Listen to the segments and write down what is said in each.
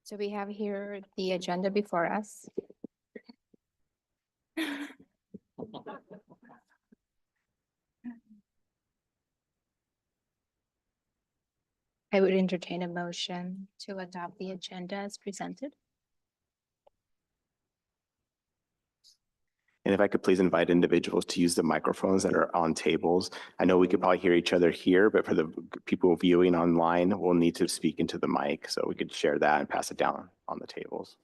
So we have here the agenda before us. I would entertain a motion to adopt the agenda as presented. And if I could please invite individuals to use the microphones that are on tables. I know we could probably hear each other here, but for the people viewing online, we'll need to speak into the mic. So we could share that and pass it down on the tables.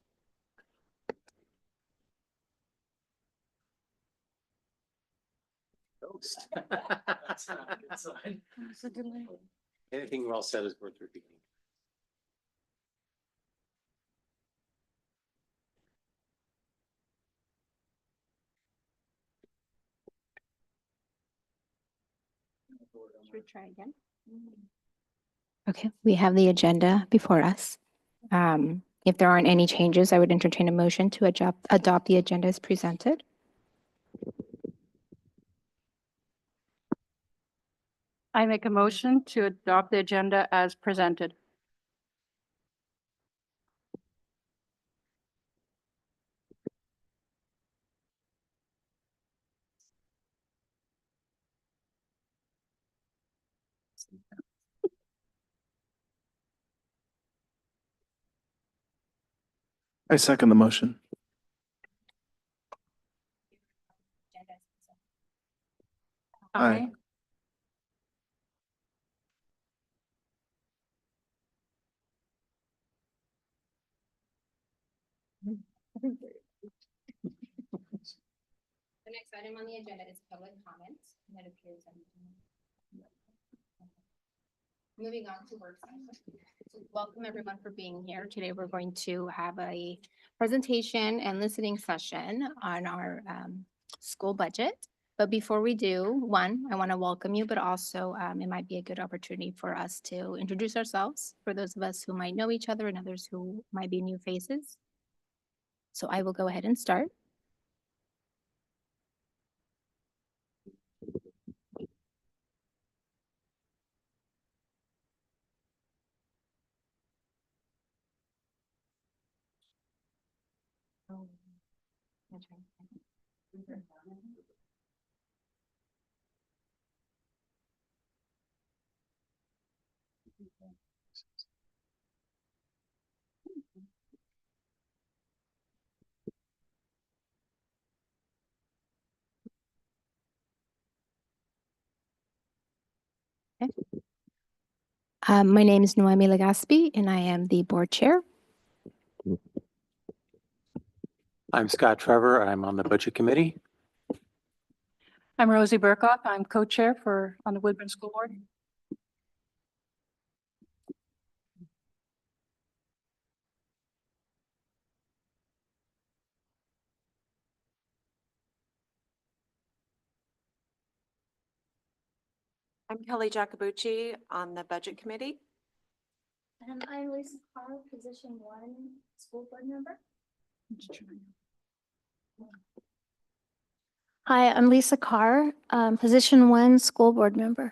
Anything well said is worth repeating. Should we try again? Okay, we have the agenda before us. If there aren't any changes, I would entertain a motion to adopt the agenda as presented. I make a motion to adopt the agenda as presented. I second the motion. Aye. The next item on the agenda is public comments, and that appears on. Moving on to work session. So welcome everyone for being here. Today we're going to have a presentation and listening session on our school budget. But before we do, one, I want to welcome you, but also it might be a good opportunity for us to introduce ourselves for those of us who might know each other and others who might be new faces. So I will go ahead and start. My name is Noemi Legaspi, and I am the board chair. I'm Scott Trevor. I'm on the budget committee. I'm Rosie Burkoff. I'm co-chair on the Woodburn School Board. I'm Kelly Jacobucci on the budget committee. And I'm Lisa Carr, position 1, school board member. Hi, I'm Lisa Carr, position 1, school board member.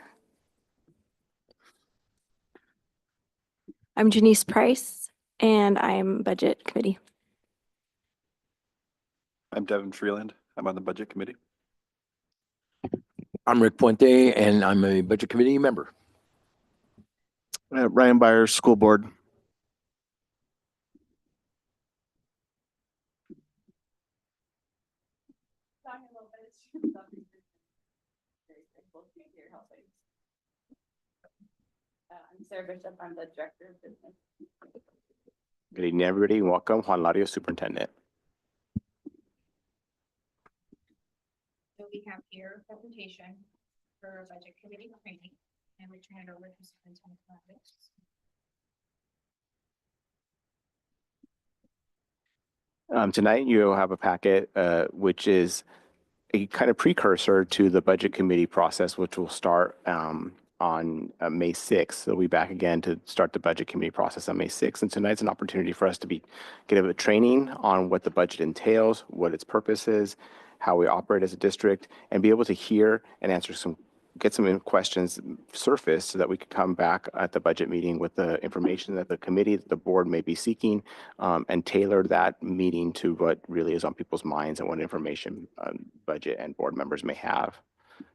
I'm Janice Price, and I'm budget committee. I'm Devin Freeland. I'm on the budget committee. I'm Rick Puente, and I'm a budget committee member. Ryan Byers, school board. I'm Sarah Bishop. I'm the director of business. Good evening, everybody, and welcome. Juan Lario, superintendent. So we have here a presentation for budget committee training, and we turn it over to Superintendent Clavich. Tonight, you'll have a packet, which is a kind of precursor to the budget committee process, which will start on May 6th. So we'll be back again to start the budget committee process on May 6th. And tonight's an opportunity for us to get a training on what the budget entails, what its purpose is, how we operate as a district, and be able to hear and answer some get some questions surfaced so that we could come back at the budget meeting with the information that the committee, that the board may be seeking, and tailor that meeting to what really is on people's minds and what information budget and board members may have.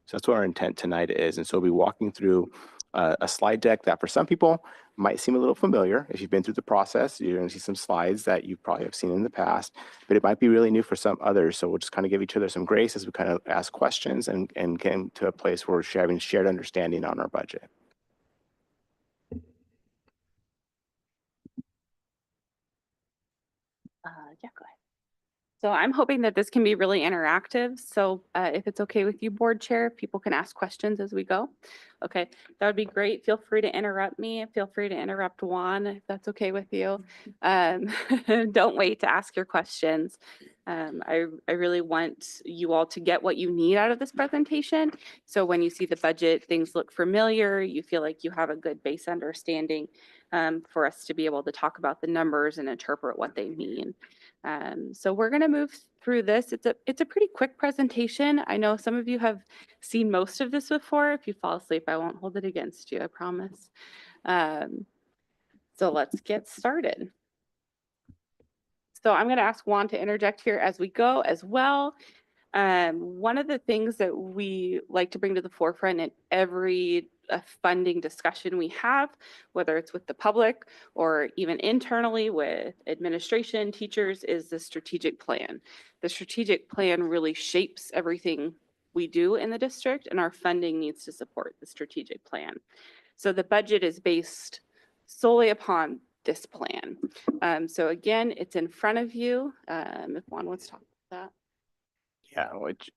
So that's what our intent tonight is. And so we'll be walking through a slide deck that for some people might seem a little familiar. If you've been through the process, you're going to see some slides that you probably have seen in the past, but it might be really new for some others. So we'll just kind of give each other some grace as we kind of ask questions and get to a place where we're having shared understanding on our budget. Yeah, go ahead. So I'm hoping that this can be really interactive. So if it's okay with you, board chair, people can ask questions as we go. Okay, that would be great. Feel free to interrupt me. Feel free to interrupt Juan if that's okay with you. Don't wait to ask your questions. I really want you all to get what you need out of this presentation. So when you see the budget, things look familiar, you feel like you have a good base understanding for us to be able to talk about the numbers and interpret what they mean. So we're going to move through this. It's a pretty quick presentation. I know some of you have seen most of this before. If you fall asleep, I won't hold it against you, I promise. So let's get started. So I'm going to ask Juan to interject here as we go as well. One of the things that we like to bring to the forefront in every funding discussion we have, whether it's with the public or even internally with administration, teachers, is the strategic plan. The strategic plan really shapes everything we do in the district, and our funding needs to support the strategic plan. So the budget is based solely upon this plan. So again, it's in front of you. If Juan wants to talk about that.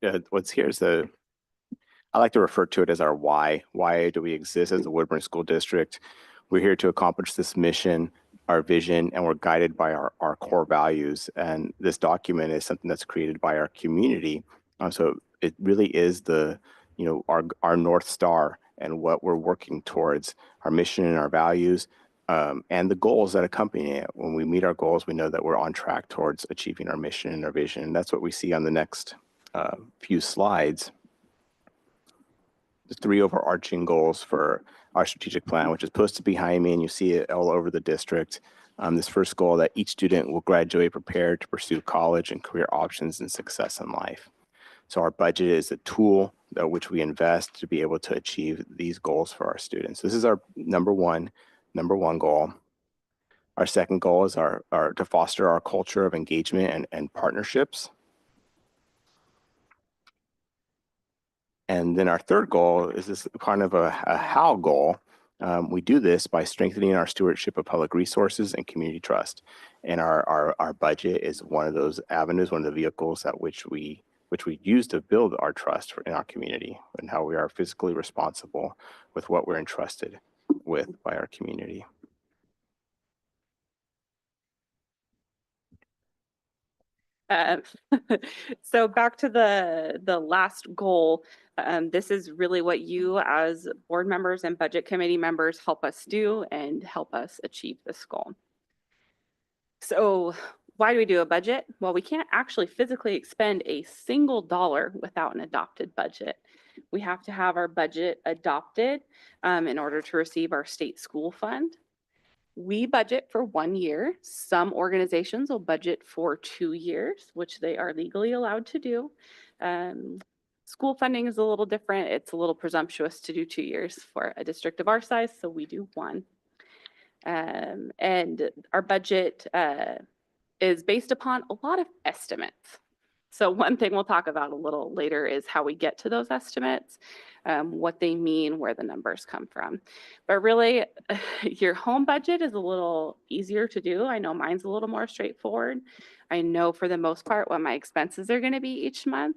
Yeah, what's here is I like to refer to it as our why. Why do we exist as the Woodburn School District? We're here to accomplish this mission, our vision, and we're guided by our core values. And this document is something that's created by our community. So it really is our North Star and what we're working towards, our mission and our values, and the goals that accompany it. When we meet our goals, we know that we're on track towards achieving our mission and our vision. And that's what we see on the next few slides. The 3 overarching goals for our strategic plan, which is posted behind me, and you see it all over the district. This first goal, that each student will graduate prepared to pursue college and career options and success in life. So our budget is a tool that which we invest to be able to achieve these goals for our students. This is our number one goal. Our second goal is to foster our culture of engagement and partnerships. And then our third goal is this kind of a how goal. We do this by strengthening our stewardship of public resources and community trust. And our budget is one of those avenues, one of the vehicles that which we use to build our trust in our community and how we are fiscally responsible with what we're entrusted with by our community. So back to the last goal, this is really what you as board members and budget committee members help us do and help us achieve this goal. So why do we do a budget? Well, we can't actually physically expend a single dollar without an adopted budget. We have to have our budget adopted in order to receive our state school fund. We budget for 1 year. Some organizations will budget for 2 years, which they are legally allowed to do. School funding is a little different. It's a little presumptuous to do 2 years for a district of our size, so we do 1. And our budget is based upon a lot of estimates. So one thing we'll talk about a little later is how we get to those estimates, what they mean, where the numbers come from. But really, your home budget is a little easier to do. I know mine's a little more straightforward. I know for the most part what my expenses are going to be each month.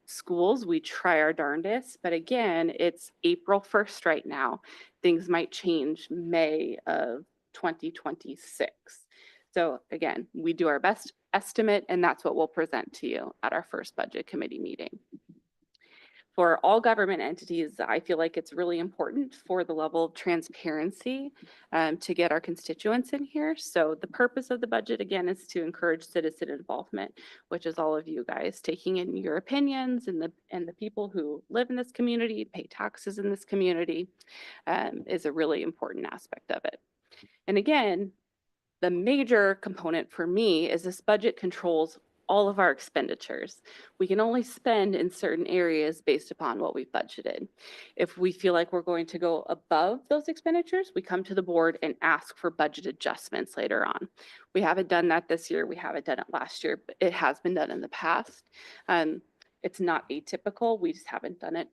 Schools, we try our darndest, but again, it's April 1st right now. Things might change May of 2026. So again, we do our best estimate, and that's what we'll present to you at our first budget committee meeting. For all government entities, I feel like it's really important for the level of transparency to get our constituents in here. So the purpose of the budget, again, is to encourage citizen involvement, which is all of you guys taking in your opinions and the people who live in this community, pay taxes in this community, is a really important aspect of it. And again, the major component for me is this budget controls all of our expenditures. We can only spend in certain areas based upon what we've budgeted. If we feel like we're going to go above those expenditures, we come to the board and ask for budget adjustments later on. We haven't done that this year. We haven't done it last year, but it has been done in the past. It's not atypical. We just haven't done it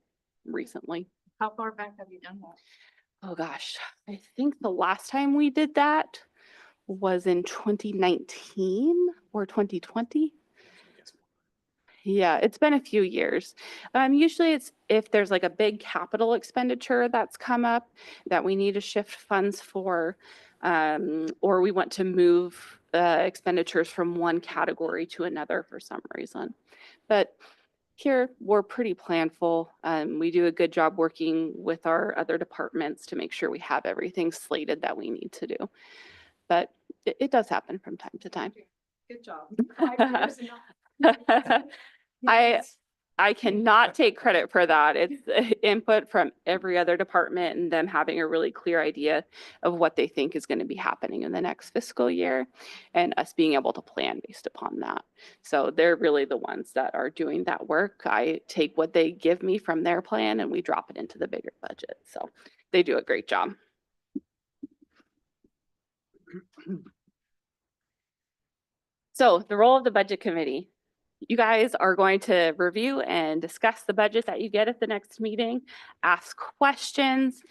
recently. How far back have you done that? Oh gosh, I think the last time we did that was in 2019 or 2020. Yeah, it's been a few years. Usually it's if there's like a big capital expenditure that's come up that we need to shift funds for, or we want to move expenditures from one category to another for some reason. But here, we're pretty planful. We do a good job working with our other departments to make sure we have everything slated that we need to do. But it does happen from time to time. Good job. I cannot take credit for that. It's input from every other department and them having a really clear idea of what they think is going to be happening in the next fiscal year and us being able to plan based upon that. So they're really the ones that are doing that work. I take what they give me from their plan and we drop it into the bigger budget. So they do a great job. So the role of the budget committee. You guys are going to review and discuss the budget that you get at the next meeting, ask questions.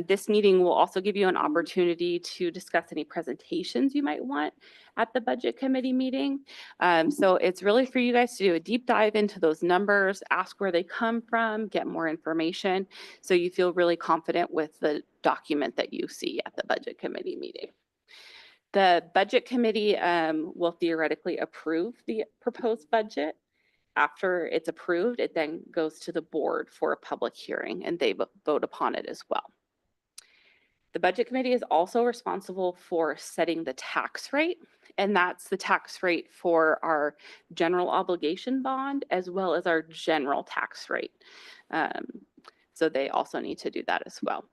This meeting will also give you an opportunity to discuss any presentations you might want at the budget committee meeting. So it's really for you guys to do a deep dive into those numbers, ask where they come from, get more information, so you feel really confident with the document that you see at the budget committee meeting. The budget committee will theoretically approve the proposed budget. After it's approved, it then goes to the board for a public hearing and they vote upon it as well. The budget committee is also responsible for setting the tax rate, and that's the tax rate for our general obligation bond as well as our general tax rate. So they also need to do that as well.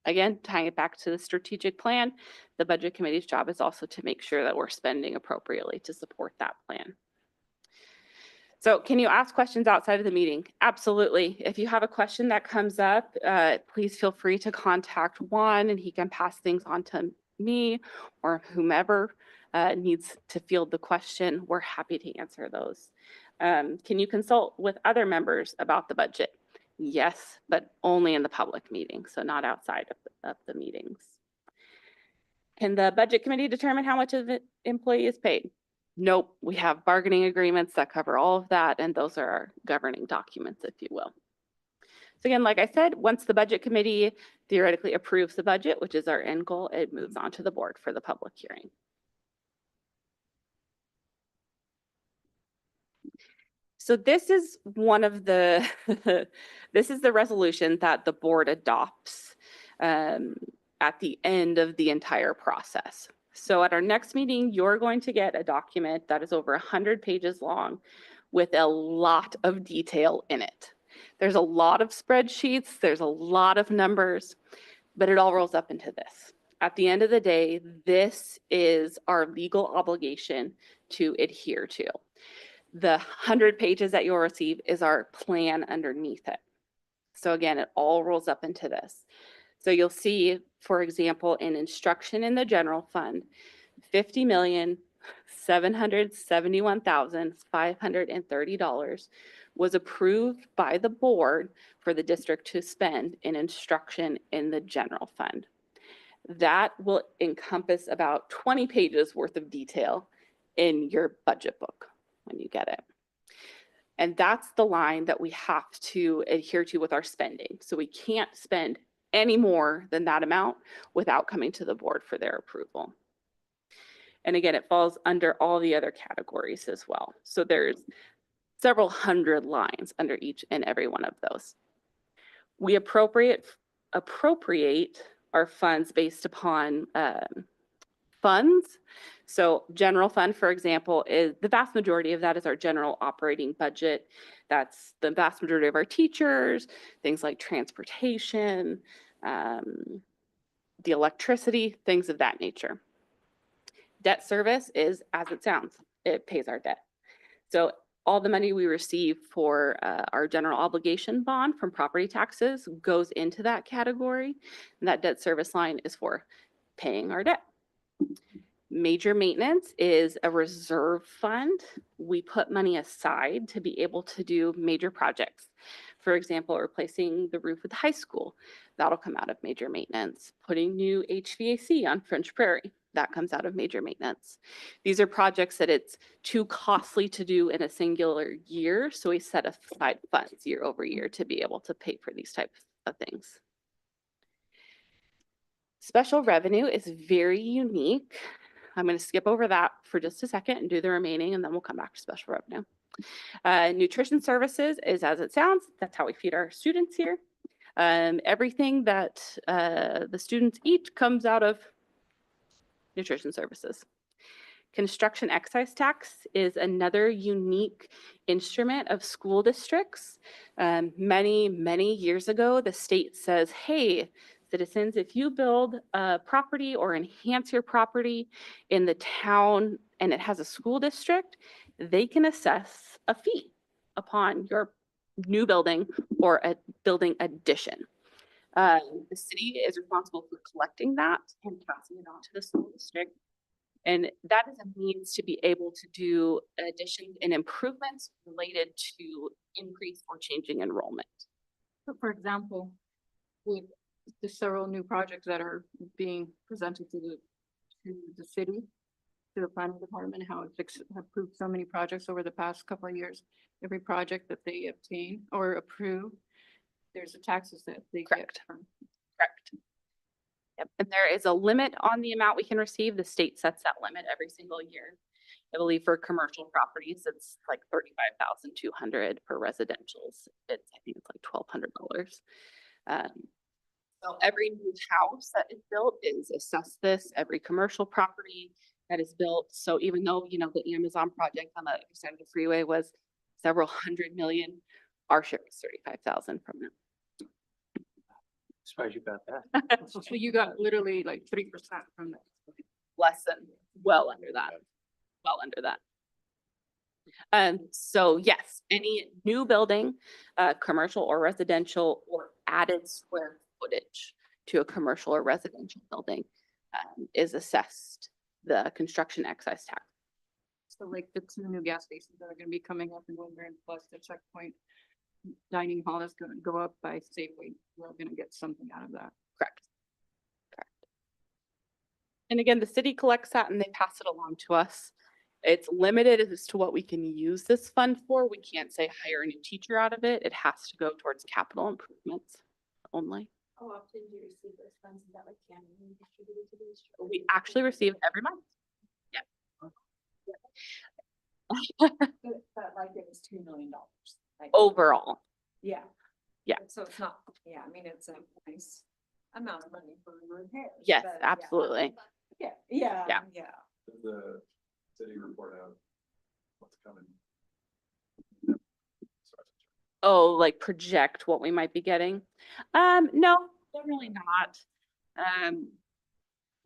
Again, tying it back to the strategic plan, the budget committee's job is also to make sure that we're spending appropriately to support that plan. So can you ask questions outside of the meeting? Absolutely. If you have a question that comes up, please feel free to contact Juan and he can pass things on to me or whomever needs to field the question. We're happy to answer those. Can you consult with other members about the budget? Yes, but only in the public meeting, so not outside of the meetings. Can the budget committee determine how much of the employee is paid? Nope, we have bargaining agreements that cover all of that, and those are our governing documents, if you will. So again, like I said, once the budget committee theoretically approves the budget, which is our end goal, it moves on to the board for the public hearing. So this is one of the, this is the resolution that the board adopts at the end of the entire process. So at our next meeting, you're going to get a document that is over 100 pages long with a lot of detail in it. There's a lot of spreadsheets, there's a lot of numbers, but it all rolls up into this. At the end of the day, this is our legal obligation to adhere to. The 100 pages that you'll receive is our plan underneath it. So again, it all rolls up into this. So you'll see, for example, in instruction in the general fund, $50,771,530 was approved by the board for the district to spend in instruction in the general fund. That will encompass about 20 pages worth of detail in your budget book when you get it. And that's the line that we have to adhere to with our spending. So we can't spend any more than that amount without coming to the board for their approval. And again, it falls under all the other categories as well. So there's several hundred lines under each and every one of those. We appropriate our funds based upon funds. So general fund, for example, is the vast majority of that is our general operating budget. That's the vast majority of our teachers, things like transportation, the electricity, things of that nature. Debt service is as it sounds, it pays our debt. So all the money we receive for our general obligation bond from property taxes goes into that category. And that debt service line is for paying our debt. Major maintenance is a reserve fund. We put money aside to be able to do major projects. For example, replacing the roof at the high school, that'll come out of major maintenance. Putting new HVAC on French Prairie, that comes out of major maintenance. These are projects that it's too costly to do in a singular year, so we set aside funds year over year to be able to pay for these types of things. Special revenue is very unique. I'm going to skip over that for just a second and do the remaining, and then we'll come back to special revenue. Nutrition services is as it sounds. That's how we feed our students here. Everything that the students eat comes out of nutrition services. Construction excise tax is another unique instrument of school districts. Many years ago, the state says, hey, citizens, if you build a property or enhance your property in the town and it has a school district, they can assess a fee upon your new building or a building addition. The city is responsible for collecting that and passing it on to the school district. And that is a means to be able to do additions and improvements related to increase or changing enrollment. So for example, with the several new projects that are being presented to the city, to the planning department, how it's approved so many projects over the past couple of years. Every project that they obtain or approve, there's the taxes that they get Correct. from. Correct. Yep. And there is a limit on the amount we can receive. The state sets that limit every single year. I believe for commercial properties, it's like $35,200 for residentials. I think it's like $1,200. So every new house that is built is assessed this, every commercial property that is built. So even though, you know, the Amazon project on the other side of the freeway was several hundred million, our share is 35,000 from it. Surprised you got that. So you got literally like 3% from that. Less than, well under that. So yes, any new building, commercial or residential, or added square footage to a commercial or residential building is assessed the construction excise tax. So like the two new gas stations that are gonna be coming up in Woodburn, plus the checkpoint dining hall is gonna go up by Safeway. We're gonna get something out of that. Correct. And again, the city collects that and they pass it along to us. It's limited as to what we can use this fund for. We can't say hire a new teacher out of it. It has to go towards capital improvements only. How often do you receive those funds? Is that like annually distributed to the district? We actually receive every month. But like it was $2 million. Like, Overall. yeah. Yeah. So it's not, yeah, I mean, it's a nice amount of money for repairs. Yes, but, yeah. absolutely. Yeah, yeah, Yeah. yeah. The city report out what's coming. Oh, like project what we might be getting? No, they're really not.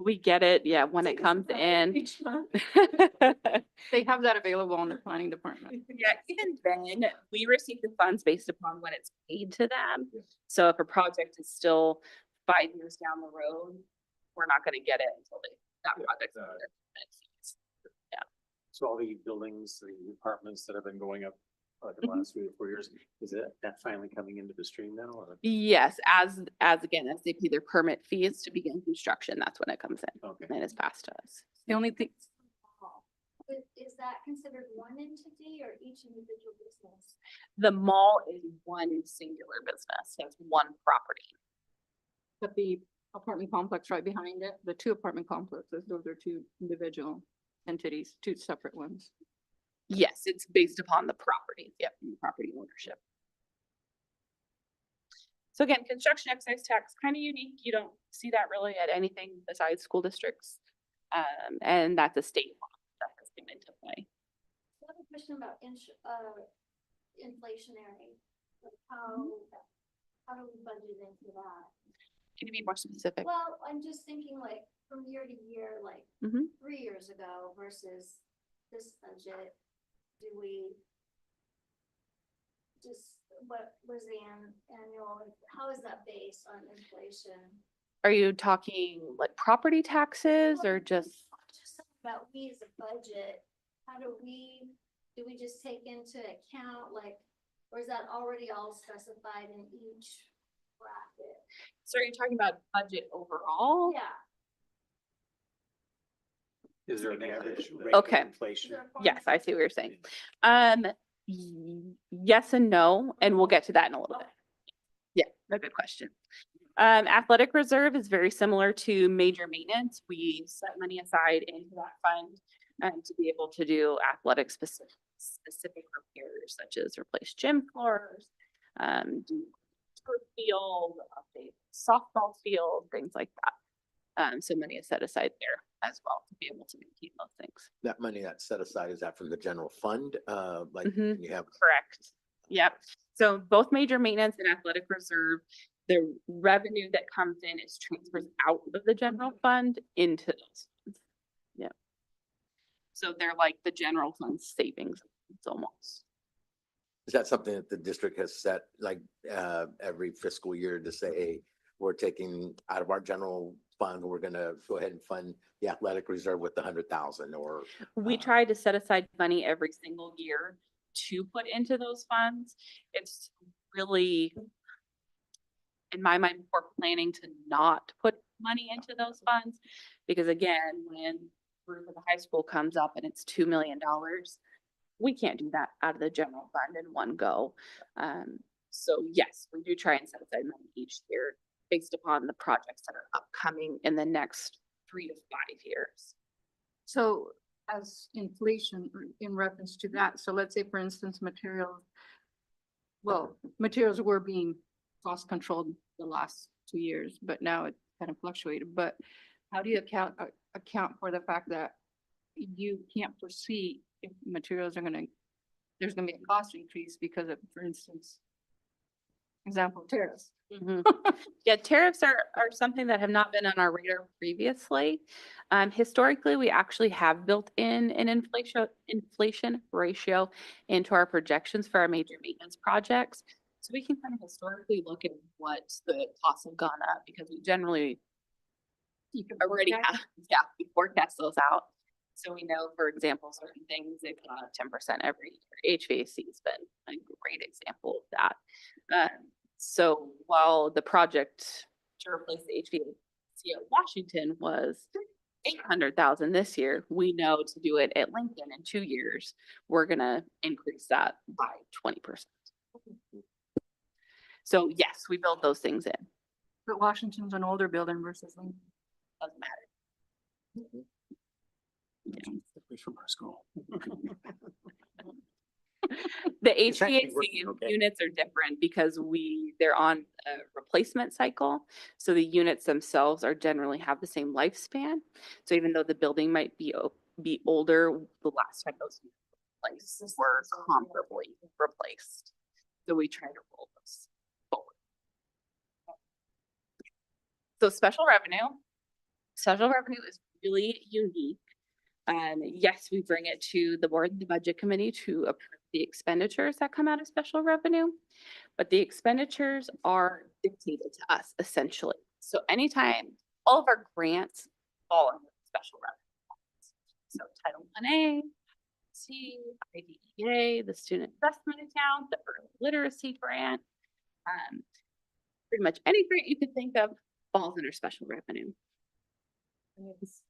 We get it, yeah, when it comes in. Each month. They have that available on the planning department. Yeah, even then, we receive the funds based upon when it's paid to them. So if a project is still 5 years down the road, we're not gonna get it until that project's under. So all the buildings, the apartments that have been going up the last 3 or 4 years, is that finally coming into the stream now, or? Yes, as again, as they pay their permit fees to begin construction, that's when it comes in Okay. and is passed to us. The only thing, Is that considered one entity or each individual business? The mall is one singular business, it's one property. but the apartment complex right behind it, the two apartment complexes, those are two individual entities, two separate ones. Yes, it's based upon the property. Yep, property ownership. So again, construction excise tax, kind of unique. You don't see that really at anything besides school districts. And that's a state law that has come into play. I have a question about inflationary, like how do we budget into that? Can you be more specific? Well, I'm just thinking like from year to year, like Mhm. 3 years ago versus this budget, do we just, what was the annual, how is that based on inflation? Are you talking like property taxes or just? Just something about we as a budget, how do we just take into account like, or is that already all specified in each bracket? So are you talking about budget overall? Yeah. Is there an average rate of Okay. Is inflation? there a Yes, I formula? see what you're saying. Yes and no, and we'll get to that in a little bit. Yeah, a good question. Athletic reserve is very similar to major maintenance. We set money aside into that fund to be able to do athletic specific repairs such as replace gym floors, do turf field, update softball field, things like that. So money is set aside there as well to be able to maintain those things. That money that's set aside, is that from the general fund? Like Mhm. you have, Correct. Yep. So both major maintenance and athletic reserve, the revenue that comes in is transfers out of the general fund into those funds. Yep. So they're like the general fund savings, it's almost. is that something that the district has set like every fiscal year to say, hey, we're taking out of our general fund, we're gonna go ahead and fund the athletic reserve with the 100,000 or? We try to set aside money every single year to put into those funds. It's really, in my mind, poor planning to not put money into those funds. Because again, when roof of the high school comes up and it's $2 million, we can't do that out of the general fund in one go. So yes, we do try and set aside money each year based upon the projects that are upcoming in the next 3 to 5 years. So as inflation in reference to that, so let's say for instance, materials were being cost controlled the last 2 years, but now it kind of fluctuated. But how do you account for the fact that you can't foresee if materials there's gonna be a cost increase because of, for instance, example, tariffs? Mhm. Yeah, tariffs are something that have not been on our radar previously. Historically, we actually have built in an inflation ratio into our projections for our major maintenance projects. So we can kind of historically look at what the costs have gone up because we generally already have, we forecast those out. So we know, for example, certain things, they've gone up 10% every year. HVAC's been a great example of that. So while the project to replace the HVAC at Washington was 800,000 this year, we know to do it at Lincoln in 2 years, we're gonna increase that by 20%. So yes, we build those things in. But Washington's an older building versus Lincoln. Doesn't matter. From our school. The It's actually HVAC working okay. units are different because they're on a replacement cycle. So the units themselves are generally have the same lifespan. So even though the building might be older, the last time those units were comparably replaced. So we try to roll those forward. So special revenue is really unique. Yes, we bring it to the board, the budget committee to approve the expenditures that come out of special revenue. But the expenditures are dictated to us essentially. So anytime all of our grants fall under special revenue. So Title 1A, C, IDEA, the student investment account, the early literacy grant. Pretty much any grant you could think of falls under special revenue. And it was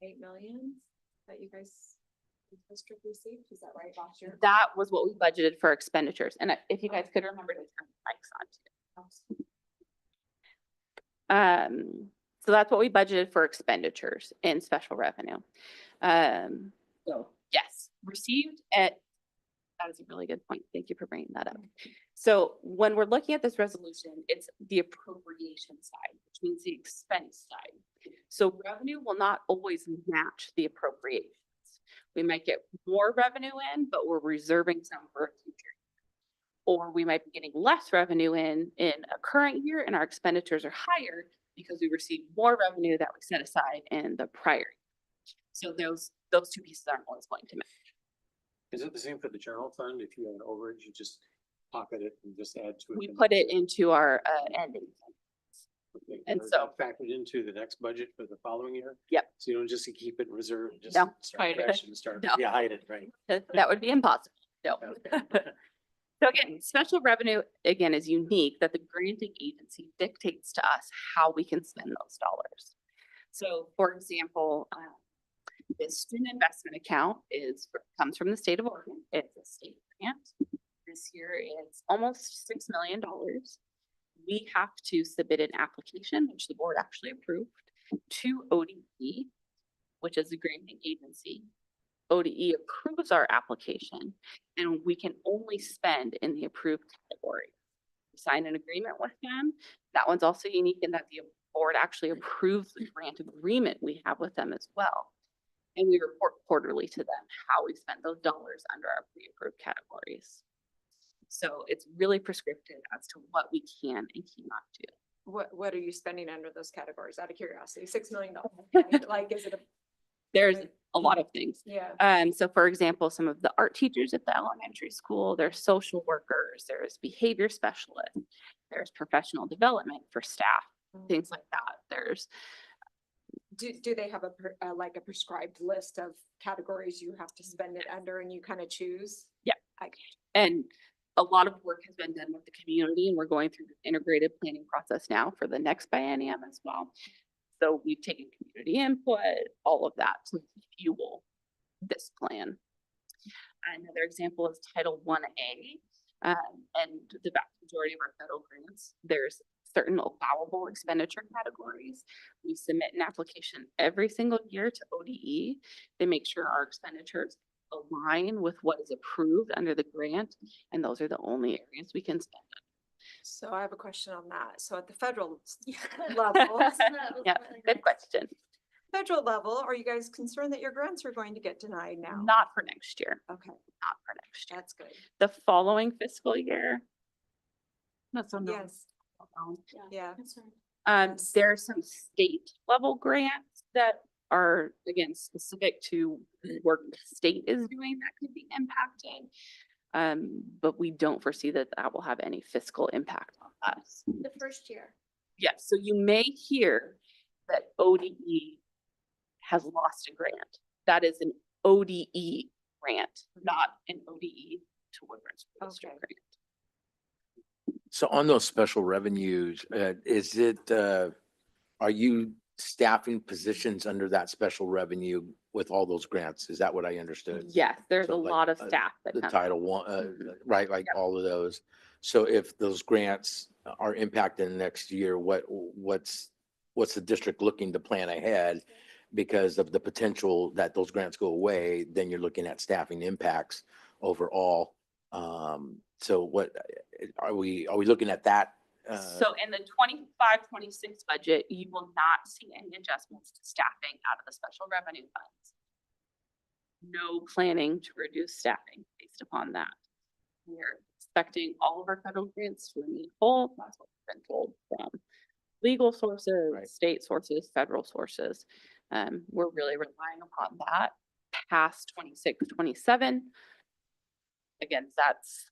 8 million that you guys district received, is that right, last year? That was what we budgeted for expenditures. And if you guys could remember to turn the mics on too. So that's what we budgeted for expenditures in special revenue. So Yes, received at, that is a really good point. Thank you for bringing that up. So when we're looking at this resolution, it's the appropriation side, which means the expense side. So revenue will not always match the appropriations. We might get more revenue in, but we're reserving some for a future. Or we might be getting less revenue in a current year and our expenditures are higher because we received more revenue that we set aside in the prior. So those two pieces aren't always going to match. Is it the same for the general fund? If you have an overage, you just pocket it and just add to it? We the put next it into our ending. year? and Or is so- that factored into the next budget for the following year? Yep. So you don't just keep it in reserve, just No. start Hide it. fresh and start, No. yeah, hide it, right? That would be impossible. No. Okay. So again, special revenue, again, is unique that the granting agency dictates to us how we can spend those dollars. So for example, the student investment account comes from the state of Oregon. It's a state grant. This year it's almost $6 million. We have to submit an application, which the board actually approved, to ODE, which is the granting agency. ODE approves our application and we can only spend in the approved category. We sign an agreement with them. That one's also unique in that the board actually approves the grant agreement we have with them as well. And we report quarterly to them how we spent those dollars under our pre-approved categories. So it's really prescriptive as to what we can and cannot do. What are you spending under those categories? Out of curiosity, $6 million. Like, is it a, There's a lot of things. yeah. So for example, some of the art teachers at the elementary school, there's social workers, there's behavior specialists, there's professional development for staff, things like that. There's, Do they have like a prescribed list of categories you have to spend it under and you kind of choose? and a lot of work has been done with the community and we're going through the integrated planning process now for the next biennium as well. So we've taken community input, all of that to fuel this plan. Another example is Title 1A. And the vast majority of our federal grants, there's certain allowable expenditure categories. We submit an application every single year to ODE. They make sure our expenditures align with what is approved under the grant. And those are the only areas we can spend. So I have a question on that. So at the federal Level. level, Yeah, good question. federal level, are you guys concerned that your grants are going to get denied now? Not for next year, Okay, not for next year. that's good. The following fiscal year, That's unknown. Yes, yeah. Yes. there are some state level grants that are, again, specific to work the state is doing that could be impacted. But we don't foresee that that will have any fiscal impact on us. The first year. Yes, so you may hear that ODE has lost a grant. That is an ODE grant, not an ODE to Woodburn School District Okay. grant. So on those special revenues, is it, are you staffing positions under that special revenue with all those grants? Is that what I understood? Yes, there's a So like, lot of staff that The come. Title I, Mhm. right, like all of those. So if those grants are impacted next year, what's the district looking to plan ahead? Because of the potential that those grants go away, then you're looking at staffing impacts overall. So what, are we looking at that? So in the 25-26 budget, you will not see any adjustments to staffing out of the special revenue funds. No planning to reduce staffing based upon that. We're expecting all of our federal grants to remain full. That's what we've been told from legal sources, Right. state sources, federal sources. We're really relying upon that past 26-27. Again, that's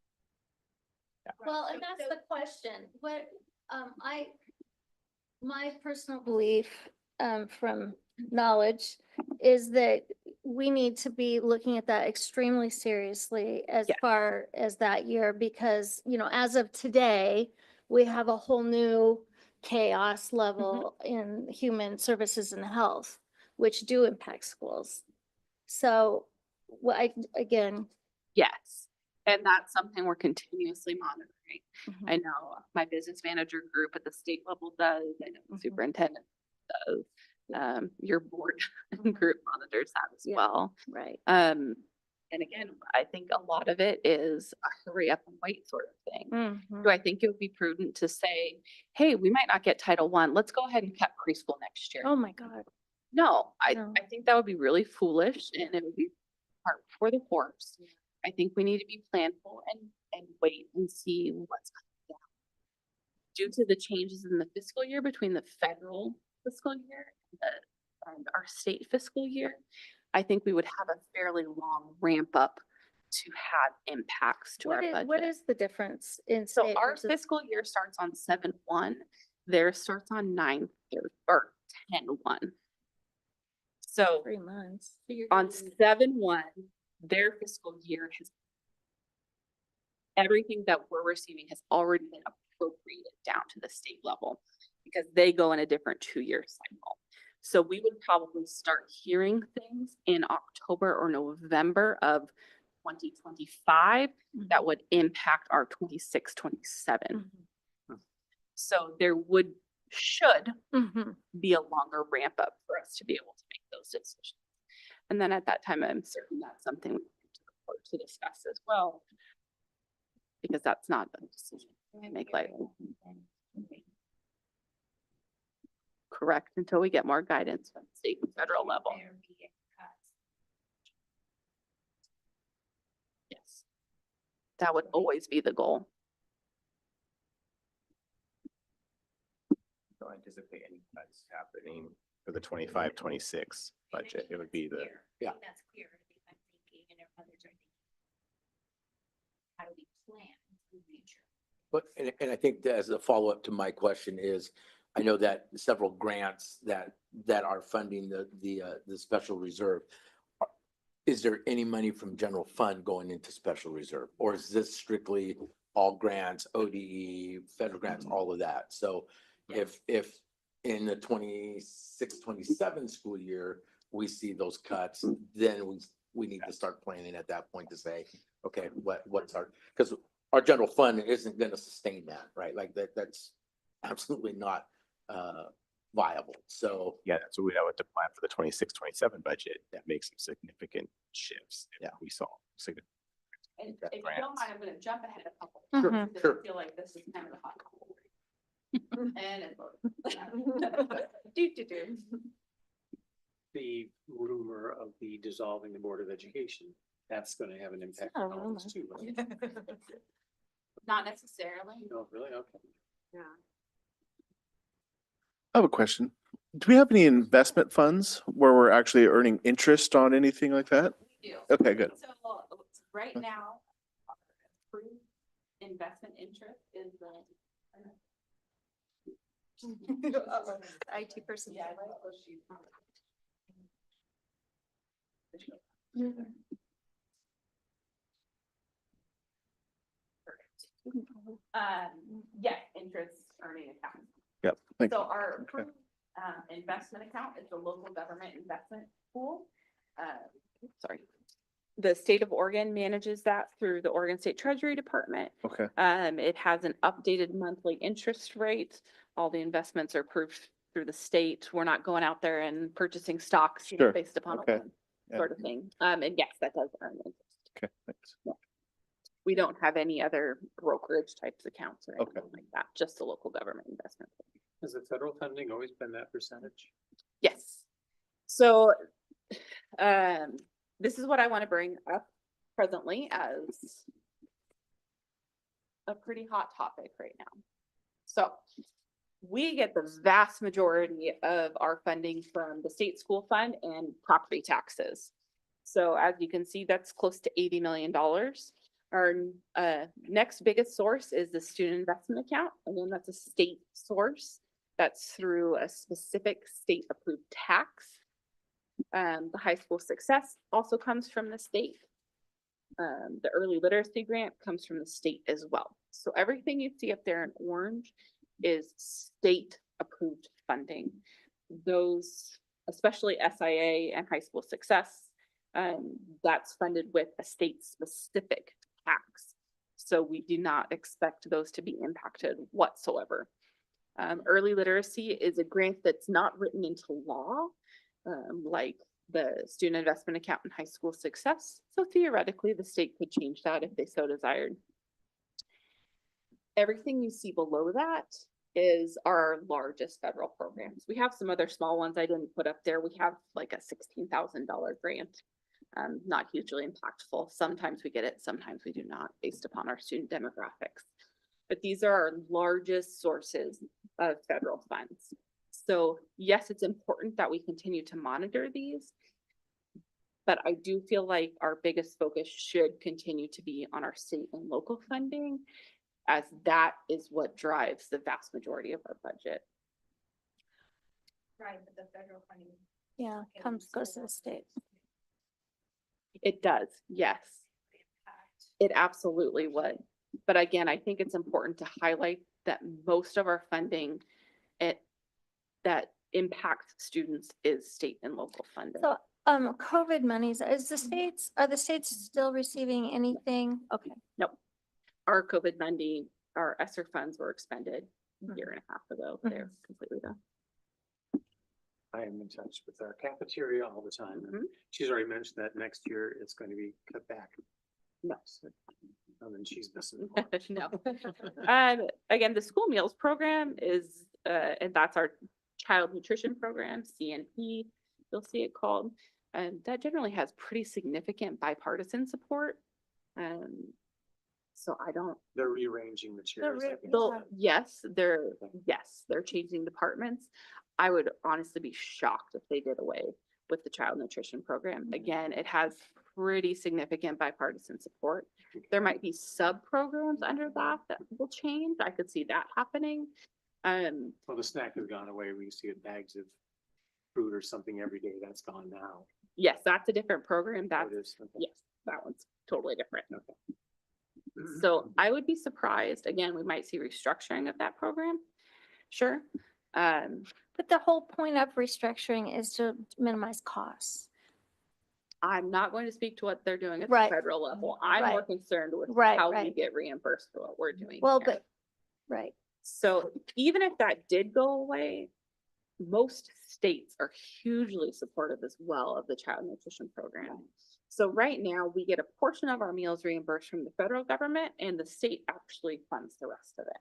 Well, and that's the question. What, my personal belief, from knowledge is that we need to be looking at that extremely seriously as Yeah. far as that year, because, as of today, we have a whole new chaos level in human services and health, which do impact schools. So, again, yes. And that's something we're continuously monitoring. mhm. I know my business manager group at the state level does, I know the Mhm. superintendent does. Your board and group monitors that as Yeah. well. Right. And again, I think a lot of it is a hurry up and wait sort of thing. Mhm. Do I think it would be prudent to say, hey, we might not get Title I, let's go ahead and cut preschool next year? Oh, my God. No, No. I think that would be really foolish and it would be part for the course. I think we need to be planful and wait and see what's coming down. Due to the changes in the fiscal year between the federal fiscal year and our state fiscal year, I think we would have a fairly long ramp up to have impacts to our budget. What is the difference in So state our versus? fiscal year starts on 7/1, theirs starts on 9/30 or 10/1. So 3 months. on 7/1, their fiscal year has everything that we're receiving has already been appropriated down to the state level because they go in a different 2-year cycle. So we would probably start hearing things in October or November of 2025 that would impact our 26, 27. So there should Mhm. be a longer ramp up for us to be able to make those decisions. And then at that time, I'm certain that's something we need to the court to discuss as well. Because that's not a decision we make lightly. Correct, until we get more guidance from the state and federal level. Yes. That would always be the goal. Don't anticipate any cuts happening for the 25-26 budget. It would be the, Yeah. That's clear. I'm thinking, and others are thinking. How do we plan for the future? But, and I think that as a follow-up to my question is, I know that several grants that are funding the special reserve. Is there any money from general fund going into special reserve? Or is this strictly all grants, ODE, federal grants, all of that? So if in the 26, 27 school year, we see those cuts, then we need to start planning at that point to say, okay, what's our, because our general fund isn't gonna sustain that, right? Like that's absolutely not viable. So, yeah, so we'd have to plan for the 26-27 budget. That makes some significant shifts. If Yeah. we saw significant. And if you if you don't mind, I'm gonna jump ahead a couple. Sure, Mhm. because sure. I feel like this is kind of a hot topic. And it's. Do. The rumor of the dissolving the Board of Education, that's gonna have an impact not a on all this too, right? Not necessarily. No, really? Okay. I have a question. Do we have any investment funds where we're actually earning interest on anything like that? We do. Okay, good. So right now, our approved investment interest is IT person. yes, interest earning account. Yep. Thank So you. our approved investment account is the local government investment pool. Sorry. The state of Oregon manages that through the Oregon State Treasury Department. Okay. It has an updated monthly interest rate. All the investments are approved through the state. We're not going out there and purchasing stocks, you know, Sure. based upon a Okay. whim Yeah. sort of thing. And yes, that does earn interest. Okay, thanks. We don't have any other brokerage types accounts or Okay. anything like that, just the local government investment. Has the federal funding always been that percentage? Yes. So, this is what I want to bring up presently as a pretty hot topic right now. So we get the vast majority of our funding from the state school fund and property taxes. So as you can see, that's close to $80 million. Our next biggest source is the student investment account. Again, that's a state source. That's through a specific state approved tax. The high school success also comes from the state. The early literacy grant comes from the state as well. So everything you see up there in orange is state approved funding. Those, especially SIA and high school success, that's funded with a state specific tax. So we do not expect those to be impacted whatsoever. Early literacy is a grant that's not written into law, like the student investment account in high school success. So theoretically, the state could change that if they so desired. Everything you see below that is our largest federal programs. We have some other small ones I didn't put up there. We have like a $16,000 grant. Not hugely impactful. Sometimes we get it, sometimes we do not, based upon our student demographics. But these are our largest sources of federal funds. So yes, it's important that we continue to monitor these. But I do feel like our biggest focus should continue to be on our state and local funding, as that is what drives the vast majority of our budget. Right, but the federal funding. Yeah, goes to the state. It does, yes. It absolutely would. But again, I think it's important to highlight that most of our funding that impacts students is state and local funding. So, COVID monies, are the states still receiving anything? Okay. Our COVID funding, our ESSER funds were expended a year and a half ago. They're completely done. I am in touch with our cafeteria all the time. and Mhm. She's already mentioned that next year it's going to be cut back. No. And then she's missing. No. Again, the school meals program is, and that's our child nutrition program, CNP, you'll see it called. And that generally has pretty significant bipartisan support. So I don't, They're rearranging the chairs. I think. they're changing departments. I would honestly be shocked if they did away with the child nutrition program. Again, it has pretty significant bipartisan support. There might be sub-programs under that will change. I could see that happening. Well, the snack has gone away. We used to get bags of fruit or something every day. That's gone now. Yes, that's a different program. Oh, That's, it is? Okay. yes, that one's totally different. Okay. So I would be surprised. Again, we might see restructuring of that program. Sure. But the whole point of restructuring is to minimize costs. I'm not going to speak to what they're doing at the Right. federal level. I'm more Right. concerned with Right, how we right. get reimbursed for what we're doing. Well, here. but, right. So even if that did go away, most states are hugely supportive as well of the child nutrition program. So right now, we get a portion of our meals reimbursed from the federal government, and the state actually funds the rest of it.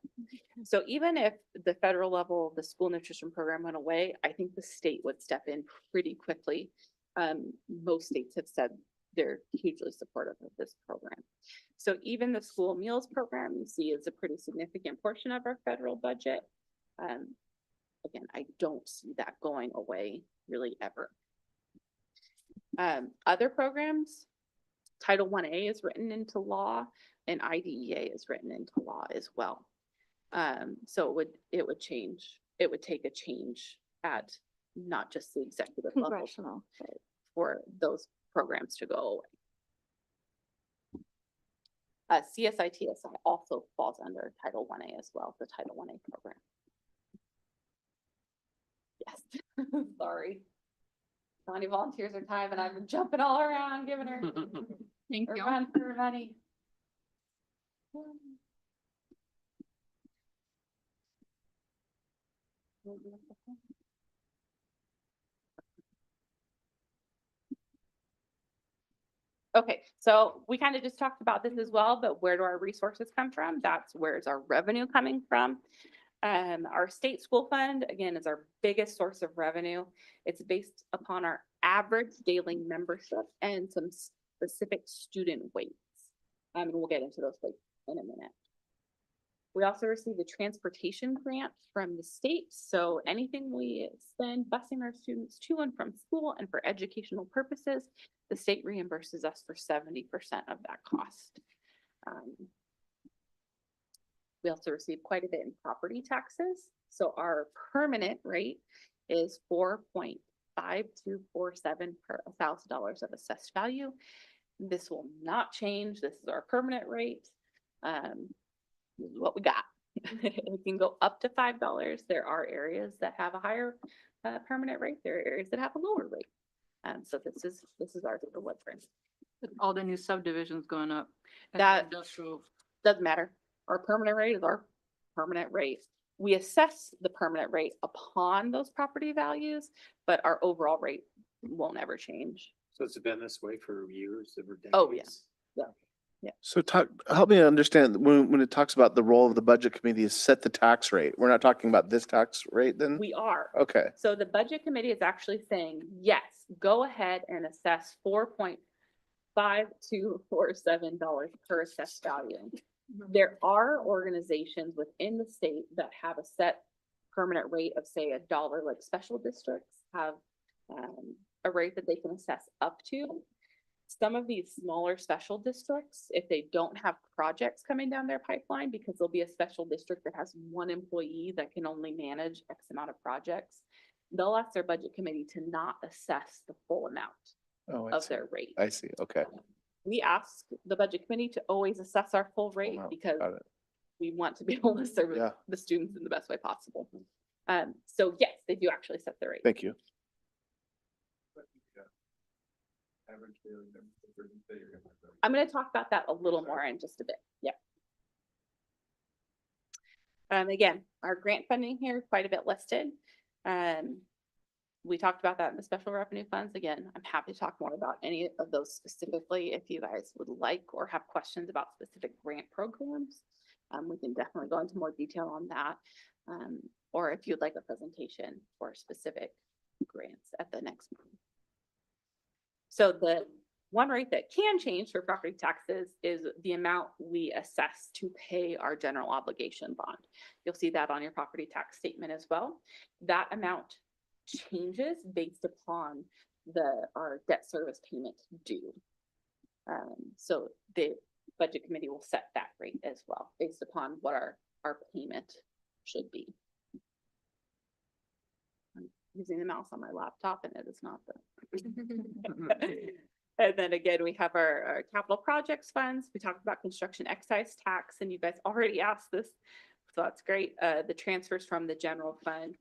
So even if the federal level, the school nutrition program went away, I think the state would step in pretty quickly. Most states have said they're hugely supportive of this program. So even the school meals program you see is a pretty significant portion of our federal budget. Again, I don't see that going away really ever. Other programs, Title 1A is written into law and IDEA is written into law as well. So it would change, it would take a change at not just the executive level Congressional. for those programs to go away. CSI TSI also falls under Title 1A as well, the Title 1A program. Yes, sorry. County volunteers are time and I've been jumping all around, giving her Thank a you. run for her money. Okay, so we kind of just talked about this as well, but where do our resources come from? That's where's our revenue coming from? Our state school fund, again, is our biggest source of revenue. It's based upon our average daily membership and some specific student weights. And we'll get into those weights in a minute. We also received a transportation grant from the state. So anything we spend busing our students to and from school and for educational purposes, the state reimburses us for 70% of that cost. We also receive quite a bit in property taxes. So our permanent rate is 4.5247 per $1,000 of assessed value. This will not change. This is our permanent rate. This is what we got. It can go up to $5. There are areas that have a higher permanent rate. There are areas that have a lower rate. So this is our deliverance. All the new subdivisions going up. and That- Industrial. Doesn't matter. Our permanent rate is our permanent rate. we assess the permanent rate upon those property values, but our overall rate won't ever change. So it's been this way for years, over Oh, yeah. decades. So help me understand, when it talks about the role of the budget committee is set the tax rate, we're not talking about this tax rate then? We are. Okay, So the budget committee is actually saying, yes, go ahead and assess $4.5247 per assessed value. There are organizations within the state that have a set permanent rate of, say, $1, like special districts have a rate that they can assess up to. Some of these smaller special districts, if they don't have projects coming down their pipeline, because there'll be a special district that has one employee that can only manage X amount of projects, they'll ask their budget committee to not assess the full amount oh, I of see, their rate. I see, okay. We ask the budget committee to always assess our full rate amount, because got it. we want to be able to service Yeah. the students in the best way possible. So yes, they do actually set the rate. Thank you. I'm gonna talk about that a little more in just a bit, yeah. Again, our grant funding here, quite a bit listed. We talked about that in the special revenue funds. Again, I'm happy to talk more about any of those specifically if you guys would like or have questions about specific grant programs. We can definitely go into more detail on that. Or if you'd like a presentation for specific grants at the next meeting. So the one rate that can change for property taxes is the amount we assess to pay our general obligation bond. You'll see that on your property tax statement as well. That amount changes based upon our debt service payment due. So the budget committee will set that rate as well, based upon what our payment should be. I'm using the mouse on my laptop and it is not the. And then again, we have our capital projects funds. We talked about construction excise tax and you guys already asked this. So that's great. The transfers from the general fund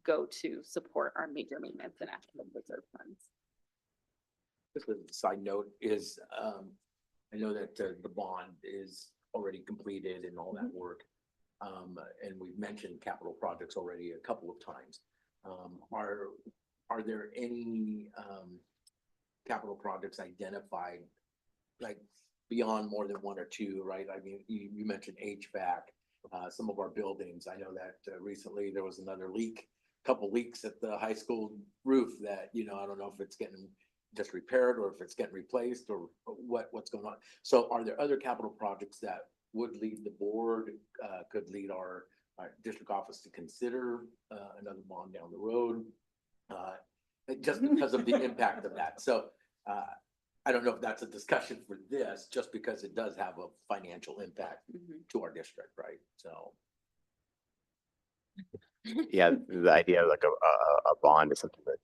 go to support our major maintenance and active reserve funds. Just a side note is, I know that the bond is already completed and all that work. And we've mentioned capital projects already a couple of times. Are there any capital projects identified, like beyond more than one or two, right? I mean, you mentioned HVAC, some of our buildings. I know that recently there was another couple leaks at the high school roof that, I don't know if it's getting just repaired or if it's getting replaced or what's going on. So are there other capital projects that would lead the board, could lead our district office to consider another bond down the road? Just because of the impact of that. So I don't know if that's a discussion for this, just because it does have a financial impact to our district, right? So. Yeah, the idea of like a bond is something that,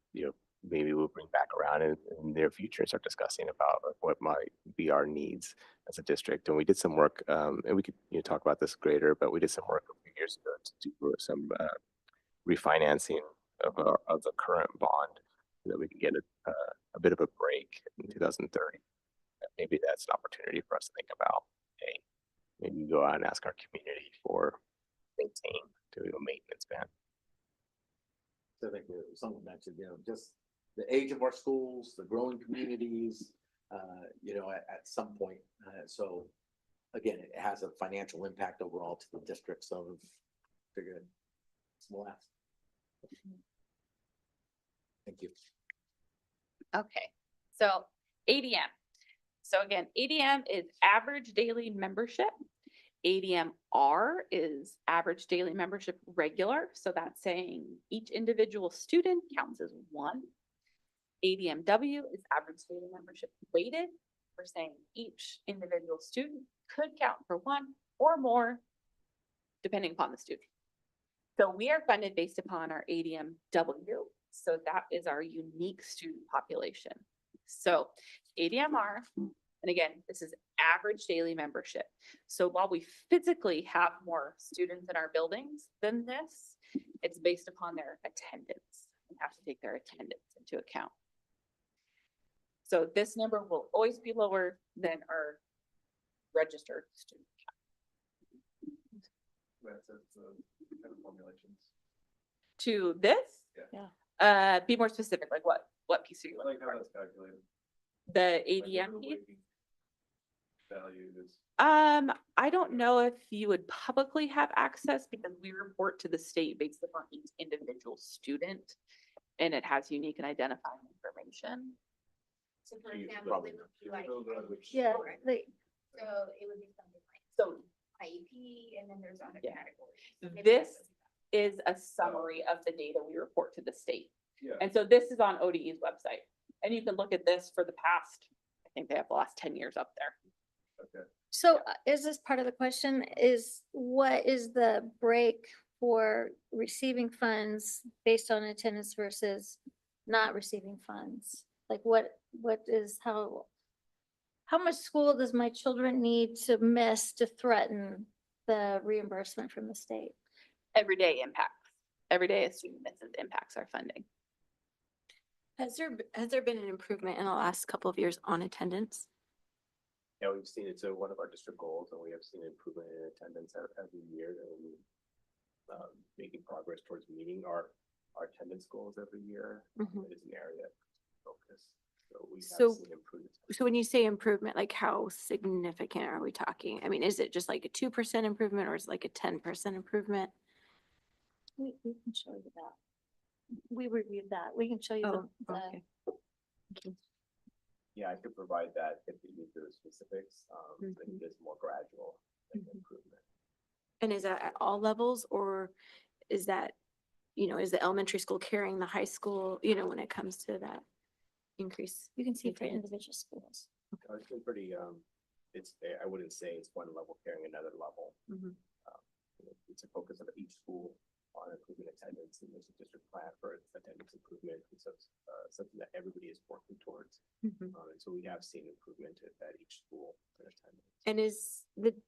maybe we'll bring back around in the near future and start discussing about like, what might be our needs as a district. And we did some work, and we could, talk about this greater, but we did some work a few years ago to do some refinancing of the current bond so that we can get a bit of a break in 2030. Maybe that's an opportunity for us to think about, hey, maybe go out and ask our community for to a maintenance ban. So I think someone mentioned, just the age of our schools, the growing communities, at some point. So again, it has a financial impact overall to the district. So figured we'll ask. Thank you. Okay, so ADM. So again, ADM is average daily membership. ADMR is average daily membership regular. So that's saying each individual student counts as one. ADMW is average daily membership weighted. We're saying each individual student could count for one or more, depending upon the student. So we are funded based upon our ADMW. So that is our unique student population. So ADMR, and again, this is average daily membership. So while we physically have more students in our buildings than this, it's based upon their attendance. We have to take their attendance into account. So this number will always be lower than our registered student count. To this? Yeah. Be more specific, like what piece are you looking for? calculated. The ADM piece? Value is. I don't know if you would publicly have access because we report to the state based upon each individual student. And it has unique and identifying information. So for You example, probably it would be you like, know that which- Yeah, Correct. like, so it would be something like So IEP, and then there's other Yeah. categories. So maybe this that's- is a summary of the data we report to the state. Yeah. And so this is on ODE's website. And you can look at this for the past, I think they have the last 10 years up there. Okay. so is this part of the question is what is the break for receiving funds based on attendance versus not receiving funds? Like what is, how much school does my children need to miss to threaten the reimbursement from the state? Everyday impacts. Every day a student misses impacts our funding. Has there been an improvement in the last couple of years on attendance? Yeah, we've seen it's one of our district goals, and we have seen improvement in attendance every year, and we making progress towards meeting our attendance goals every year. Mhm. It is an area of focus, so we have So- seen improvements. So when you say improvement, like how significant are we talking? I mean, is it just like a 2% improvement or is it like a 10% improvement? We can show you that. We reviewed that. We can show you Oh, the, okay. Yeah, I could provide that if you need the specifics, but Mhm. it is more gradual Mhm. improvement. And is that at all levels or is that, is the elementary school carrying the high school, when it comes to that increase? you can see for attendance? individual schools. It's been pretty, I wouldn't say it's one level carrying another level. Mhm. It's a focus of each school on improving attendance, and there's a district plan for attendance improvement, and so it's something that everybody is working towards. Mhm. And so we have seen improvement at each school in attendance. And is the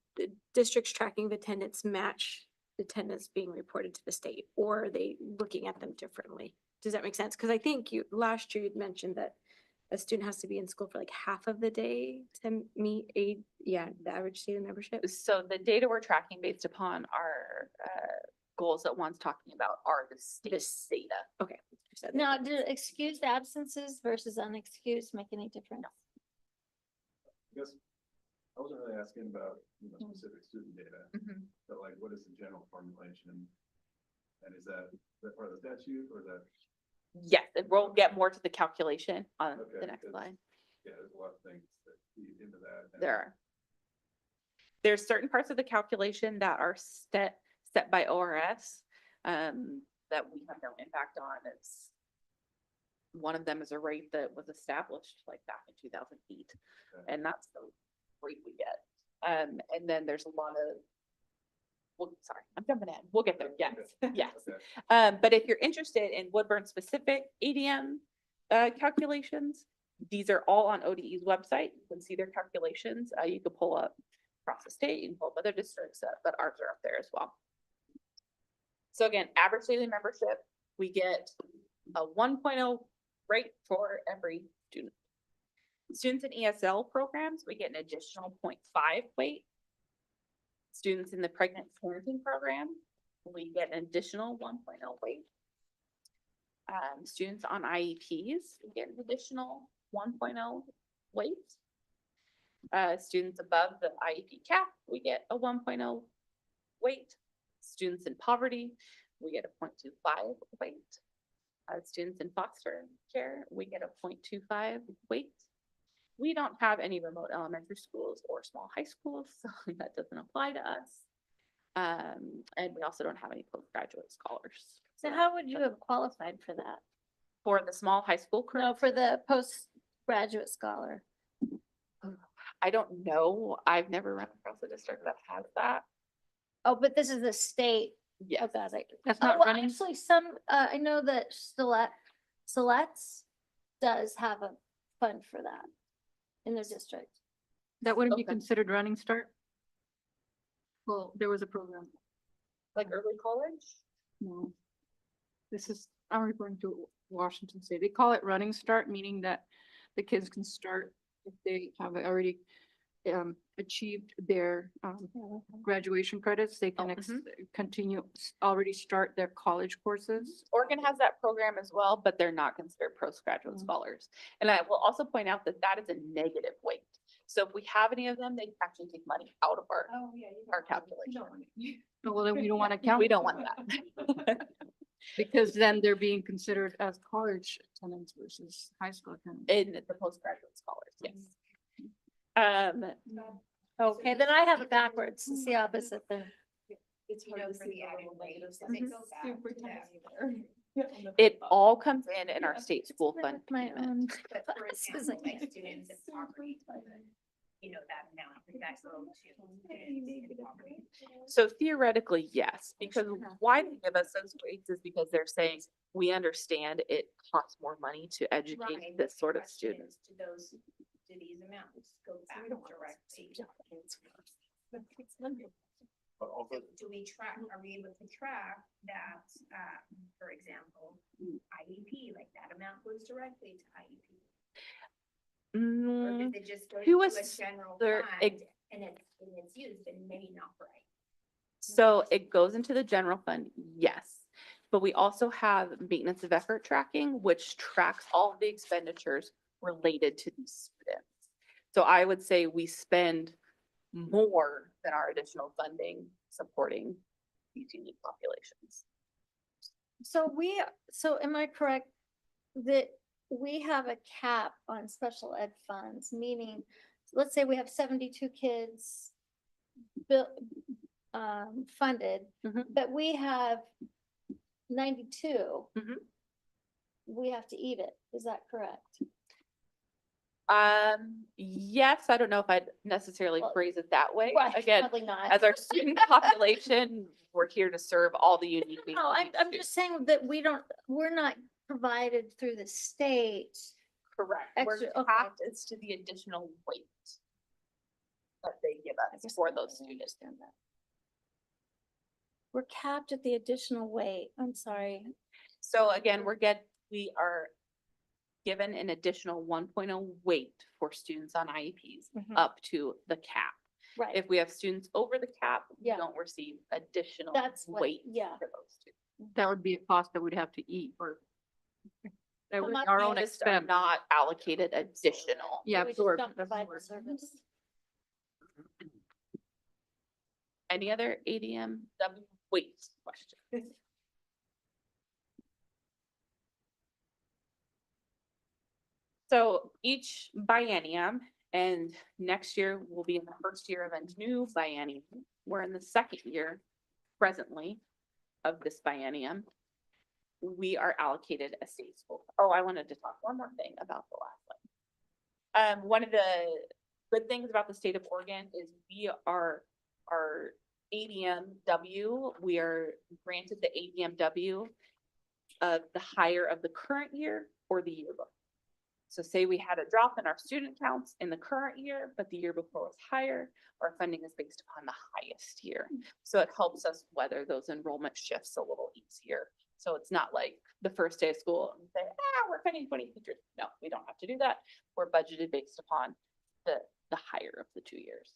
district's tracking of attendance match the attendance being reported to the state? Or are they looking at them differently? Does that make sense? Because I think last year you'd mentioned that a student has to be in school for like half of the day to meet the average student membership. So the data we're tracking based upon our goals that Juan's talking about are the state's data. Okay. So that- Now, do excused absences versus unexcused make any difference? I guess I wasn't really asking about, specific student data, but like, what is the general formulation? And is that part of the statute or is that, Yes, and we'll get more to the calculation on Okay, the next because- slide. yeah, there's a lot of things that feed into that. and- There are. There's certain parts of the calculation that are set by ORS that we have no impact on. It's one of them is a rate that was established like back in 2008, Okay. and that's the rate we get. And then there's a lot of, well, sorry, I'm jumping in. We'll get there. Yes, yes. Okay. But if you're interested in Woodburn specific ADM calculations, these are all on ODE's website. You can see their calculations. You can pull up across the state, you can pull up other districts, but ours are up there as well. So again, average daily membership, we get a 1.0 rate for every student. Students in ESL programs, we get an additional 0.5 weight. Students in the pregnant parenting program, we get an additional 1.0 weight. Students on IEPs, we get an additional 1.0 weight. Students above the IEP cap, we get a 1.0 weight. Students in poverty, we get a 0.25 weight. Students in foster care, we get a 0.25 weight. We don't have any remote elementary schools or small high schools, so that doesn't apply to us. And we also don't have any postgraduate scholars. So how would you have qualified for that? For the small high school No, curriculum, for the postgraduate scholar. I don't know. I've never run across a district that has that. Oh, but this is the state. Yes. Oh, God, That's oh, not well, running. actually, I know that Silet's does have a fund for that in their district. That wouldn't be Okay. considered Running Start? Well, there was a program. Like early college? No. I'm referring to Washington State. They call it Running Start, meaning that the kids can start if they have already achieved their graduation credits, they can continue, already start their college courses. Oregon has that program as well, but they're not considered postgraduate Mm. scholars. And I will also point out that that is a negative weight. So if we have any of them, they actually take money out of our calculation. Well, then we don't want to count. We don't want that. Because then they're being considered as college attendance versus high school attendance. In the postgraduate scholars, yes. Okay, then I have it backwards. It's the opposite then. It all comes in our state school It's fund my payment. own But for glasses example, like again. students in poverty, you know, that amount, that's a little too. students in poverty. So theoretically, yes, because why they give us those weights is because they're saying, we understand it costs more money to Right, educate but this the sort of question student. is, do these amounts go back directly? But also, Do we track, are we able to track that, for example, IEP, like that amount goes directly to IEP? Or Mm, does it just go to to a a general cer- fund ex- and it's used, but maybe not right? So it goes into the general fund, yes. But we also have maintenance of effort tracking, which tracks all of the expenditures related to these students. So I would say we spend more than our additional funding supporting these unique populations. So am I correct that we have a cap on special ed funds, meaning, let's say we have 72 kids funded, Mhm. but we have 92. Mhm. We have to eat it. Is that correct? Yes, I don't know if I'd necessarily Well, phrase it that way. Right, Again, probably not. as our student population, we're here to serve all the unique needs. No, of I'm these just students. saying that we're not provided through the state. Correct. We're Extra- okay. capped as to the additional weight that they give us for those students. We're capped at the additional weight. I'm sorry. So again, we are given an additional 1.0 weight for students on IEPs Mhm. up to the cap. Right. If we have students over the cap, we Yeah. don't receive additional That's what- weight yeah. for those students. That would be a cost that we'd have to eat or. That would be much our is own Just are expense. not allocated additional. Yeah, We just absorb. don't provide the service. Any other ADMW weight questions? So each biennium, and next year will be in the first year of a new biennium. We're in the second year presently of this biennium. We are allocated a state school. Oh, I wanted to talk one more thing about the last one. One of the good things about the state of Oregon is we are, our ADMW, we are granted the ADMW of the higher of the current year or the year before. So say we had a drop in our student counts in the current year, but the year before was higher, our funding is based upon the highest year. So it helps us weather those enrollment shifts a little easier. So it's not like the first day of school and say, we're funding 20 teachers. No, we don't have to do that. We're budgeted based upon the higher of the 2 years.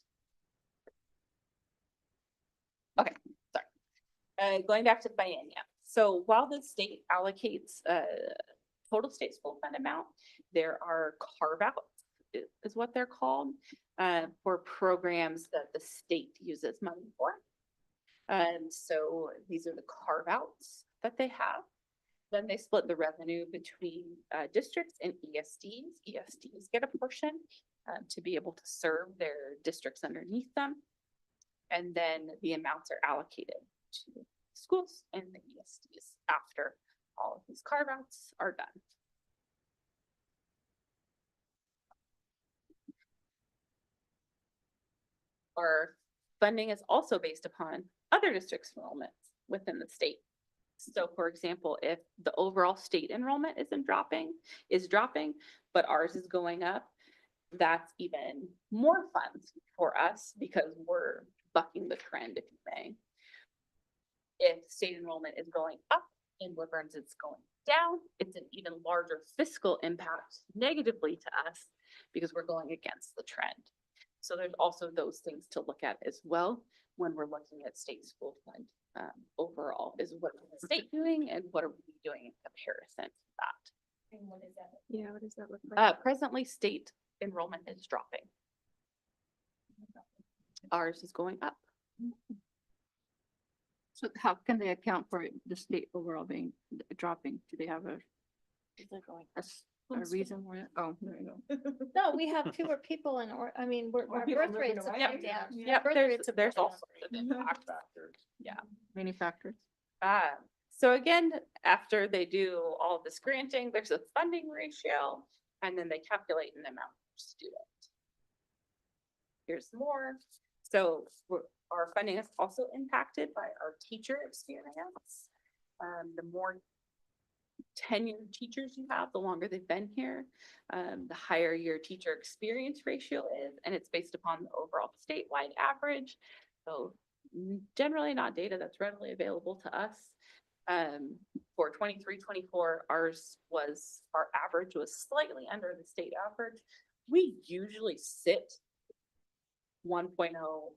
Okay, sorry. Going back to the biennium. So while the state allocates total state school fund amount, there are carve-outs is what they're called for programs that the state uses money for. And so these are the carve-outs that they have. Then they split the revenue between districts and ESDs. ESDs get a portion to be able to serve their districts underneath them. And then the amounts are allocated to schools and the ESDs after all of these carve-outs are done. Our funding is also based upon other districts' enrollments within the state. So for example, if the overall state enrollment is dropping, but ours is going up, that's even more funds for us because we're bucking the trend, if you may. If state enrollment is going up and Woodburn's is going down, it's an even larger fiscal impact negatively to us because we're going against the trend. So there's also those things to look at as well when we're looking at state school fund. Overall is what is the state doing and what are we doing in comparison to that? And what is that? Yeah, what does that look like? Presently, state enrollment is dropping. Ours is going up. So how can they account for the state overall being dropping? Do they have a reason for it? Oh, there you go. No, we have fewer people in, or, I mean, our people birth moving rates away. are Yep. down. Yep, Birth there's, rates have there's gone all up. sorts of impact. Yeah. Many factors. So again, after they do all of this granting, there's a funding ratio, and then they calculate an amount per student. Here's more. So our funding is also impacted by our teacher experience. The more tenured teachers you have, the longer they've been here, the higher your teacher experience ratio is, and it's based upon the overall statewide average. So generally not data that's readily available to us. For 23-24, our average was slightly under the state average. We usually sit 1.0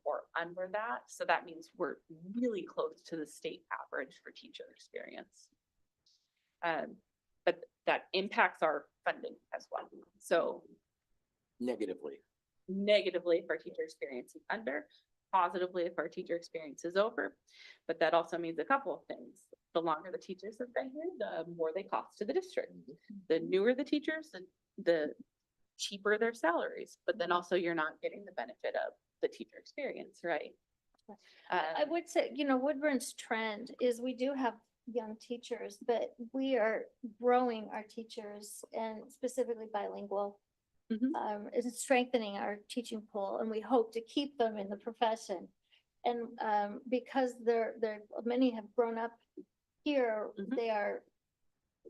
or under that. So that means we're really close to the state average for teacher experience. But that impacts our funding as well. So Negatively. negatively if our teacher experience is under, positively if our teacher experience is over. But that also means a couple of things. The longer the teachers have been here, the more they cost to the district. The newer the teachers, the cheaper their salaries, but then also you're not getting the benefit of the teacher experience, right? I would say, Woodburn's trend is we do have young teachers, but we are growing our teachers and specifically bilingual. Mhm. It's strengthening our teaching pool and we hope to keep them in the profession. And because many have grown up here, Mhm. they are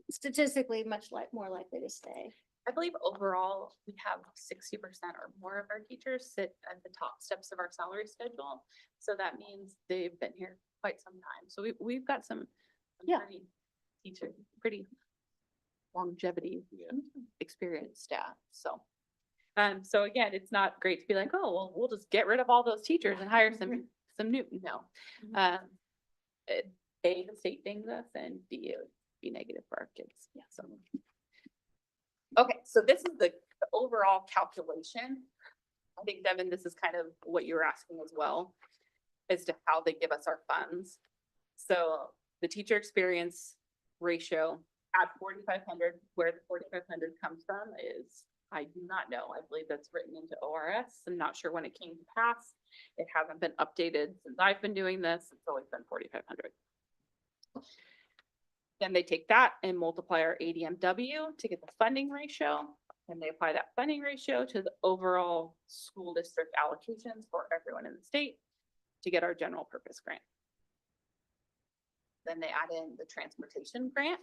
statistically more likely to stay. I believe overall, we have 60% or more of our teachers sit at the top steps of our salary schedule. So that means they've been here quite some time. So we've got some Yeah. pretty longevity Yeah. experienced staff, so. So again, it's not great to be like, oh, well, we'll just get rid of all those teachers and hire some new, no. A, the state dings us, and B, it would be negative for our kids, yeah, so. Okay, so this is the overall calculation. I think, Devin, this is kind of what you were asking as well, as to how they give us our funds. So the teacher experience ratio at 4,500, where the 4,500 comes from is, I do not know. I believe that's written into ORS. I'm not sure when it came to pass. It hasn't been updated since I've been doing this. It's always been 4,500. Then they take that and multiply our ADMW to get the funding ratio. And they apply that funding ratio to the overall school district allocations for everyone in the state to get our general purpose grant. Then they add in the transportation grant,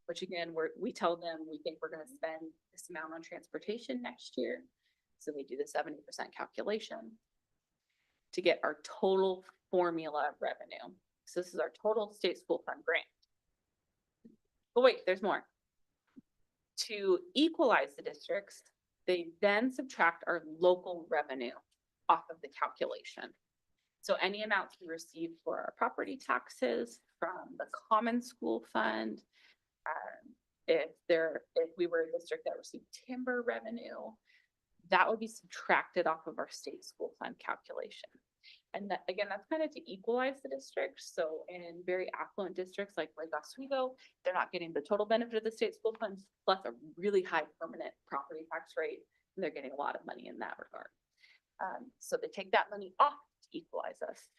which again, we tell them we think we're gonna spend this amount on transportation next year. So they do the 70% calculation to get our total formula revenue. So this is our total state school fund grant. But wait, there's more. To equalize the districts, they then subtract our local revenue off of the calculation. So any amounts we receive for our property taxes from the common school fund, if we were a district that received timber revenue, that would be subtracted off of our state school fund calculation. And that, again, that's kind of to equalize the districts. So in very affluent districts like Lake Oswego, they're not getting the total benefit of the state school funds plus a really high permanent property tax rate. And they're getting a lot of money in that regard. So they take that money off to equalize us.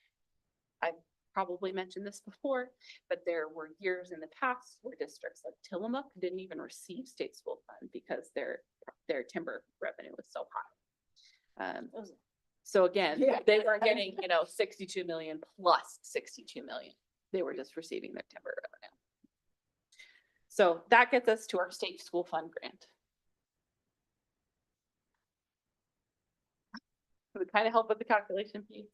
I've probably mentioned this before, but there were years in the past where districts like Tillamook didn't even receive state school fund because their timber revenue was so high. So again, they weren't getting, 62 million plus 62 million. They were just receiving their timber revenue. So that gets us to our state school fund grant. Does it kind of help with the calculation piece?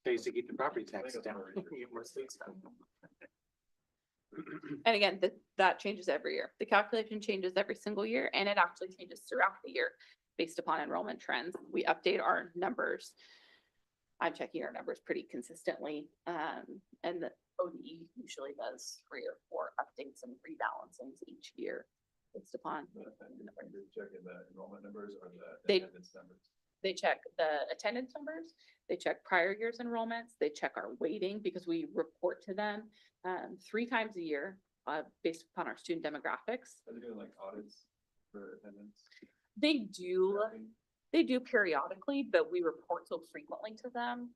Pays to keep the property tax I think down. that's You get more state stuff. And again, that changes every year. The calculation changes every single year and it actually changes throughout the year. based upon enrollment trends. We update our numbers. I'm checking our numbers pretty consistently. And the ODE usually does 3 or 4 updates and rebalancings each year based upon. You're checking the enrollment numbers or the They- attendance numbers? They check the attendance numbers, they check prior year's enrollments, they check our weighting because we report to them 3 times a year based upon our student demographics. Are they doing like audits for attendance? They do, Tracking? they do periodically, but we report so frequently to them.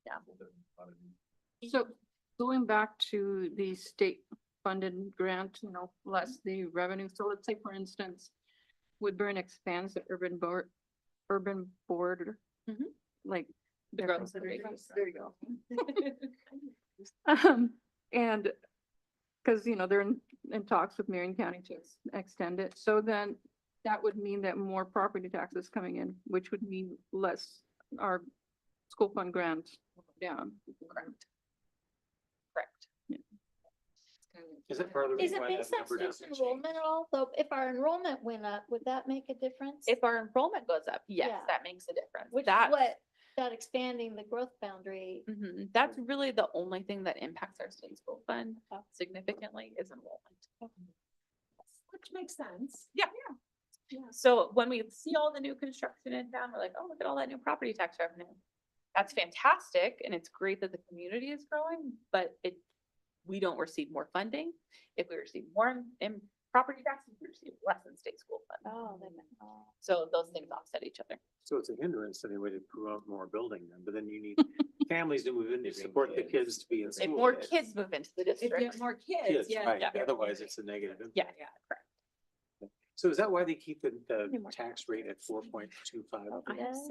Yeah. Auditing. So going back to the state funded grant, less the revenue. So let's say, for instance, Woodburn expands the urban board, Mhm. like. The they're growth considering- survey. There you go. And, cause they're in talks with Marion County to extend it. So then that would mean that more property taxes coming in, which would mean less, our school fund grants down. Correct. Correct. Is it part of the Is reason it why that based on number student doesn't change? enrollment at all? Though, if our enrollment went up, would that make a difference? If our enrollment goes up, yes, Yeah. that makes a difference. Which is That's- what, that expanding the growth boundary. Mhm. That's really the only thing that impacts our state school fund significantly is enrollment. Which makes sense. Yeah. So when we see all the new construction in town, we're like, oh, look at all that new property tax revenue. That's fantastic, and it's great that the community is growing, but we don't receive more funding. If we receive more in property taxes, we receive less in state school fund. Oh, So those things offset each other. So it's a hindrance anyway to promote more building then, but then you need families to move in to support the kids to be in If school. more kids move into the If you district. have more Kids, kids, yeah. right, Yeah. otherwise it's a negative. impact. Yeah, correct. So is that why they keep the tax rate at 4.25? Yes.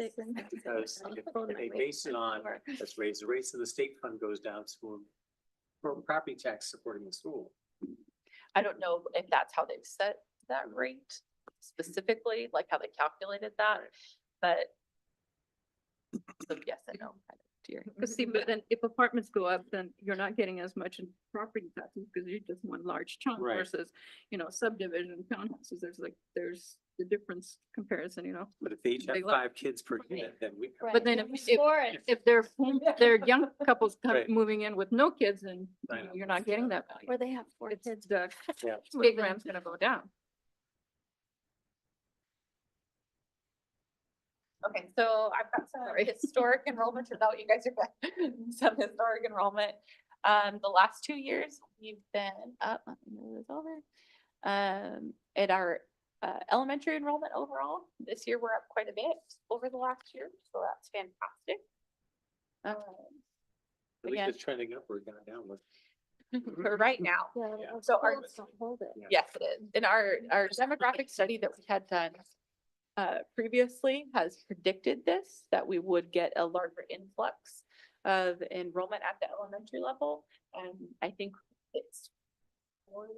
Because if they base it on, let's raise the rates of the state fund goes down, school, for property tax supporting the school. I don't know if that's how they've set that rate specifically, like how they calculated that, but so yes and no. kind of to your- Cause see, but then if apartments go up, then you're not getting as much in property taxes because you're just one large chunk Right. versus, subdivision townhouses. There's the difference comparison, But if they each have Big lot. 5 kids per unit, then we. But then If we if, score it, if they're young couples Right. moving in with no kids, then I know. you're not getting that value. or they have 4 It's kids. the Yeah. big ram's gonna go down. Okay, so I've got some historic enrollment, or no, you guys are back. Some historic enrollment. The last 2 years, we've been up, let me move this over. At our elementary enrollment overall, this year we're up quite a bit over the last year, so that's fantastic. At least Again, it's trending upward, not downward. for right now. Yeah, our So our- schools don't hold it. Yes, it is. And our demographic study that we had done previously has predicted this, that we would get a larger influx of enrollment at the elementary level. And I think it's 4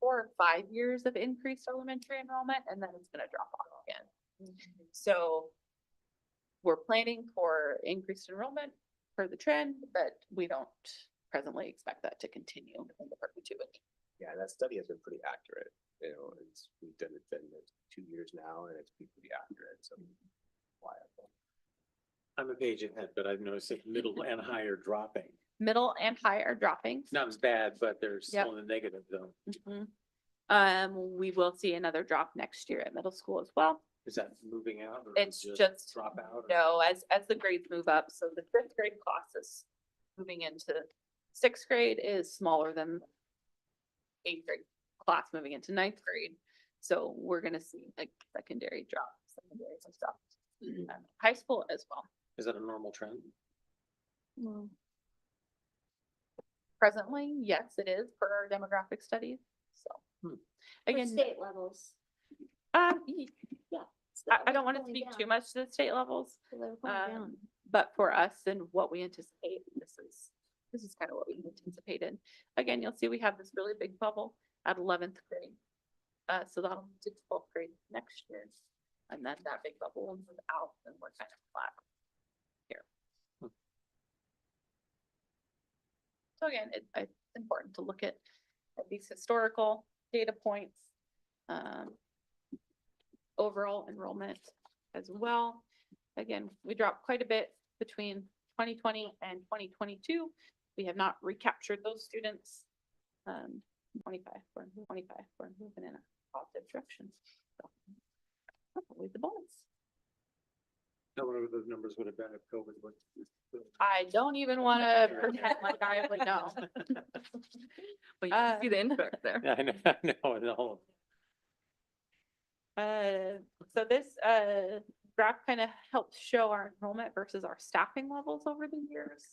or 5 years of increased elementary enrollment, and then it's gonna drop off again. So we're planning for increased enrollment per the trend, but we don't presently expect that to continue in the perpetuity. Yeah, that study has been pretty accurate. We've done it for 2 years now and it's been pretty accurate, so. I'm a page ahead, but I've noticed that middle and high are dropping. Middle and high are dropping. It's not as bad, but they're Yep. still in the negative though. We will see another drop next year at middle school as well. Is that moving out? or It's is it just, Drop out? or- no, as the grades move up, so the 5th grade classes moving into 6th grade is smaller than 8th grade class moving into 9th grade. So we're gonna see like secondary drop, secondaries and stuff. High school as well. Is that a normal trend? Presently, yes, it is per our demographic studies, so. Hmm. For Again, state levels. yeah, I don't want to speak too much to the state levels. So they're going down. But for us and what we anticipate, this is kind of what we anticipated. Again, you'll see we have this really big bubble at 11th grade. So that'll move to 12th grade next year. And then that big bubble will move out and we're kind of flat here. So again, it's important to look at these historical data points. overall enrollment as well. Again, we dropped quite a bit between 2020 and 2022. We have not recaptured those students. 25, we're moving in a positive direction. So, hopefully the bonus. No one of those numbers would have been if COVID was. I don't even want to pretend like I would know. But you can see the impact there. I know, I know. So this graph kind of helps show our enrollment versus our staffing levels over the years.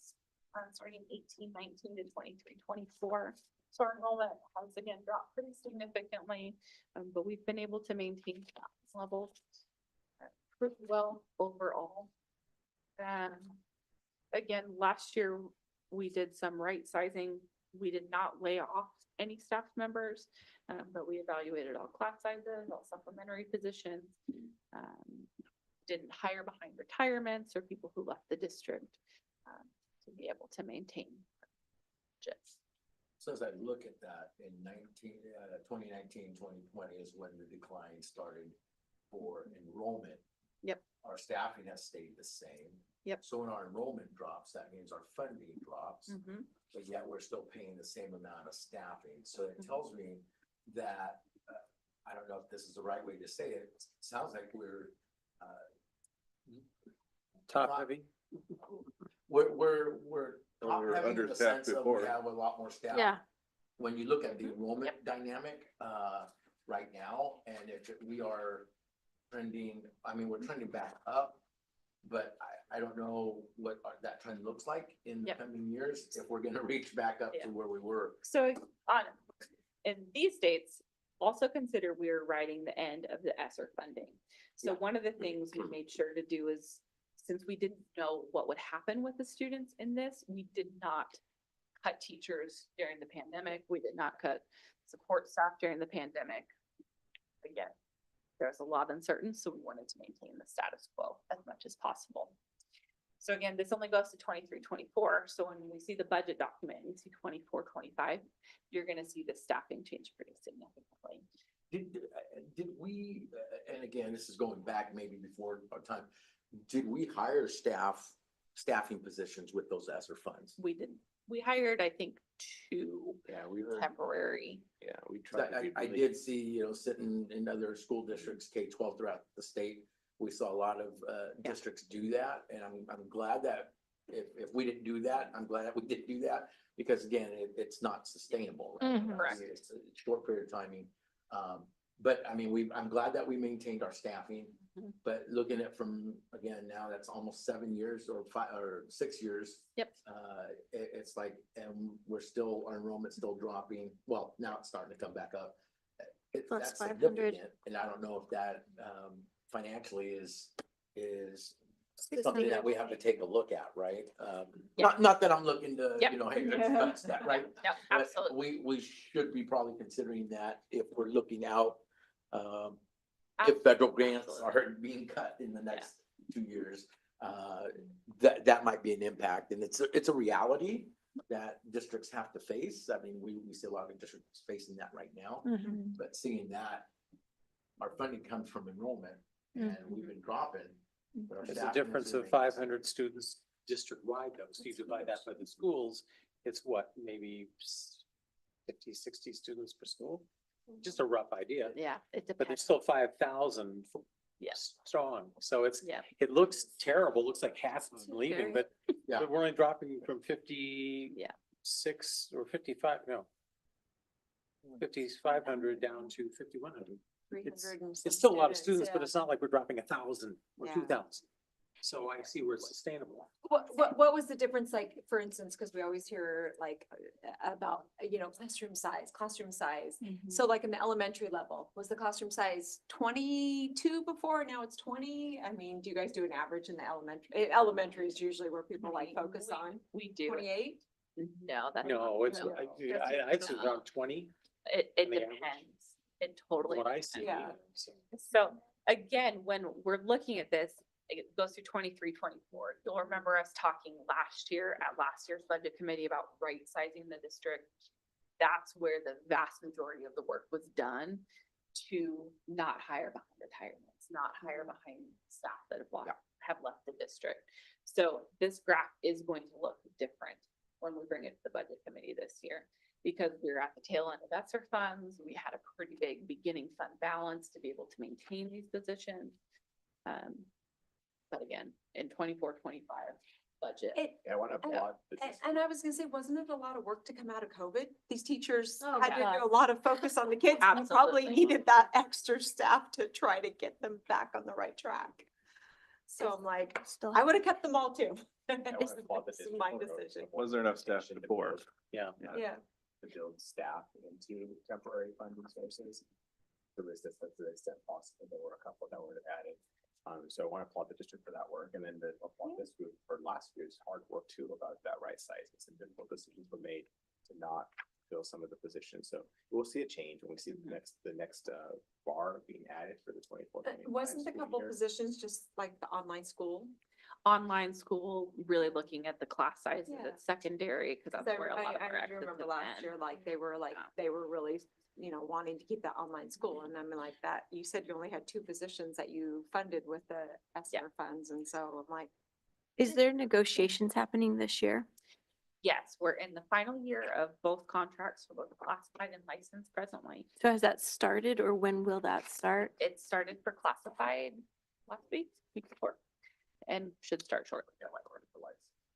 Starting 18, 19 to 23, 24. So our enrollment has again dropped pretty significantly, but we've been able to maintain staffing levels pretty well overall. Again, last year we did some right sizing. We did not lay off any staff members, but we evaluated all class sizes, all supplementary positions. Didn't hire behind retirements or people who left the district to be able to maintain budgets. So as I look at that in 2019, 2020 is when the decline started for enrollment. Yep. Our staffing has stayed the same. Yep. So when our enrollment drops, that means our funding drops, Mm-hmm. but yet we're still paying the same amount of staffing. So it tells me that, I don't know if this is the right way to say it, it sounds like we're, Top heavy. we're Or top we were heavy in the understaffed sense of before. we have a lot more staff. Yeah. When you look at the enrollment dynamic, right now, and if we are trending, I mean, we're trending back up. But I don't know what that trend looks like in the Yep. coming years, if we're gonna reach back up Yeah. to where we were. So on, in these states, also consider we're riding the end of the ESSER funding. So Yeah. one of the things we made sure to do is, since we didn't know what would happen with the students in this, we did not cut teachers during the pandemic. We did not cut support staff during the pandemic. Again, there's a lot uncertain, so we wanted to maintain the status quo as much as possible. So again, this only goes to 23, 24. So when we see the budget document, and you see 24, 25, you're gonna see the staffing change pretty significantly. Did we, and again, this is going back maybe before our time, did we hire staffing positions with those ESSER funds? We didn't, we hired, I think, 2 Yeah, we were, temporary. yeah, we 'Cause tried. to be I really- did see, sitting in other school districts, K-12 throughout the state, we saw a lot of districts do that, and I'm glad that if we didn't do that, I'm glad that we didn't do that, because again, it's not sustainable. Right? Mhm. Correct. It's a short period of timing. But I mean, I'm glad that we maintained our staffing, Mhm. but looking at from, again, now that's almost 7 years or 5 or 6 years. Yep. It's like, and our enrollment's still dropping. Well, now it's starting to come back up. Plus That's 500. significant, and I don't know if that financially is Six something that hundred. we have to take a look at, right? Yeah. Not that I'm looking to, Yep. hey, let's cut that, right? No, But absolutely. we should be probably considering that if we're looking out, if federal grants are being cut in the next 2 years, that might be an impact, and it's a reality that districts have to face. I mean, we see a lot of districts facing that right now, Mhm. but seeing that our funding comes from enrollment and we've been dropping. but our It's a staffing has difference of remained the 500 students district-wide though. So you divide that by the schools, it's what, maybe 50, 60 students per school? Just a rough idea, Yeah, it but there's depends. still 5,000 Yeah. strong. So Yeah. it looks terrible, looks like half of them leaving, Very- but Yeah. but we're only dropping from 56 or 55, no. 5,500 down to 5,100. It's still a lot of students, but it's not like we're dropping 1,000 or Yeah. 2,000. So I see where it's sustainable. What was the difference, like, for instance, because we always hear like about, classroom size. So like in the elementary level, was the classroom size 22 before? Now it's 20? I mean, do you guys do an average in the elementary? Elementary is usually where people like focus on. We do. 28? No, that's. No, it's, no. I'd say around 20, It on the average. depends. It totally. what I see. Yeah. So- So again, when we're looking at this, it goes through 23, 24. You'll remember us talking last year at last year's budget committee about right sizing the district. That's where the vast majority of the work was done to not hire behind retirements. not hire behind staff that have left the district. So this graph is going to look different when we bring it to the budget committee this year. Because we're at the tail end of ESSER funds, we had a pretty big beginning fund balance to be able to maintain these positions. But again, in 24-25 budget. Yeah, I want to applaud. the And I was gonna say, wasn't it a lot of work to come out of COVID? These teachers Oh, had to yeah. do a lot of focus on the kids. and you probably Absolutely. needed that extra staff to try to get them back on the right track. So I'm like, Still I would have kept them all too. I wanna applaud the It's district my for decision. Was there enough staff before? Yeah. Yeah. To build staff into temporary funding sources. To the extent possible, there were a couple that were added. So I want to applaud the district for that work, and then applaud this group for last year's hard work too about that right size. Some difficult decisions were made to not fill some of the positions. So we'll see a change when we see the next bar being added for the 24. Wasn't the couple positions just like the online school? Online school, really looking at the class sizes Yeah. at secondary, because that's where a lot of our I excess remember have last been. year, like, they were really, wanting to keep that online school, and I mean, like, that, you said you only had 2 positions that you funded with the ESSER funds, and so I'm like, Is there negotiations happening this year? Yes, we're in the final year of both contracts for both classified and licensed presently. So has that started or when will that start? It started for classified last week before, and should start shortly.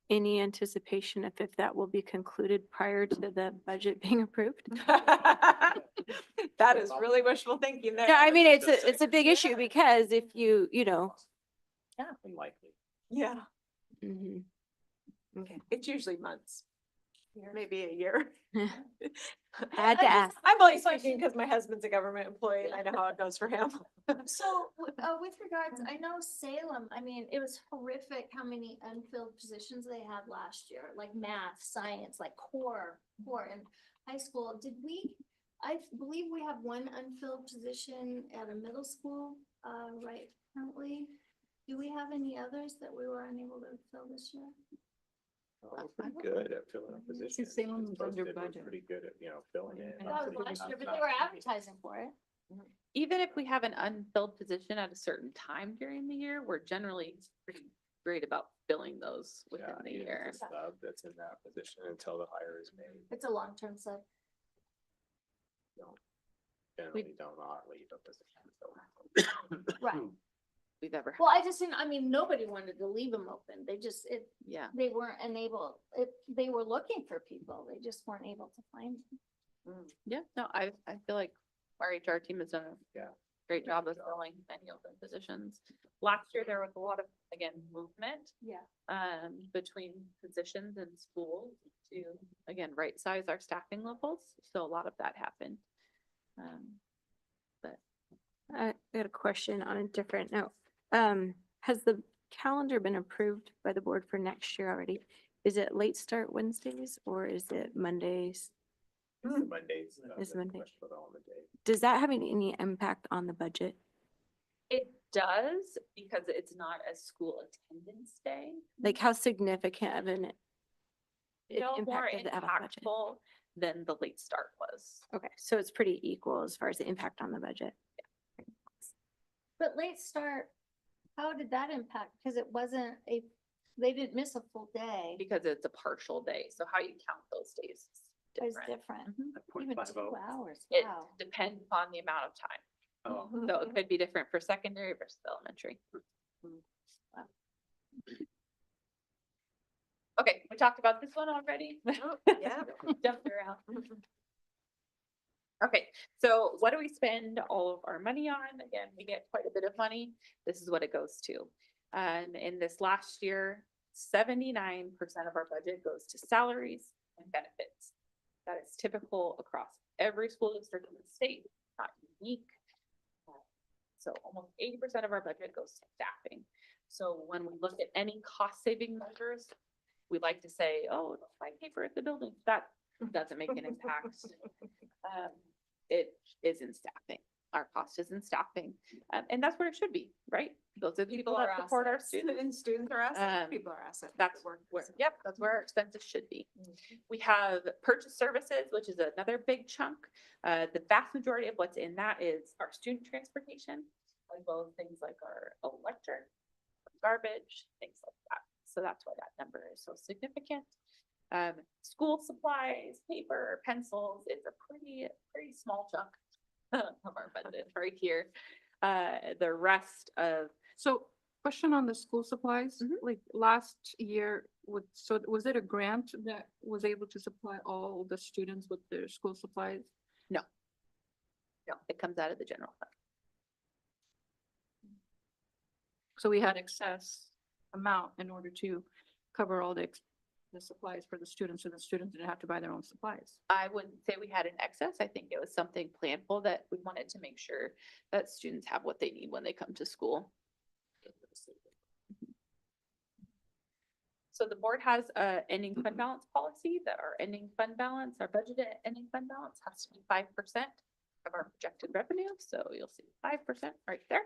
Any anticipation if that will be concluded prior to the budget being approved? that is really wishful thinking there. Yeah, I mean, it's a big issue because if you know. Unlikely. Yeah, Mhm. Okay. it's usually months, maybe a year. I had to ask. I'm only speaking because my husband's a government employee and I know how it goes for him. So, with regards, I know Salem, I mean, it was horrific how many unfilled positions they had last year, like math, science, like core in high school. I believe we have one unfilled position at a middle school, right currently. Do we have any others that we were unable to fill this year? We're pretty good at filling up positions. Salem was It's supposed under to be budget. Pretty good at, filling it. That was last year, but they were advertising for it. Even if we have an unfilled position at a certain time during the year, we're generally pretty great about filling those within Yeah, the even if year. it's a sub that's in that position until the hire is made. It's a long-term sub. Generally don't not leave a position. Right. We've ever, Well, I just didn't, I mean, nobody wanted to leave them open. yeah. They weren't they were looking for people. They just weren't able to find them. Yeah, no, I feel like our HR team has done a Yeah. great job of filling many open positions. Last year, there was a lot of, again, movement Yeah. between positions and schools to, again, right size our staffing levels. So a lot of that happened. But I got a question on a different note. Has the calendar been approved by the board for next year already? Is it late start Wednesdays or is it Mondays? Mondays. It's the Monday. professional development day. Does that have any impact on the budget? it does, because it's not a school attendance day. Like how significant of an No more impact does it have on budget? impactful than the late start was. Okay, so it's pretty equal as far as the impact on the budget. But late start, how did that impact? Because they didn't miss a full day. Because it's a partial day, so how you count those days is It was different. different. Mhm. Even 0.50. 2 hours, It wow. depends upon the amount of time. Oh, So it could be different for secondary versus elementary. Okay, we talked about this one already. Yeah. Jumped around. Okay, so what do we spend all of our money on? Again, we get quite a bit of money. This is what it goes to. In this last year, 79% of our budget goes to salaries and benefits. That is typical across every school district in the state, not unique. So almost 80% of our budget goes to staffing. So when we look at any cost saving measures, we like to say, oh, it's my paper at the building. That doesn't make an impact. It is in staffing. Our cost is in staffing. And that's where it should be, right? Those are the people that support our students. And students are assets, Um, people are assets. That's Work. where, yep, that's where our expenses should be. We have purchase services, which is another big chunk. The vast majority of what's in that is our student transportation. as well as things like our electric, garbage, things like that. So that's why that number is so significant. School supplies, paper, pencils, it's a pretty small chunk of our budget right here. The rest of, So question on the school supplies, Mhm. like last year, so was it a grant that was able to supply all the students with their school supplies? no, it comes out of the general fund. So we had excess amount in order to cover all the supplies for the students, so the students didn't have to buy their own supplies. I wouldn't say we had an excess. I think it was something planful that we wanted to make sure that students have what they need when they come to school. So the board has a ending fund balance policy that our ending fund balance, our budgeted ending fund balance has to be 5% of our projected revenue. So you'll see 5% right there.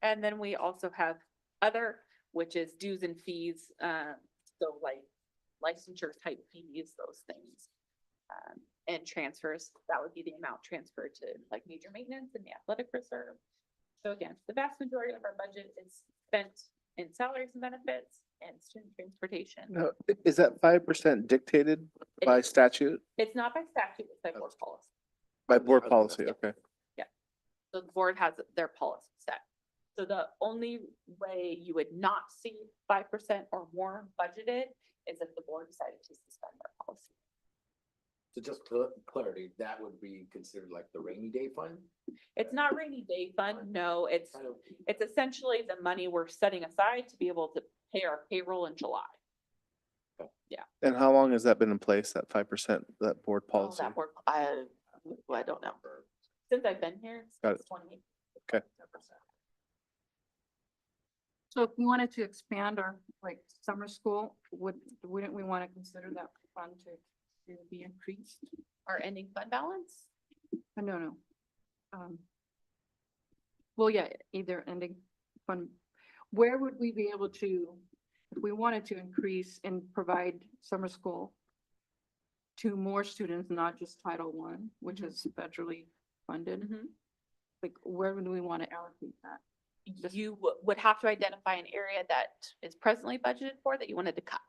And then we also have other, which is dues and fees. So like licensure type fees, those things. And transfers, that would be the amount transferred to like major maintenance and the athletic reserve. So again, the vast majority of our budget is spent in salaries and benefits and student transportation. Now, is that 5% dictated by statute, It's not by statute, it's by board policy. by board Yeah, policy? yeah. Okay. So the board has their policy set. So the only way you would not see 5% or more budgeted is if the board decided to suspend their policy. So just clarity, that would be considered like the rainy day fund? It's not rainy day fund, no, it's Kind of- essentially the money we're setting aside to be able to pay our payroll in July. And how long has that been in place, that 5%, that board Oh, policy? that work, I don't know. Since I've been here, Got since 20. So if we wanted to expand our like summer school, wouldn't we want to consider that fund to be increased? Our ending fund balance? No. Well, yeah, either ending fund, where would we be able to, if we wanted to increase and provide summer school to more students, not just Title I, which is federally funded, like where would we want to allocate that? You would have to identify an area that is presently budgeted for that you wanted to cut.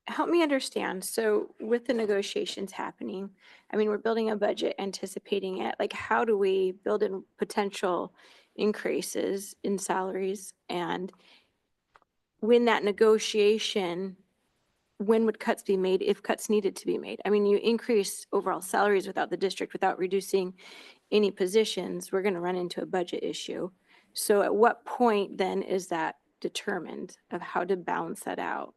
Help me understand. So with the negotiations happening, I mean, we're building a budget anticipating it. Like, how do we build in potential increases in salaries? And when that negotiation, when would cuts be made if cuts needed to be made? I mean, you increase overall salaries without the district, without reducing any positions, we're going to run into a budget issue. So at what point then is that determined of how to balance that out?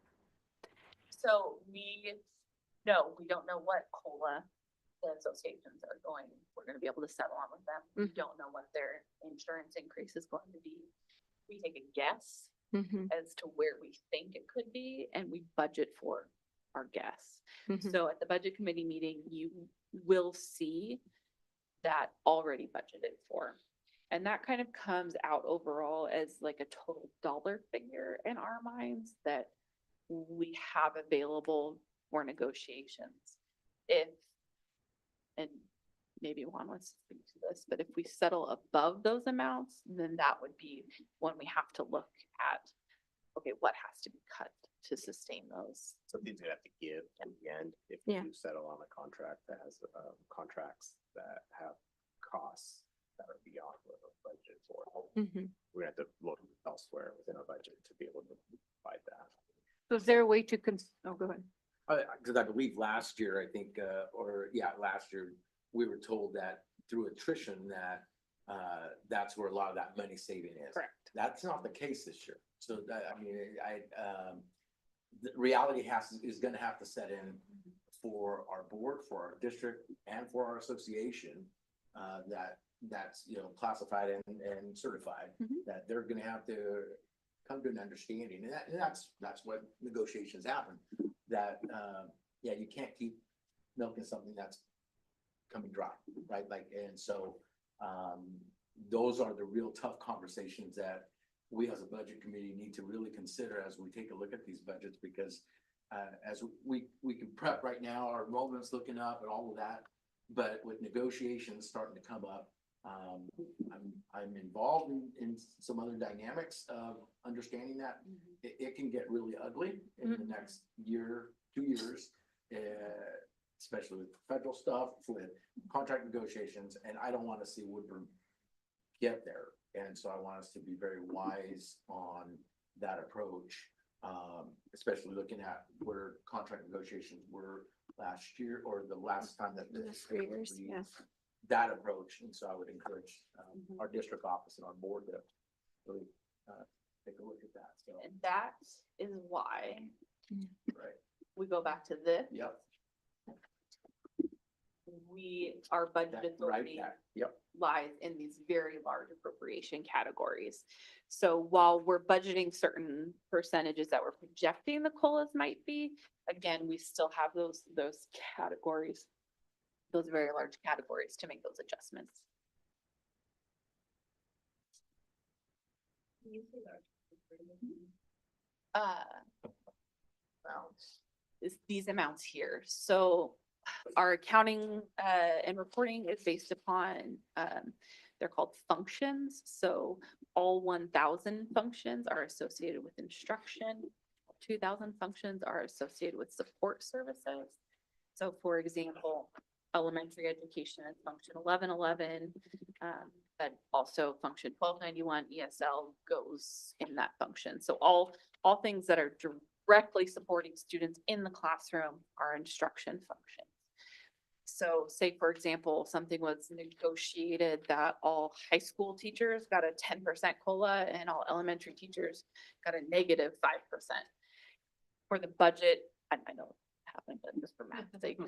So we don't know what COLA the associations are going, we're gonna be able to settle on with them. We don't know what their insurance increase is going to be. We take a guess as to where we think it could be, and we budget for our guess. So at the budget committee meeting, you will see that already budgeted for. And that kind of comes out overall as like a total dollar figure in our minds that we have available for negotiations. If, and maybe Juan wants to speak to this, but if we settle above those amounts, then that would be when we have to look at, okay, what has to be cut to sustain those? Something's gonna have to give at the end if Yeah. you settle on a contract that has, contracts that have costs that are beyond what the budget for. We're gonna have to look elsewhere within our budget to be able to provide that. So is there a way to oh, go ahead. Because I believe last year, I think, last year, we were told that through attrition that that's where a lot of that money saving is. Correct. That's not the case this year. So that, I mean, the reality is gonna have to set in for our board, for our district, and for our association, that's, classified and certified, that they're gonna have to come to an understanding, and that's what negotiations happen, that, you can't keep milking something that's coming dry, right? Like, and so, those are the real tough conversations that we as a budget committee need to really consider as we take a look at these budgets, because as we can prep right now, our enrollment's looking up and all of that, but with negotiations starting to come up, I'm involved in some other dynamics of understanding that it can get really ugly in the next year, 2 years. Especially with federal stuff, with contract negotiations, and I don't want to see Woodburn get there. And so I want us to be very wise on that approach, especially looking at where contract negotiations were last year or the last time that the Last 3 years, we yeah. that approach. And so I would encourage our district office and our board to really take a look at that. So, And that is why right. we go back to this. Yep. Our budget That, right. authority That, yep. lies in these very large appropriation categories. So while we're budgeting certain percentages that we're projecting the COLAs might be, again, we still have those categories, those very large categories to make those adjustments. Well, these amounts here. So our accounting and reporting is based upon, they're called functions. So all 1,000 functions are associated with instruction. 2,000 functions are associated with support services. So for example, elementary education is function 1111, but also function 1291 ESL goes in that function. So all things that are directly supporting students in the classroom are instruction functions. So say, for example, something was negotiated that all high school teachers got a 10% COLA and all elementary teachers got a -5%. For the budget, I know it happened, but just for math's sake.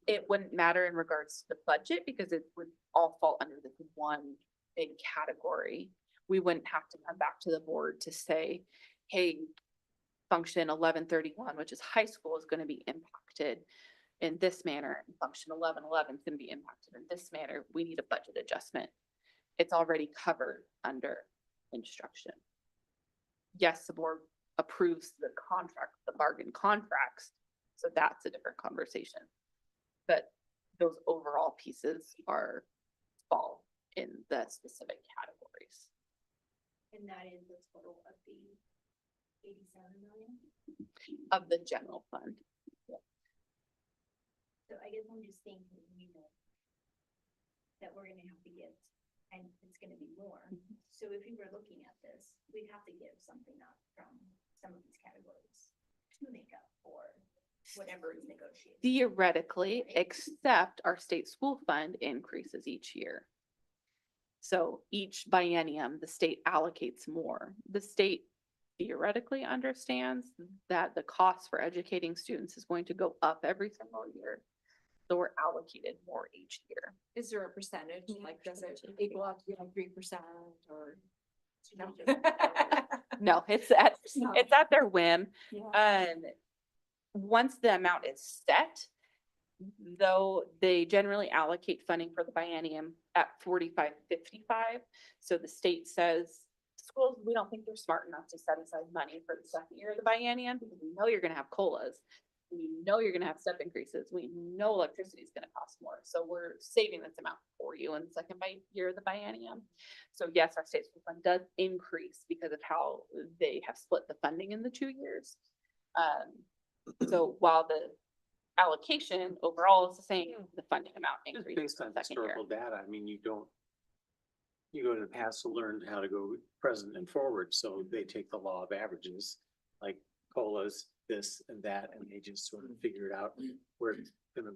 It wouldn't matter in regards to the budget because it would all fall under this one big category. We wouldn't have to come back to the board to say, hey, function 1131, which is high school, is going to be impacted in this manner. And function 1111 is going to be impacted in this manner. We need a budget adjustment. It's already covered under instruction. Yes, the board approves the contract, the bargain contracts. So that's a different conversation. But those overall pieces fall in the specific categories. And that is the total of the 87 million? Of the general fund. So I guess I'm just thinking, that we're gonna have to give, and it's gonna be more. So if we were looking at this, we'd have to give something up from some of these categories to make up for whatever is negotiated. Theoretically, except our state school fund increases each year. So each biennium, the state allocates more. The state theoretically understands that the cost for educating students is going to go up every single year. So we're allocated more each year. Is there a percentage, Yeah, like, does it percentage. equal out to be like 3% or? No. No, it's at their whim. Once the amount is set, though, they generally allocate funding for the biennium at 45-55. So the state says, schools, we don't think they're smart enough to set aside money for the second year of the biennium because we know you're gonna have COLAs. We know you're gonna have step increases. We know electricity is gonna cost more. So we're saving this amount for you in the second year of the biennium. So yes, our state school fund does increase because of how they have split the funding in the 2 years. So while the allocation overall is the same, the funding amount Just increases based in on the second year. historical data, I mean, you go to the past to learn how to go present and forward, so they take the law of averages, like COLAs, this and that, and they just sort of figure it out where it's gonna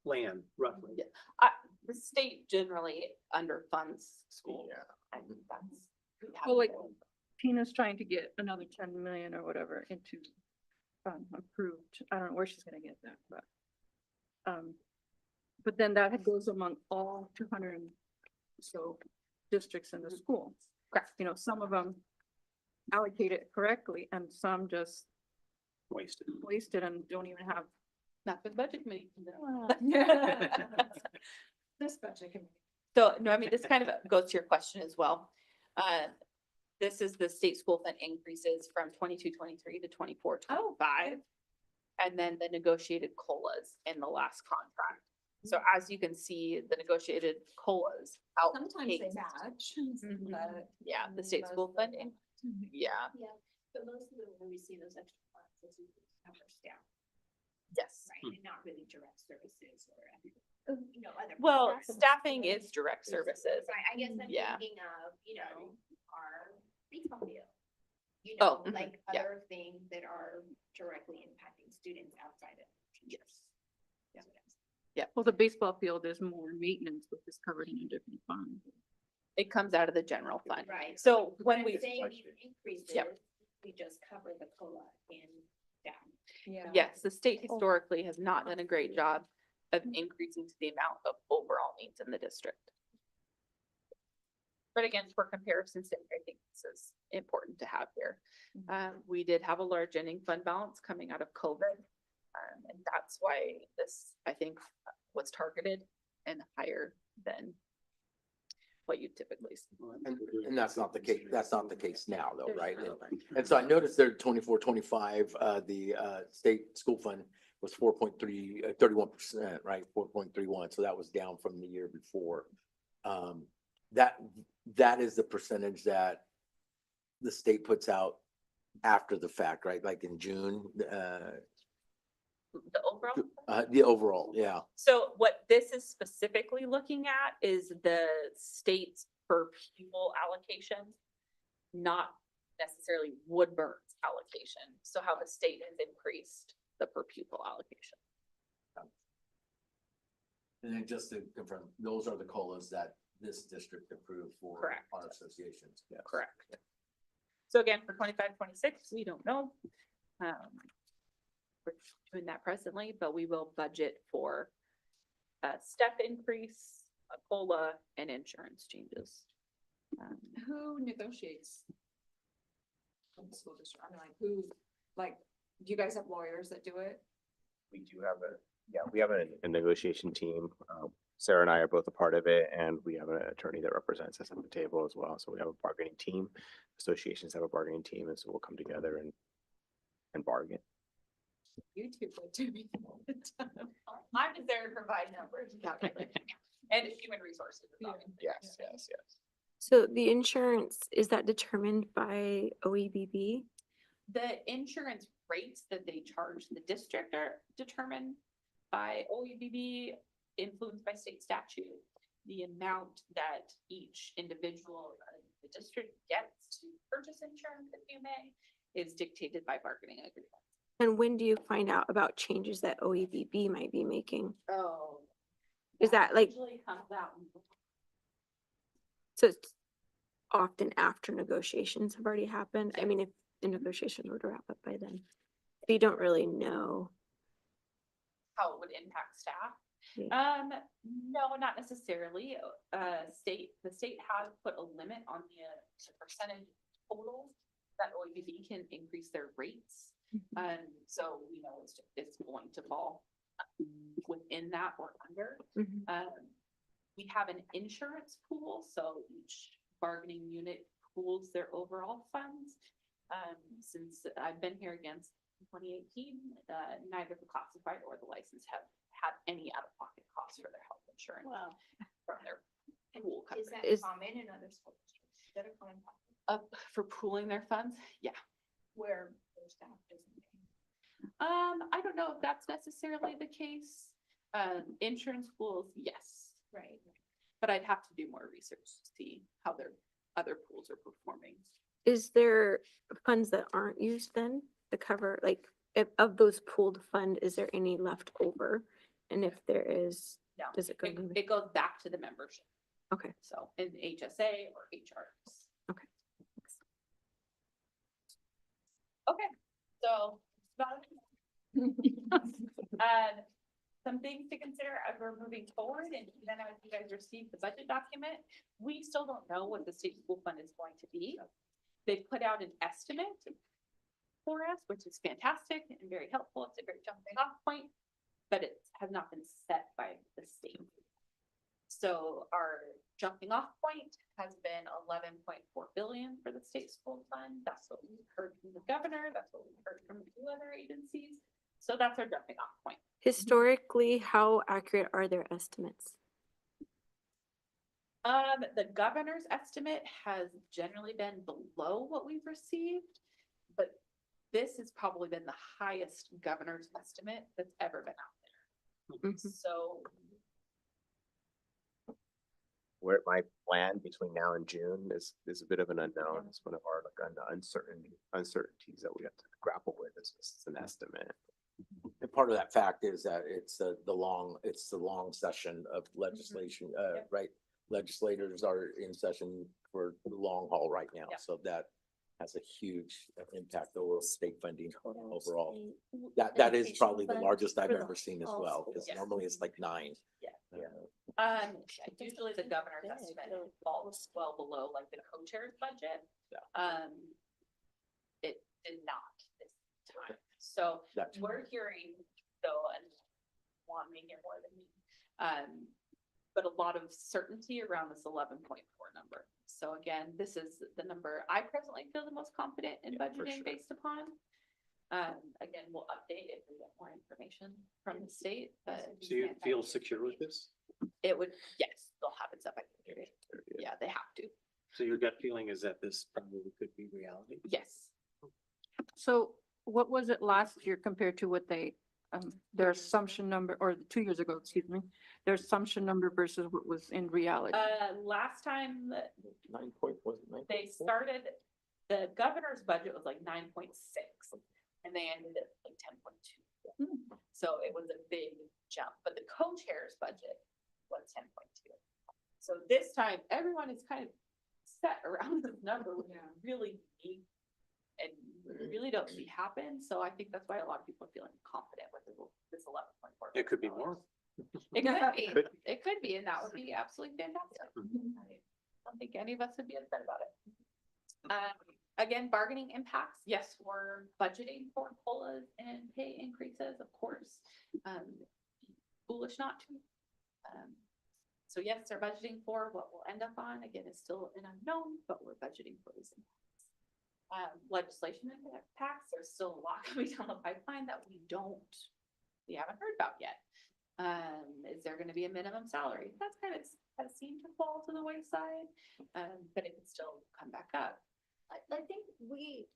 land roughly. Yeah. The state generally underfunds schools. Yeah. I think that's. we have Well, like- to- Tina's trying to get another 10 million or whatever into approved. I don't know where she's gonna get that, but then that goes among all 200 and so districts in the school. Correct. You know, some of them allocate it correctly and some just Wasted. waste it and don't even have. Not for the budget committee. no. This budget can. So, no, I mean, this kind of goes to your question as well. This is the state school fund increases from 22-23 to 24-25. and then the negotiated COLAs in the last contract. So as you can see, the negotiated COLAs Sometimes they outpaced. match, Mhm. but. Yeah, the state school most of them funding. Yeah, Yeah, but most of them, when we see those extra funds, it's usually cover staff, yes. right, and not really direct services or, you know, other. Well, staff. staffing is direct services. Right, I guess I'm Yeah. thinking of, you know, our baseball field. You Oh, know, mhm, like yeah. other things that are directly impacting students outside of. Yes. Yeah. Well, the baseball field is more maintenance, which is covered in a different fund. It comes out of the general fund. Right. So when I'm we, saying these increases, Yep. we just cover the COLA in staff. Yeah. yes, the state historically has not done a great job of increasing to the amount of overall needs in the district. But again, for comparison's sake, I think this is important to have here. We did have a large ending fund balance coming out of COVID. And that's why this, I think, was targeted and higher than what you typically see. And that's not the case, that's not the case now though, right? And so I noticed there 24, 25, the state school fund was 4.3, 31%, right? 4.31. So that was down from the year before. That is the percentage that the state puts out after the fact, right? Like in June, The overall. the overall, yeah. So what this is specifically looking at is the state's per pupil allocation, not necessarily Woodburn's allocation. So how the state has increased the per pupil allocation. And then just to confirm, those are the COLAs that this district approved for Correct. our associations. Yes. Correct. So again, for 25, 26, we don't know. We're doing that presently, but we will budget for a step increase, a COLA, and insurance changes. Who negotiates? In the school district, I mean, like, who, like, do you guys have lawyers that do it? We do have we have a negotiation team. Sarah and I are both a part of it, and we have an attorney that represents us at the table as well. So we have a bargaining team. Associations have a bargaining team, and so we'll come together and bargain. You two would do me. I'm just there to provide numbers and calculate, and human resources. Yes. So the insurance, is that determined by OEBB? The insurance rates that they charge the district are determined by OEBB, influenced by state statute. The amount that each individual, the district gets to purchase insurance, if you may, is dictated by bargaining agreement. And when do you find out about changes that OEBB might be making? Oh. Is that like, Usually comes out. so it's often after negotiations have already happened? I mean, if the negotiations were to wrap up by then, you don't really know. How it would impact staff? Yeah. No, not necessarily. The state has put a limit on the percentage total that OEBB can increase their rates. So we know it's going to fall within that or under. Mhm. We have an insurance pool, so each bargaining unit pools their overall funds. Since I've been here against 2018, neither the classified or the licensed have had any out-of-pocket costs for their health insurance Wow. from their pool Is company. that Is- common in other schools? Is that a common practice For pooling their funds, yeah. where their staff doesn't pay? I don't know if that's necessarily the case. Insurance pools, yes, Right. but I'd have to do more research to see how their other pools are performing. Is there funds that aren't used then to cover, like, if, of those pooled fund, is there any left over? And if there is, No, does it go? to the- it goes back to the membership. Okay. So in HSA or HRs. Okay. Okay, so. Some things to consider as we're moving forward, and then as you guys receive the budget document, we still don't know what the state school fund is going to be. They put out an estimate for us, which is fantastic and very helpful. It's a great jumping off point, but it has not been set by the state. So our jumping off point has been 11.4 billion for the state school fund. That's what we've heard from the governor. That's what we've heard from a few other agencies. So that's our jumping off point. Historically, how accurate are their estimates? The governor's estimate has generally been below what we've received, but this has probably been the highest governor's estimate that's ever been out there. So Where it might land between now and June is a bit of an unknown. It's one of our like uncertainties that we have to grapple with. It's an estimate. And part of that fact is that it's the long session of legislation, right? Legislators are in session for the long haul right now, Yeah. so that has a huge impact over state funding overall. State That is education probably the fund largest I've for the ever seen as all well, schools. because Yes. normally it's like 9. Usually the governor's estimate falls well below like the co-chair's budget. It did not this time. So That's we're hearing though, and Juan may hear more than me. But a lot of certainty around this 11.4 number. So again, this is the number I presently feel the most confident in Yeah, for budgeting sure. based upon. Again, we'll update if we get more information from the state, but. So you feel secure with this? It would, yes, they'll have it up by the period. Yeah, they have to. So your gut feeling is that this probably could be reality? Yes. So what was it last year compared to what they, their assumption number, or 2 years ago, excuse me, their assumption number versus what was in reality? Last time 9 point, was it 9? they started, the governor's budget was like 9.6 and they ended at like 10.2. So it was a big jump, but the co-chair's budget was 10.2. So this time, everyone is kind of set around this number, which is really unique and we really don't see happen. So I think that's why a lot of people are feeling confident with this 11.4. It could be more. It could be, it could be, and that would be absolutely fantastic. I don't think any of us would be upset about it. Again, bargaining impacts, yes, we're budgeting for COLAs and pay increases, of course. Foolish not to. So yes, they're budgeting for what we'll end up on, again, it's still an unknown, but we're budgeting for these impacts. Legislation impacts, there's still a lot coming down the pipeline that we haven't heard about yet. Is there gonna be a minimum salary? That's kind of, has seemed to fall to the wayside, but it could still come back up. I think we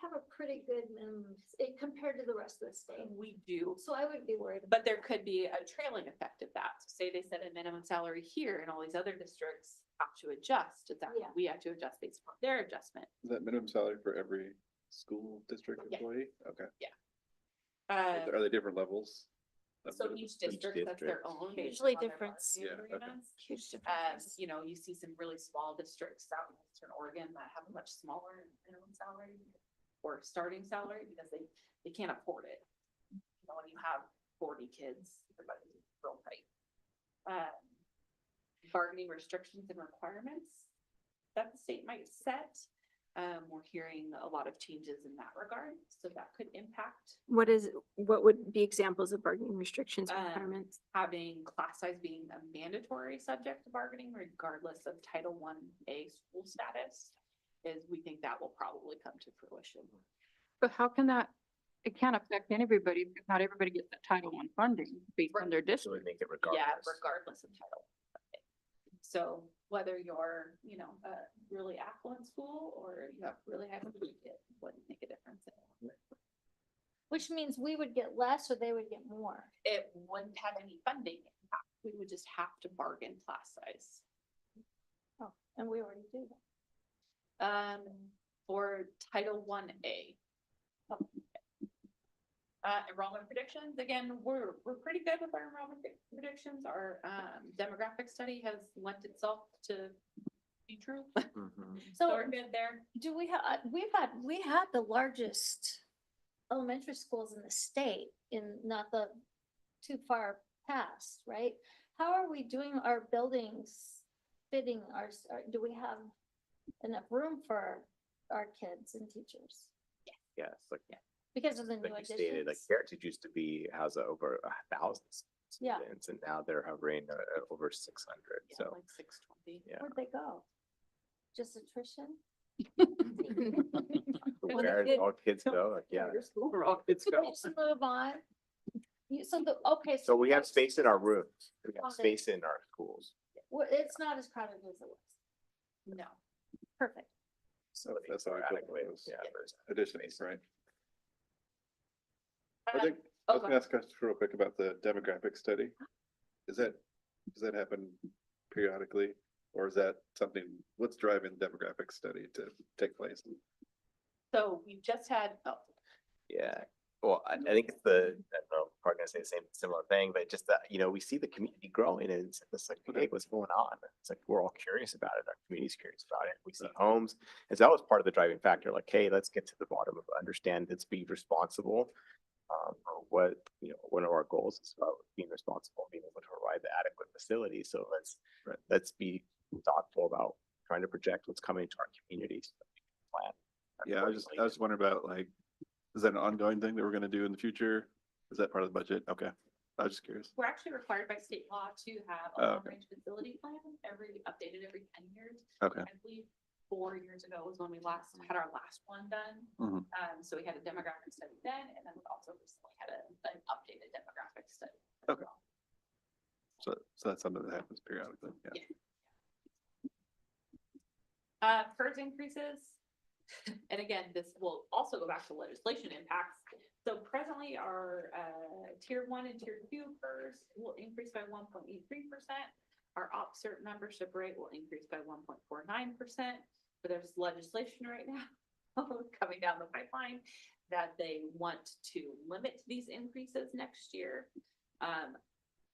have a pretty good minimum compared to the rest of the state. We do, So I wouldn't be worried. but there could be a trailing effect of that. So say they set a minimum salary here and all these other districts have to adjust, is that Yeah. we have to adjust based upon their adjustment. Is that minimum salary for every school district Yeah. employee? Okay. Uh, Are they different levels? of So minimum? each district has their district. own. based Usually upon their difference. Yeah, bargaining okay. agreements. Huge difference. You know, you see some really small districts out in Western Oregon that have a much smaller minimum salary or starting salary because they can't afford it. You know, when you have 40 kids, everybody's real tight. Bargaining restrictions and requirements that the state might set. We're hearing a lot of changes in that regard, so that could impact What would be examples of bargaining restrictions and Um, requirements? having class size being a mandatory subject to bargaining regardless of Title I-A school status, is we think that will probably come to fruition. But how can that, it can't affect everybody, because not everybody gets that Title I funding based on their So we district. make it Yeah, regardless. regardless of title. So whether you're, you know, a really affluent school or you have really high funding, it wouldn't make a difference. Which means we would get less or they would get more. It wouldn't have any funding impact. We would just have to bargain class size. Oh, and we already do that. For Title I-A. Enrollment predictions, again, we're pretty good with our enrollment predictions. Our demographic study has lent itself to be true. So So we're good there. do we have, we had the largest elementary schools in the state in not the too far past, right? How are we doing our buildings fitting do we have enough room for our kids and teachers? Yes, like Because of the new you stated, like additions? Heritage used to be, has over 1,000 Yeah. students, and now they're hovering over 600, Yeah, so. like 620. Yeah. Where'd they go? Just attrition? Where all kids go, like, yeah. Your school, where all kids go. Let's move on. So the, okay. So we have what's- space in our rooms. We have Okay. space in our schools. It's not as crowded as it was. No. Perfect. So That's how I feel sporadically, about those yeah, there's additions, right? I Uh, think, I was okay. gonna ask a question real quick about the demographic study. Does that happen periodically? Or is that something, what's driving the demographic study to take place? So we've just had, oh, Yeah, well, I think it's I don't know, probably gonna say the same, similar thing, but just that, we see the community growing and it's like, hey, what's going on? It's like, we're all curious about it. Our community's curious about it. We see homes. And so that was part of the driving factor, like, hey, let's get to the bottom of, understand, let's be responsible. For what, one of our goals is about being responsible, being able to provide the adequate facilities. So let's be thoughtful about trying to project what's coming to our communities. Plan. Yeah, I was just wondering about like, is that an ongoing thing that we're gonna do in the future? Is that part of the budget? Okay, I was just curious. we're actually required by state law to have Oh, a okay. long-range facility plan updated every 10 years. Okay. I believe 4 years ago was when we had our last one done. Mhm. So we had a demographic study then, and then we also recently had an updated demographic study. as Okay. well. So that's something that happens periodically, yeah. PERS increases. And again, this will also go back to legislation impacts. So presently our tier 1 and tier 2 PERS will increase by 1.83%. Our OPSERT membership rate will increase by 1.49%. But there's legislation right now coming down the pipeline that they want to limit these increases next year.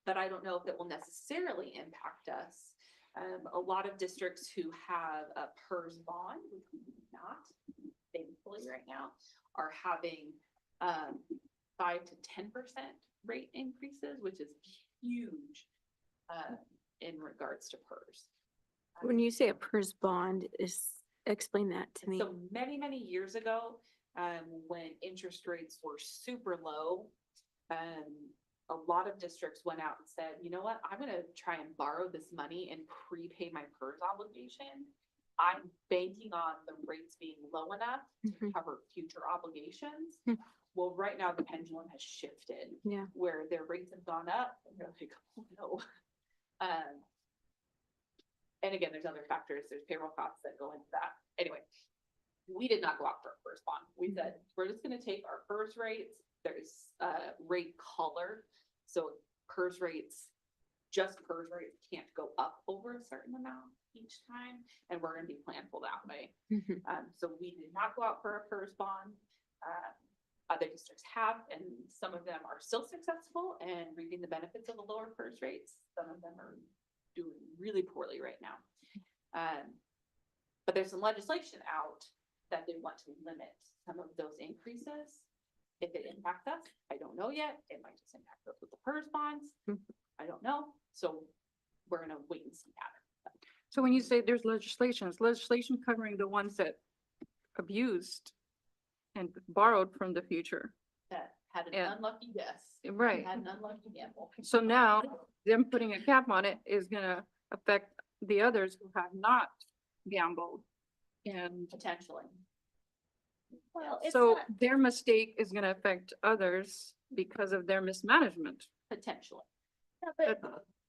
But I don't know if it will necessarily impact us. A lot of districts who have a PERS bond, which we do not, thankfully right now, are having 5 to 10% rate increases, which is huge in regards to PERS. When you say a PERS bond, explain that to me. So many, many years ago, when interest rates were super low, a lot of districts went out and said, you know what, I'm gonna try and borrow this money and prepay my PERS obligation. I'm banking on the rates being low enough to Mhm. cover future obligations. Hmm. Well, right now the pendulum has shifted. Yeah. Where their rates have gone up, and they're like, oh no. And again, there's other factors, there's payroll costs that go into that. Anyway, we did not go out for a PERS bond. We said, we're just gonna take our PERS rates, there's rate color. So PERS rates, just PERS rates can't go up over a certain amount each time, and we're gonna be planful that way. Mhm. So we did not go out for a PERS bond. Other districts have, and some of them are still successful and reaping the benefits of the lower PERS rates. Some of them are doing really poorly right now. But there's some legislation out that they want to limit some of those increases. If it impacts us, I don't know yet. It might just impact us with the PERS bonds. I don't know. So we're gonna wait and see pattern. So when you say there's legislation, is legislation covering the ones that abused and borrowed from the future? That had an Yeah. unlucky guess. Right. Had an unlucky gamble. So now them putting a cap on it is gonna affect the others who have not gambled. And Potentially. Well, it's so not, their mistake is gonna affect others because of their mismanagement. Potentially. yeah,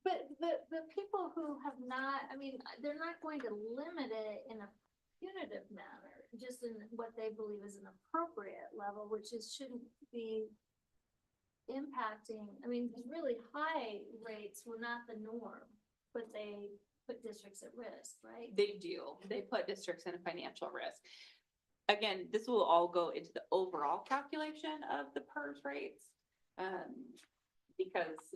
but the people who have not, I mean, they're not going to limit it in a punitive manner, just in what they believe is an appropriate level, which shouldn't be impacting, I mean, really high rates were not the norm, but they put districts at risk, right? They do. They put districts in a financial risk. Again, this will all go into the overall calculation of the PERS rates. Because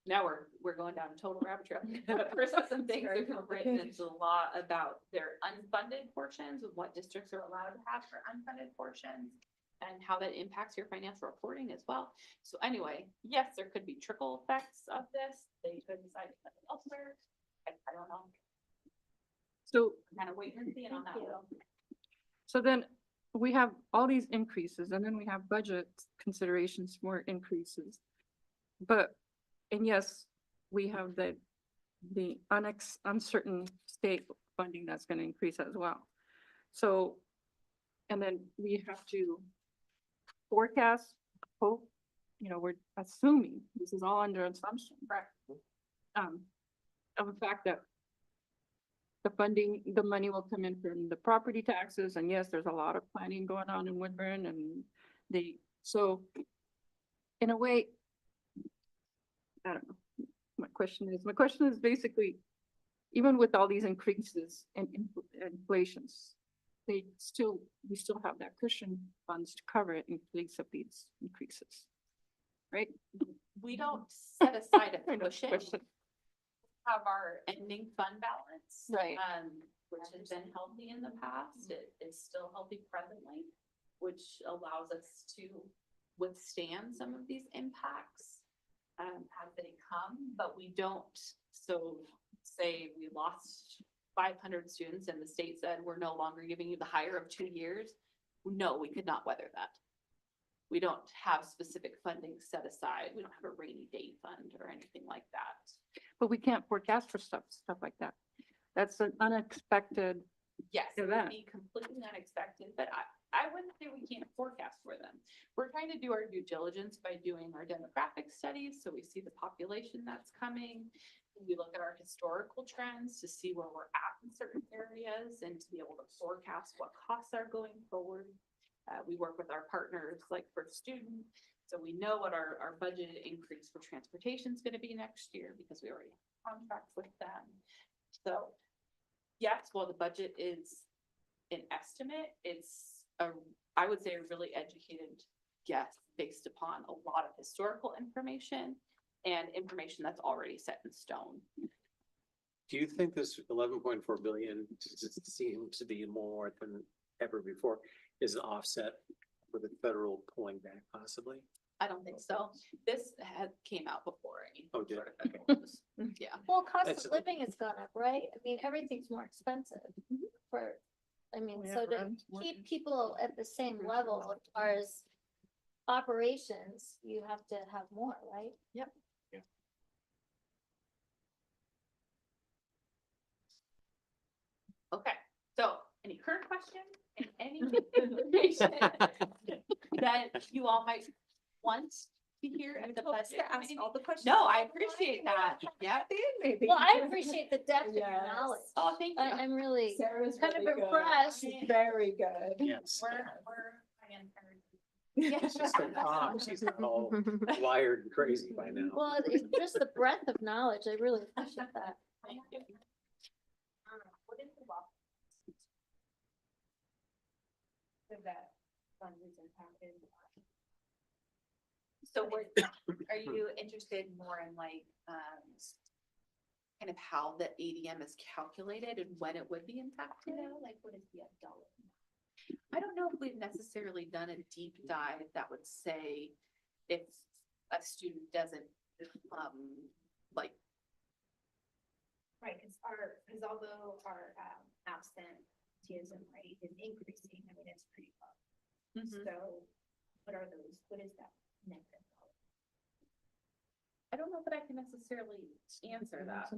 now we're going down a total rabbit trail. First, some things that were written into the law about their unfunded portions of what districts are allowed to have for unfunded portions and how that impacts your financial reporting as well. So anyway, yes, there could be trickle effects of this. They could decide to put it elsewhere. I don't know. So, Kind of wait and see on that one. so then we have all these increases and then we have budget considerations for increases. But, and yes, we have the uncertain state funding that's gonna increase as well. So, and then we have to forecast, hope, we're assuming, this is all under assumption. Correct. Of the fact that the funding, the money will come in from the property taxes, and yes, there's a lot of planning going on in Woodburn and so in a way, I don't know. My question is basically, even with all these increases and inflations, we still have that cushion funds to cover it in place of these increases. Right? We don't set aside a Kind of cushion, question. have our ending fund balance. Right. Which has been healthy in the past. It is still healthy presently, which allows us to withstand some of these impacts as they come, but we don't. So say we lost 500 students and the state said, we're no longer giving you the hire of 2 years. No, we could not weather that. We don't have specific funding set aside. We don't have a rainy day fund or anything like that. But we can't forecast for stuff like that. That's an unexpected. Yes, it would event. be completely unexpected, but I wouldn't say we can't forecast for them. We're trying to do our due diligence by doing our demographic studies, so we see the population that's coming. We look at our historical trends to see where we're at in certain areas and to be able to forecast what costs are going forward. We work with our partners like First Student, so we know what our budgeted increase for transportation is going to be next year because we already have contracts with them. So yes, while the budget is an estimate, it's I would say a really educated guess based upon a lot of historical information and information that's already set in stone. Do you think this 11.4 billion seems to be more than ever before is an offset for the federal pulling back possibly? I don't think so. This had came out before any Oh, did sort it? of federal news. Yeah. Well, cost That's- of living has gone up, right? I mean, everything's more expensive for, so to keep people at the same level as far as operations, you have to have more, right? Yep. Yeah. Okay, so any current questions and any information that you all might want to hear at the budget To ask committee? all the questions. No, I appreciate that. Yeah. Maybe. Well, I appreciate the depth of your Yes. knowledge. Oh, thank you. I'm really Sarah's kind of really good. impressed. She's very good. Yes. We're high-end It's just her talk. She's all wired and crazy by now. Well, it's just the breadth of knowledge. I really appreciate that. Thank you. What is the law? That fund is impacted. So are you interested more in like, kind of how the ADM is calculated and when it would be impacted? Like, what is the dollar? I don't know if we've necessarily done a deep dive that would say if a student doesn't, like. Right, because although our absenteeism rate is increasing, I mean, it's pretty low. So what is that negative? I don't know that I can necessarily answer that.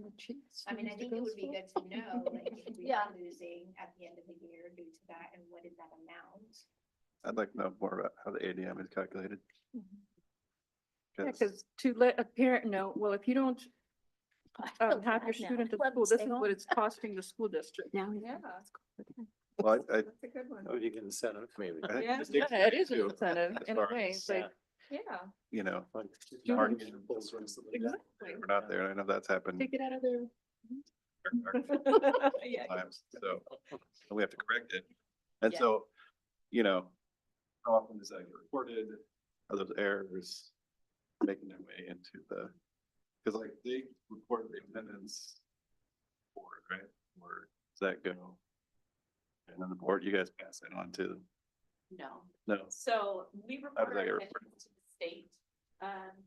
I mean, I think it would be good to know, like, if we Yeah. are losing at the end of the year due to that, and what is that amount? I'd like to know more about how the ADM is calculated. Yeah, 'Cause- because to let a parent know, well, if you don't have your bad now. student at Let school, them this stay is home. what it's costing the school district. Now. Yeah, Well, I, that's a good one. Oh, you can set up maybe. I Yeah. think Yeah, it is an too, incentive as in a far way. as, It's like, Yeah. you know, Students. marketing we're not there. and I know that's happened take it out of their. Yeah. times, so we have to correct it. And Yeah. so, you know, how often does that get reported? Are those errors making their way into the, because like they report the attendance board, right? Where does that go? And then the board, you guys pass it on to, No. no, So we How report do they our get attendance to the state,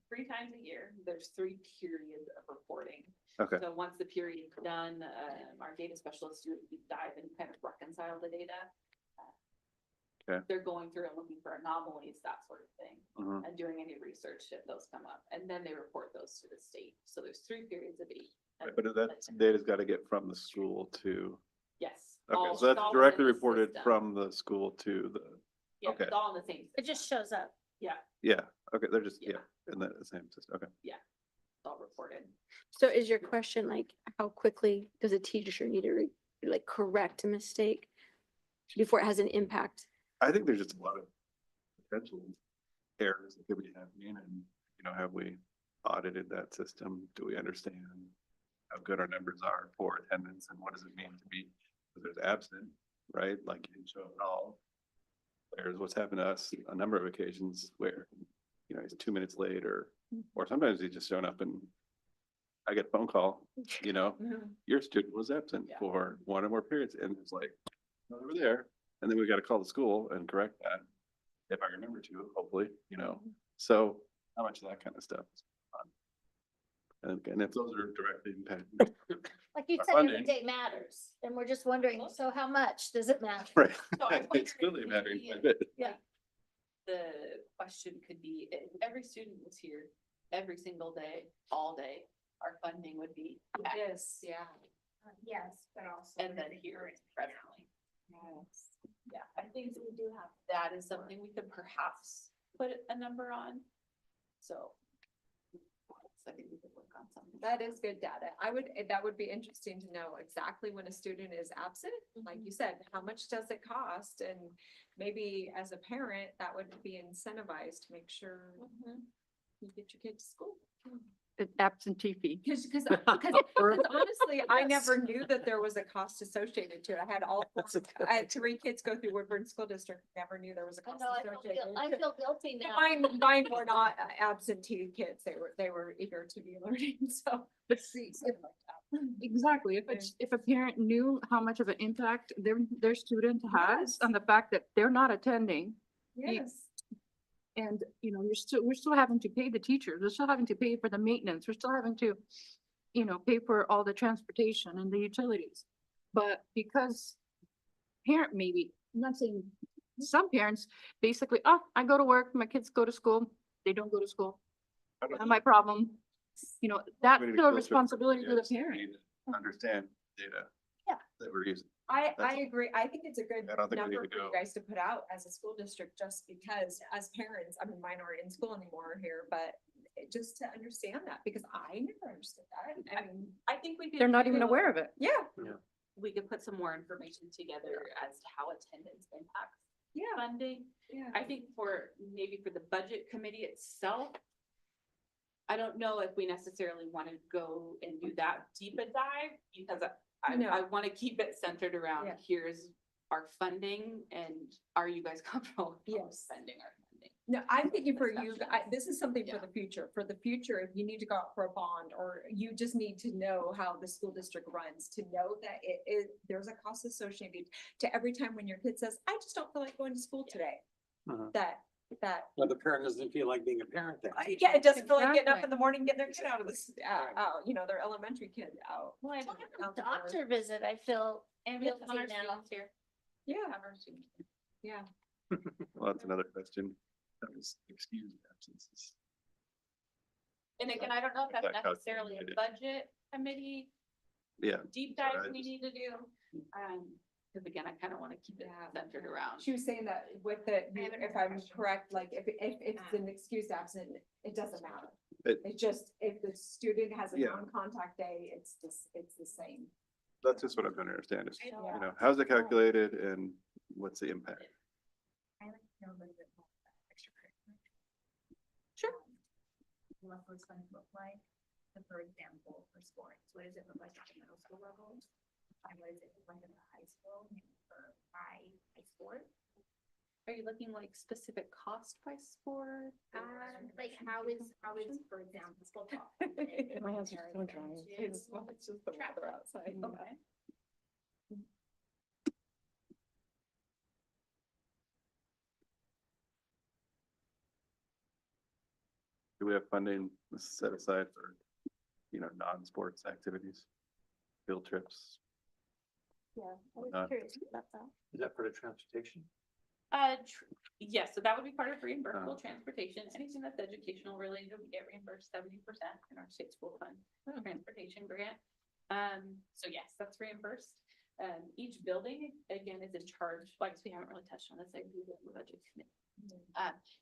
3 times a year. There's 3 periods of reporting. okay, So once the period's done, our data specialists do a deep dive and kind of reconcile the data. Okay. They're going through and looking for anomalies, that sort of thing, mhm, and doing any research if those come up, and then they report those to the state. So there's 3 periods of 8. right, but that data's got to get from the school to, Yes, Okay, all- so it's that's all directly within the reported system. from the school to the, Yeah, okay. it's all in the same. It just system. shows up. Yeah, yeah, okay, they're just, Yeah. yeah, in the same system, okay. it's all reported. So is your question like, how quickly does a teacher need to like correct a mistake before it has an impact? I think there's just a lot of potential errors that could be happening and, have we audited that system? Do we understand how good our numbers are for attendance and what does it mean to be, if there's absent, right? Like you didn't show up at all. There's what's happened to us a number of occasions where, he's 2 minutes late or sometimes he's just showing up and I get a phone call, your student was absent Yeah. for one or more periods and it's like, no, they were there. And then we got to call the school and correct that. If I remember to, hopefully, so how much of that kind of stuff is fun? And if those are directly impacted, Like you Our said, every funding. day matters, and we're just wondering, so how much does it matter? right? So I'm It's wondering really mattering maybe quite a bit. the question could be, if every student was here every single day, all day, our funding would be X. Yes, yeah. Yes, but also. And then here it's presently. Yeah, I think we do have, that is something we could perhaps put a number on. So. I think we could work on something. That is good data. That would be interesting to know exactly when a student is absent. Like you said, how much does it cost? And maybe as a parent, that would be incentivized to make sure you get your kid to school. Absentee fee. Because honestly, I never knew that there was a cost associated to it. I had I had 3 kids go through Woodburn School District, never knew there was a I cost know, associated. I feel guilty now. Mine were not absentee kids. They were eager to be learning, so. But see, exactly, if a parent knew how much of an impact their student has Yes. on the fact that they're not attending. Yes. And, we're still having to pay the teachers, we're still having to pay for the maintenance, we're still having to, pay for all the transportation and the utilities. But because maybe, I'm not saying, some parents basically, oh, I go to work, my kids go to school, they don't go to school. I don't Not my problem. That's Community still a school district, responsibility yeah, for the just parent. need to Understand data. Yeah. That we're using. I That's- agree. I think it's a good I don't think we number need to for you go. guys to put out as a school district, just because as parents, I mean, mine aren't in school anymore here, but just to understand that, because I never understood that. I mean, I think we could. They're not even do- aware of it. yeah, We could put some more information together as to how attendance impacts yeah, funding. yeah. I think maybe for the budget committee itself, I don't know if we necessarily want to go and do that deep a dive, because No. I want to keep it centered around, Yeah. here's our funding and are you guys comfortable with Yes. spending our funding? No, I'm thinking for you, Discussion. this is something for Yeah. the future. For the future, if you need to go out for a bond, or you just need to know how the school district runs, to know that there's a cost associated to every time when your kid says, I just don't feel like going to school today. Uh-huh. That, Well, the parent doesn't feel like being a parent then. yeah, it doesn't feel like getting up Exactly. in the morning, getting their kid out of this, out, their elementary kid out. Well, Out a the door. doctor visit, I feel And we have guilty our now. students here. Yeah, Have our students here. yeah. Well, that's another question. That was excused absences. And again, I don't know if that's That necessarily a calculated. budget committee Yeah. deep Sorry, dive I we just- need to do. Because again, I kind of want to keep it Yeah. centered around. She was saying that with the, haven't if heard I'm questions. correct, like if it's an excused absent, it doesn't matter. It- It's just, if the student has a Yeah. non-contact day, it's the same. That's just what I'm trying to understand is, Yeah. how's it calculated and what's the impact? I like to know a little bit more about extracurricular. Sure. What those going to look like. So for example, for sports, what does it look like at the middle school level? And what does it look like at the high school, maybe for high sport? Are you looking like specific cost by sport? Like how is, for example, football? My hands are so dry. It's just the weather outside. Okay. Do we have funding set aside for, non-sports activities? Field trips? Yeah, I was Not- curious about that. Is that for the transportation? Yes, so that would be part of reimbursable Oh. transportation. Anything that's educational related, we get reimbursed 70% in our state school fund transportation grant. So yes, that's reimbursed. Each building, again, is in charge, like, we haven't really touched on this, like, we do it in the budget committee.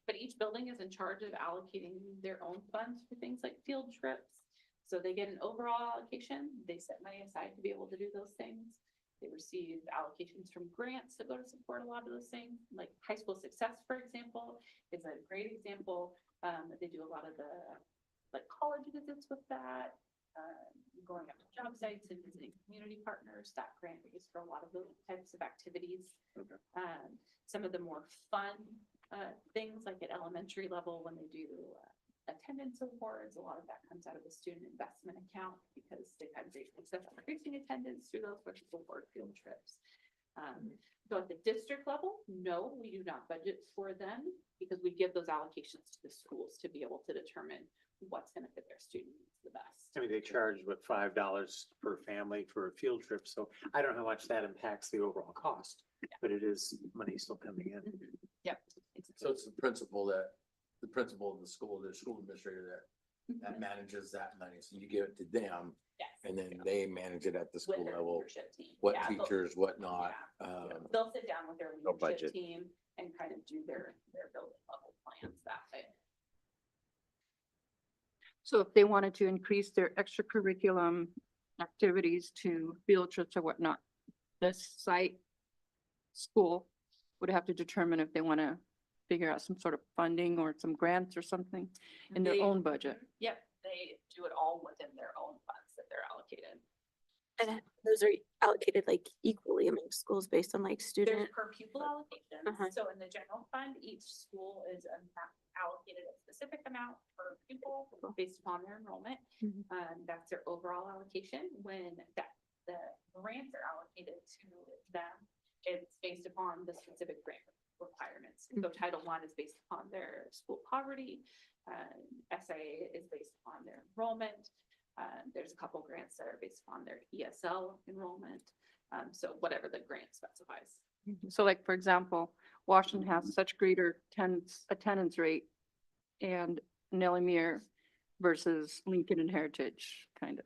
But each building is in charge of allocating their own funds for things like field trips. So they get an overall allocation, they set money aside to be able to do those things. They receive allocations from grants that go to support a lot of those things, like High School Success, for example, is a great example. They do a lot of the, like, college visits with that, going up to job sites and visiting community partners. That grant is for a lot of those types of activities. Some of the more fun things, like at elementary level, when they do attendance awards, a lot of that comes out of the student investment account because they've had great success increasing attendance through those sorts of award field trips. So at the district level, no, we do not budget for them because we give those allocations to the schools to be able to determine what's going to fit their student needs the best. I mean, they charge what, $5 per family for a field trip, so I don't know how much that impacts the overall cost, but it is money still coming in. Yep. So it's the principal of the school administrator that manages that money. So you give it to them Yes. and then they manage it at the With school their level. leadership team. What Yeah, they'll- teachers, what not. They'll sit down with their They'll leadership budget. team and kind of do their building level plans that way. So if they wanted to increase their extracurriculum activities to field trips or whatnot, this site school would have to determine if they want to figure out some sort of funding or some grants or something in their They- own budget. Yep, they do it all within their own funds that they're allocated. And those are allocated like equally among schools based on like There's student. per pupil allocation. Uh-huh. So in the general fund, each school is allocated a specific amount per pupil based upon their enrollment. Mhm. That's their overall allocation. When the grants are allocated to them, it's based upon the specific grant requirements. So Title I is based upon their school poverty. SIA is based upon their enrollment. There's a couple grants that are based upon their ESL enrollment. So whatever the grant specifies. So like, for example, Washington has such greater attendance rate and Nellie Mere versus Lincoln and Heritage, kind of.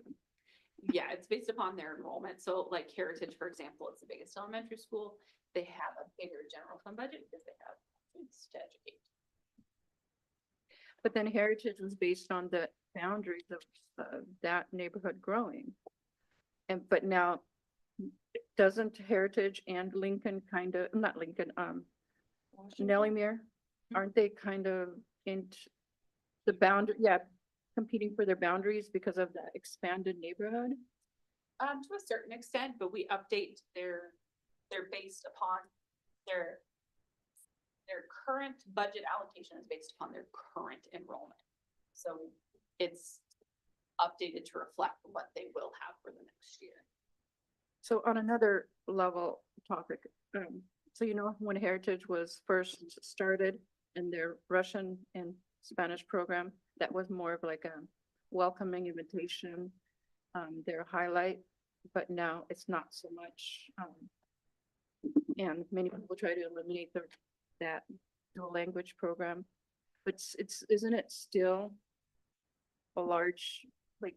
Yeah, it's based upon their enrollment. So like Heritage, for example, is the biggest elementary school. They have a bigger general fund budget because they have students to educate. But then Heritage was based on the boundaries of that neighborhood growing. But now, doesn't Heritage and Lincoln kind of, not Lincoln, Nellie Mere, aren't they kind of into the boundary, competing for their boundaries because of the expanded neighborhood? To a certain extent, but we update they're based upon their current budget allocation is based upon their current enrollment. So it's updated to reflect what they will have for the next year. So on another level topic, so you know, when Heritage was first started in their Russian and Spanish program, that was more of like a welcoming invitation, their highlight, but now it's not so much. And many people try to eliminate that dual language program, but isn't it still a large, like,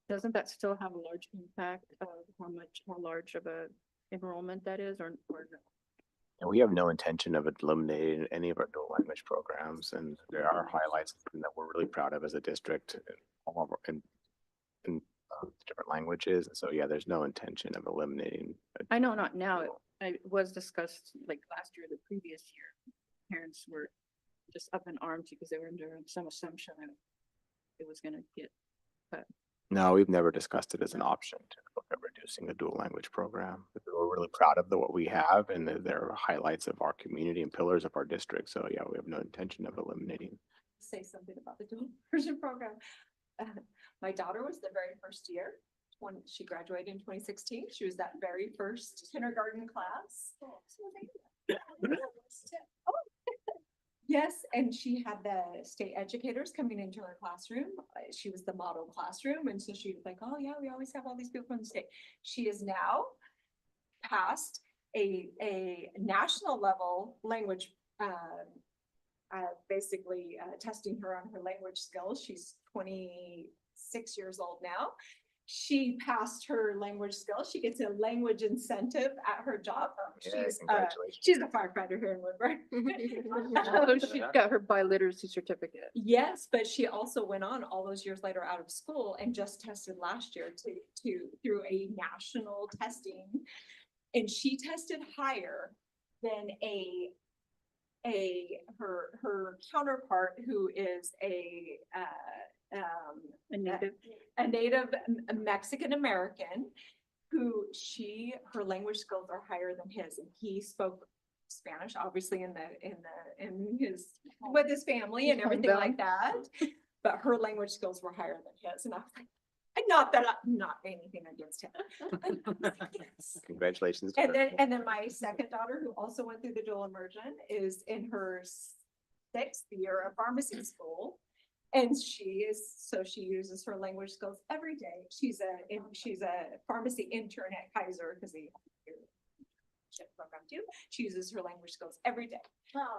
doesn't that still have a large impact of how large of a enrollment that is, or no? And we have no intention of eliminating any of our dual language programs, and there are highlights that we're really proud of as a district in different languages. And so, yeah, there's no intention of eliminating. I know not now, it was discussed like last year, the previous year. Parents were just up in arms because they were under some assumption that it was gonna get, No, we've never discussed it as an option to look at reducing a dual language program. We're really proud of what we have, and they're highlights of our community and pillars of our district. So, yeah, we have no intention of eliminating. Say something about the dual immersion program. My daughter was the very first year when she graduated in 2016. She was that very first kindergarten class. Yes, and she had the state educators coming into her classroom. She was the model classroom, and so she was like, "Oh yeah, we always have all these people from the state." She is now passed a national level language, basically testing her on her language skills. She's 26 years old now, she passed her language skills. She gets a language incentive at her job. Congratulations. She's a firefighter here in Woodburn. Oh, she got her biliteracy certificate. Yes, but she also went on all those years later out of school and just tested last year through a national testing. And she tested higher than her counterpart who is a native Mexican American who her language skills are higher than his, and he spoke Spanish, obviously with his family and everything like that. But her language skills were higher than his, and I was like, not anything against him. Yes. Congratulations. to And her. then my second daughter, who also went through the dual immersion, is in her 6th year of pharmacy school. And she uses her language skills every day. She's a pharmacy intern at Kaiser because they program too. She uses her language skills every day.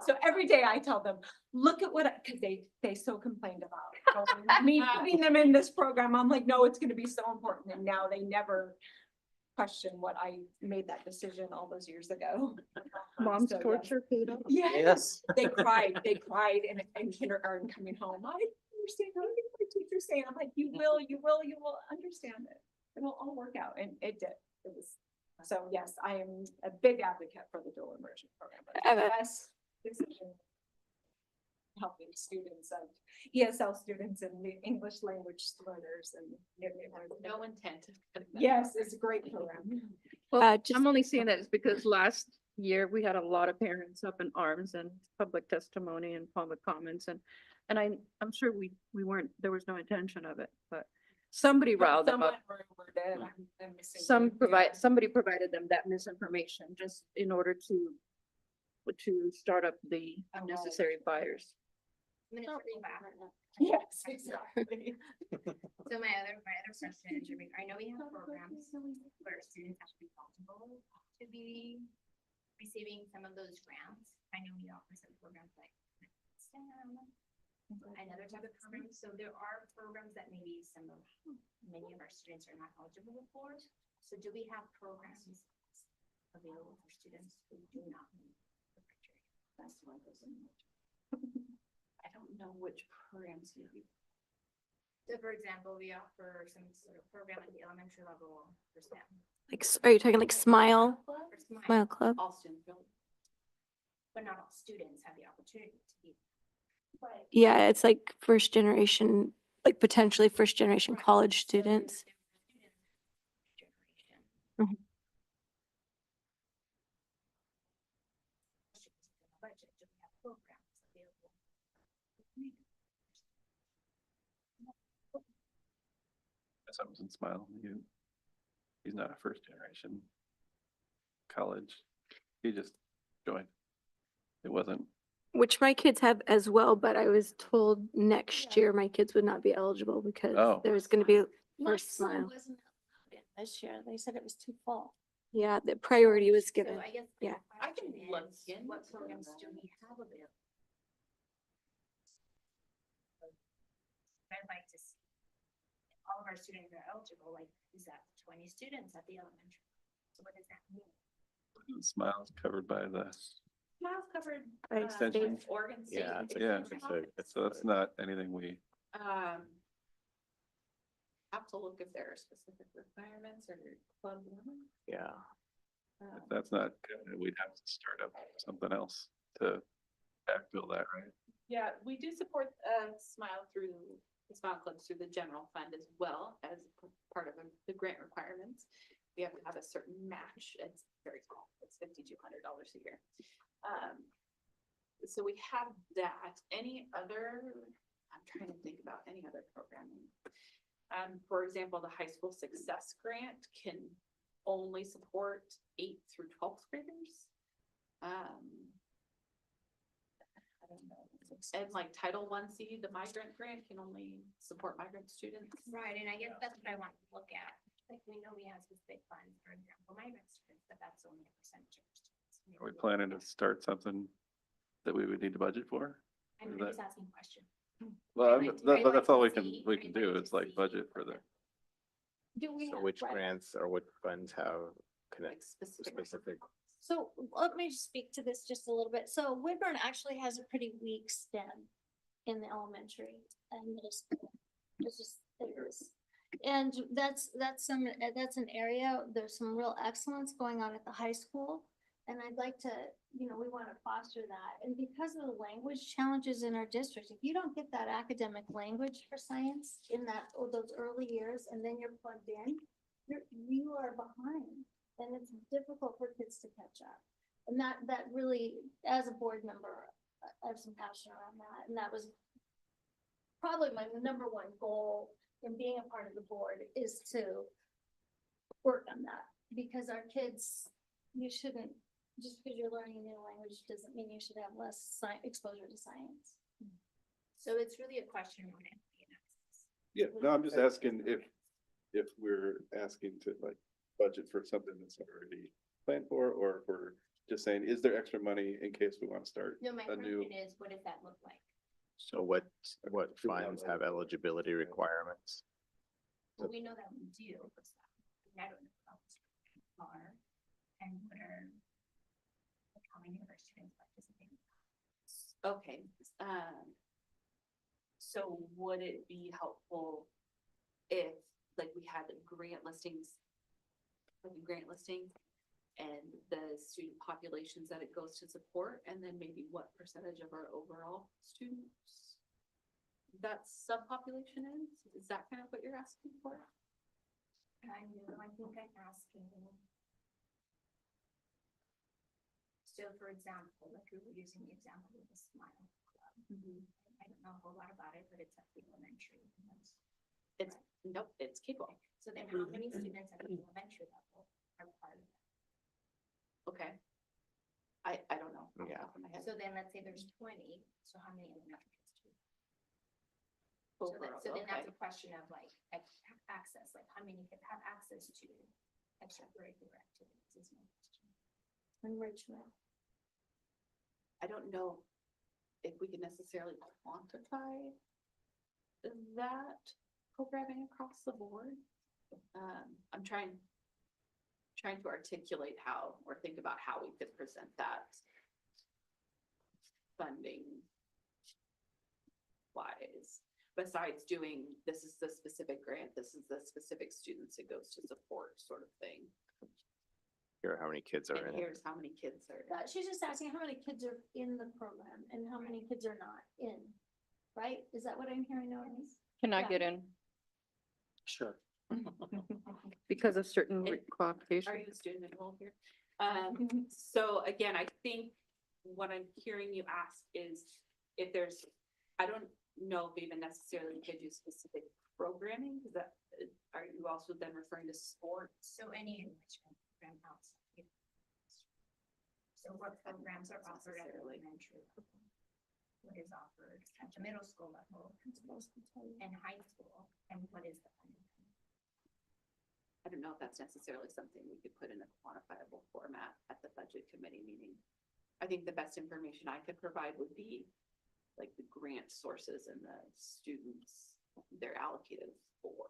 So every day I tell them, look at what, because they so complained about me putting them in this program. I'm like, no, it's going to be so important. And now they never question what I made that decision all those years ago. Mom's So, yes. torture paid off. Yes, they cried in kindergarten coming home. I understand everything my teacher's saying. I'm like, you will understand it. It'll all work out. And it did. It was, so yes, I am a big advocate for the dual immersion program. It's the best decision helping students of ESL students and the English language learners and. No intent. Yes, it's a great program. Well, just- I'm only saying that is because last year we had a lot of parents up in arms and public testimony and public comments and I'm sure we weren't, there was no intention of it, but somebody riled them up. Somebody provided them that misinformation just in order to start up the unnecessary fires. I'm gonna circle back. Yes, exactly. So my other question, I know we have programs where students have to be eligible to be receiving some of those grants. I know we offer some programs like STEM and other type of programs. So there are programs that maybe many of our students are not eligible for. So do we have programs available for students who do not meet the criteria? That's one question. I don't know which programs you. So for example, we offer some sort of program at the elementary level for STEM. Like, are you talking like Smile? Or Smile Club? All students. But not all students have the opportunity to be. Yeah, it's like first generation, like potentially first generation college students. Mhm. Budget, do we have programs available? Something's in Smile. He's not a first generation college. He just joined. It wasn't. Which my kids have as well, but I was told next year my kids would not be eligible because Oh. there was gonna be My first son Smile. wasn't allowed in this year. They said it was too full. Yeah, the priority was So given. I guess. yeah. I can look look in. what programs do we have available? I'd like to see. If all of our students are eligible, like, is that 20 students at the elementary? So what does that mean? Smile's covered by the, Miles covered. By Extension. state. Oregon State. Yeah, it's yeah, it's so that's not anything we, Have to look if there are specific requirements or club. yeah. if that's not, we'd have to start up something else to backfill that, right? Yeah, we do support Smile through the Smile Clubs through the general fund as well as part of the grant requirements. We have to have a certain match. It's very small. It's $5,200 a year. So we have that. Any other, I'm trying to think about any other programming. For example, the high school success grant can only support 8th through 12th graders. I don't know. And like Title I-C, the migrant grant can only support migrant students. Right, and I guess that's what I want to look at. Like, we know we have specific funds, for example, migrant students, but that's only a percentage of our students. Are we planning to start something that we would need to budget for? I'm is just that- asking a question. Well, I'd like to that's all see- we can I'd do like is to like see budget for the, Do we So have, which right. grants or what funds have connect Specific. specific? So let me speak to this just a little bit. So Woodburn actually has a pretty weak STEM in the elementary and middle school. It's just, it is. And that's an area, there's some real excellence going on at the high school. And I'd like to, we want to foster that. And because of the language challenges in our district, if you don't get that academic language for science in those early years, and then you're plugged in, you are behind. And it's difficult for kids to catch up. And that really, as a board member, I have some passion around that. And that was probably my number one goal in being a part of the board, is to work on that. Because our kids, you shouldn't, just because you're learning a new language doesn't mean you should have less exposure to science. So it's really a question on empathy and access. Yeah, no, I'm just asking if we're asking to like budget for something that's already planned for, or if we're just saying, is there extra money in case we want to start No, my a new? question is, what does that look like? So what Do we have funds a- have eligibility requirements? Well, we know that we do for stuff. I don't know how much are and what are, like, how many of our students participate. Okay, so would it be helpful if, like, we had grant listings, like a grant listing, and the student populations that it goes to support, and then maybe what percentage of our overall students that subpopulation is that kind of what you're asking for? I know, I think I'm asking. So for example, like we were using the example of the Smile Club. I don't know a whole lot about it, but it's at the elementary. It's, nope, it's K-12. So then how many students at the elementary level are part of it? Okay. I don't know. off the Yeah. top of my head. So then let's say there's 20, so how many elementary kids do? So Overall, so then okay. that's a question of like access, like how many kids have access to extracurricular activities is my question. Enrichment. I don't know if we can necessarily quantify that programming across the board. I'm trying to articulate how, or think about how we could present that funding wise, besides doing, this is the specific grant, this is the specific students it goes to support sort of thing. Here are how many kids are And in it. here's how many kids are. She's just asking how many kids are in the program and how many kids are not in, right? Is that what I'm hearing, Noris? Cannot Yeah. get in Sure. because of certain Are qualifications. you a student enrolled here? So again, I think what I'm hearing you ask is if there's, I don't know if even necessarily you could do specific programming, because that, are you also then referring to sports? So any enrichment program outside. So what programs are offered at the Necessarily. elementary level? What is offered at the middle school level and high school, and what is the funding? I don't know if that's necessarily something we could put in a quantifiable format at the budget committee meeting. I think the best information I could provide would be like the grant sources and the students they're allocated for.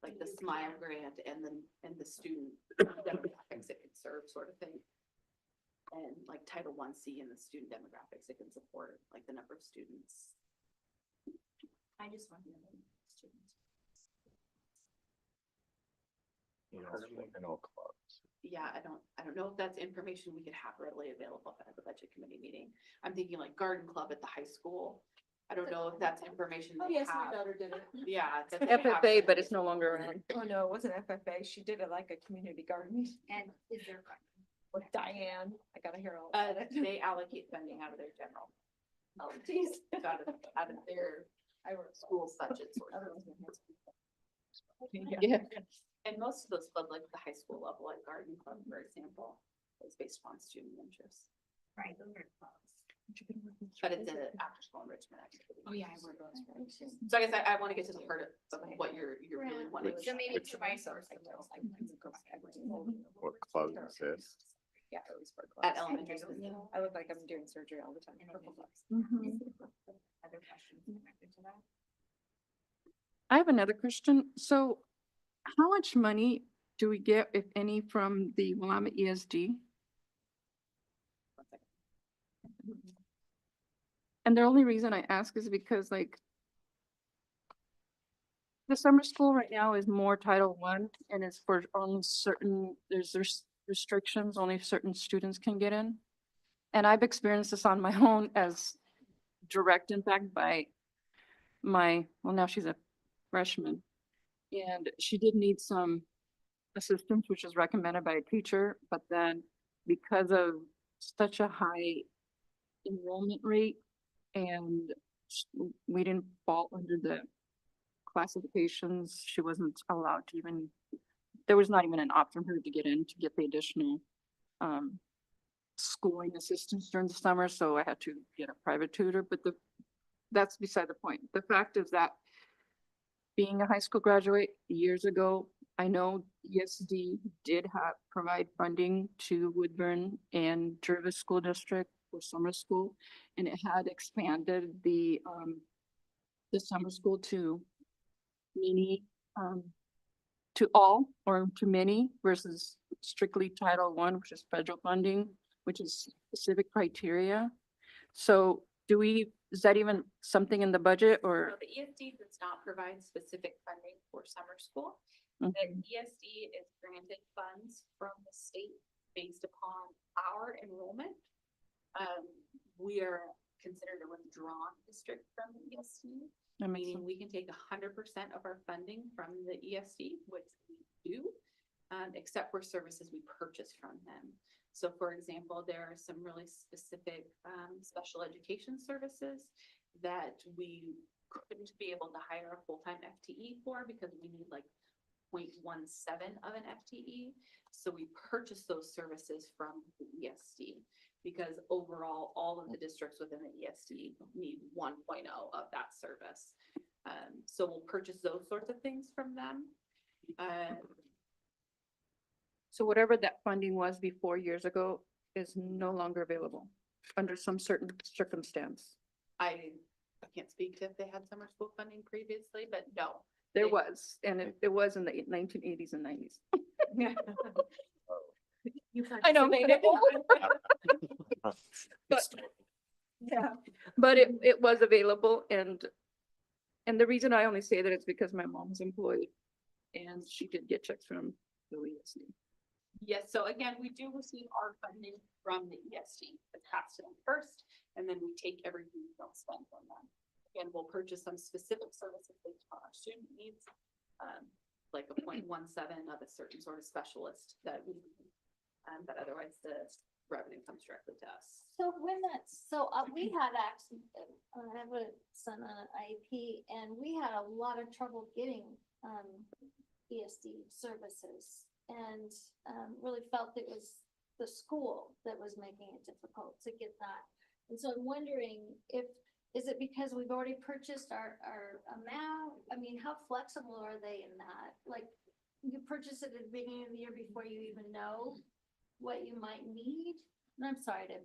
Like the SMILE grant and the student demographics it can serve sort of thing. And like Title I-C and the student demographics it can support, like the number of students. I just want to know the students. And all clubs. Yeah, I don't know if that's information we could have readily available at the budget committee meeting. I'm thinking like garden club at the high school. I don't know if that's information Oh, they yes, my have. daughter did it. Yeah. that they have. FFA, but it's no longer around. Oh, no, it wasn't FFA. She did it like a community garden And is there? with Diane. I gotta hear all about it. They allocate funding out of their general, Oh, geez. out of their I work school budget sort of. Yeah. And most of those clubs, like the high school level, like garden club, for example, is based on student interest. Right, those are clubs. But it's an after school enrichment activity. Oh, yeah, I work those. So I guess I want to get to the heart of what you're really wanting. So maybe Which- provide source. What club is this? Yeah, I always work. At elementary school. I look like I'm doing surgery all the time. And I Purple think gloves. Other questions connected to that? I have another question. So how much money do we get, if any, from the Willamette ESD? And the only reason I ask is because like the summer school right now is more Title I and it's for only certain, there's restrictions, only certain students can get in. And I've experienced this on my own as direct impact by well, now she's a freshman. And she did need some assistance, which is recommended by a teacher, but then because of such a high enrollment rate and we didn't fall under the classifications, she wasn't allowed to even, there was not even an option for her to get in to get the additional schooling assistance during the summer, so I had to get a private tutor, but that's beside the point. The fact is that being a high school graduate years ago, I know ESD did provide funding to Woodburn and Jervis School District for summer school, and it had expanded the summer school to many, to all or to many versus strictly Title I, which is federal funding, which is specific criteria. So is that even something in the budget or? So the ESD does not provide specific funding for summer school. Mhm. The ESD is granted funds from the state based upon our enrollment. We are considered a withdrawn district from the ESD, That makes meaning sense. we can take 100% of our funding from the ESD, which we do, except for services we purchase from them. So for example, there are some really specific special education services that we couldn't be able to hire a full-time FTE for because we need like 0.17 of an FTE. So we purchase those services from the ESD because overall, all of the districts within the ESD need 1.0 of that service. So we'll purchase those sorts of things from them. So whatever that funding was before years ago is no longer available under some certain circumstance. I can't speak to if they had summer school funding previously, but no. There They- was, and it was in the 1980s and 90s. You I know. participated. But, yeah, but it was available and the reason I only say that is because my mom's employed and she did get checks from the ESD. Yes, so again, we do receive our funding from the ESD. It's passed to them first, and then we take everything we don't spend from them. Again, we'll purchase some specific services based on our student needs, like a 0.17 of a certain sort of specialist that we, but otherwise the revenue comes directly to us. So we had actually, I have a son on an IEP and we had a lot of trouble getting, ESD services. And, really felt it was the school that was making it difficult to get that. And so I'm wondering is it because we've already purchased our amount? I mean, how flexible are they in that? Like, you purchase it at the beginning of the year before you even know what you might need? And I'm sorry to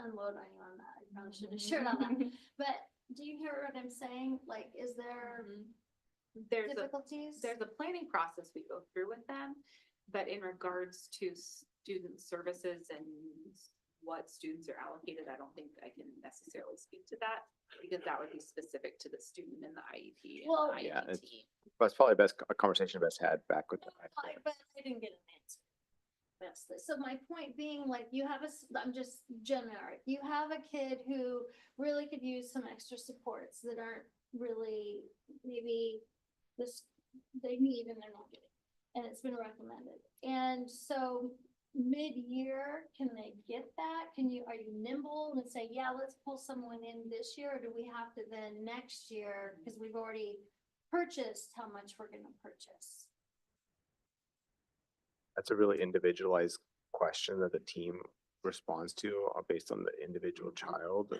unload on you on that. I probably shouldn't have shared on that. But do you hear what I'm saying? Like, is there difficulties? There's a planning process we go through with them, but in regards to student services and what students are allocated, I don't think I can necessarily speak to that because that would be specific to the student and the IEP Well, and the Yeah, IEP. That's probably a conversation best had back with. But I didn't get an answer. So my point being, like, you have I'm just generic, you have a kid who really could use some extra supports that aren't really, maybe they need and they're not getting, and it's been recommended. And so mid-year, can they get that? Are you nimble and say, yeah, let's pull someone in this year, or do we have to then next year, because we've already purchased how much we're gonna purchase? That's a really individualized question that the team responds to based on the individual child.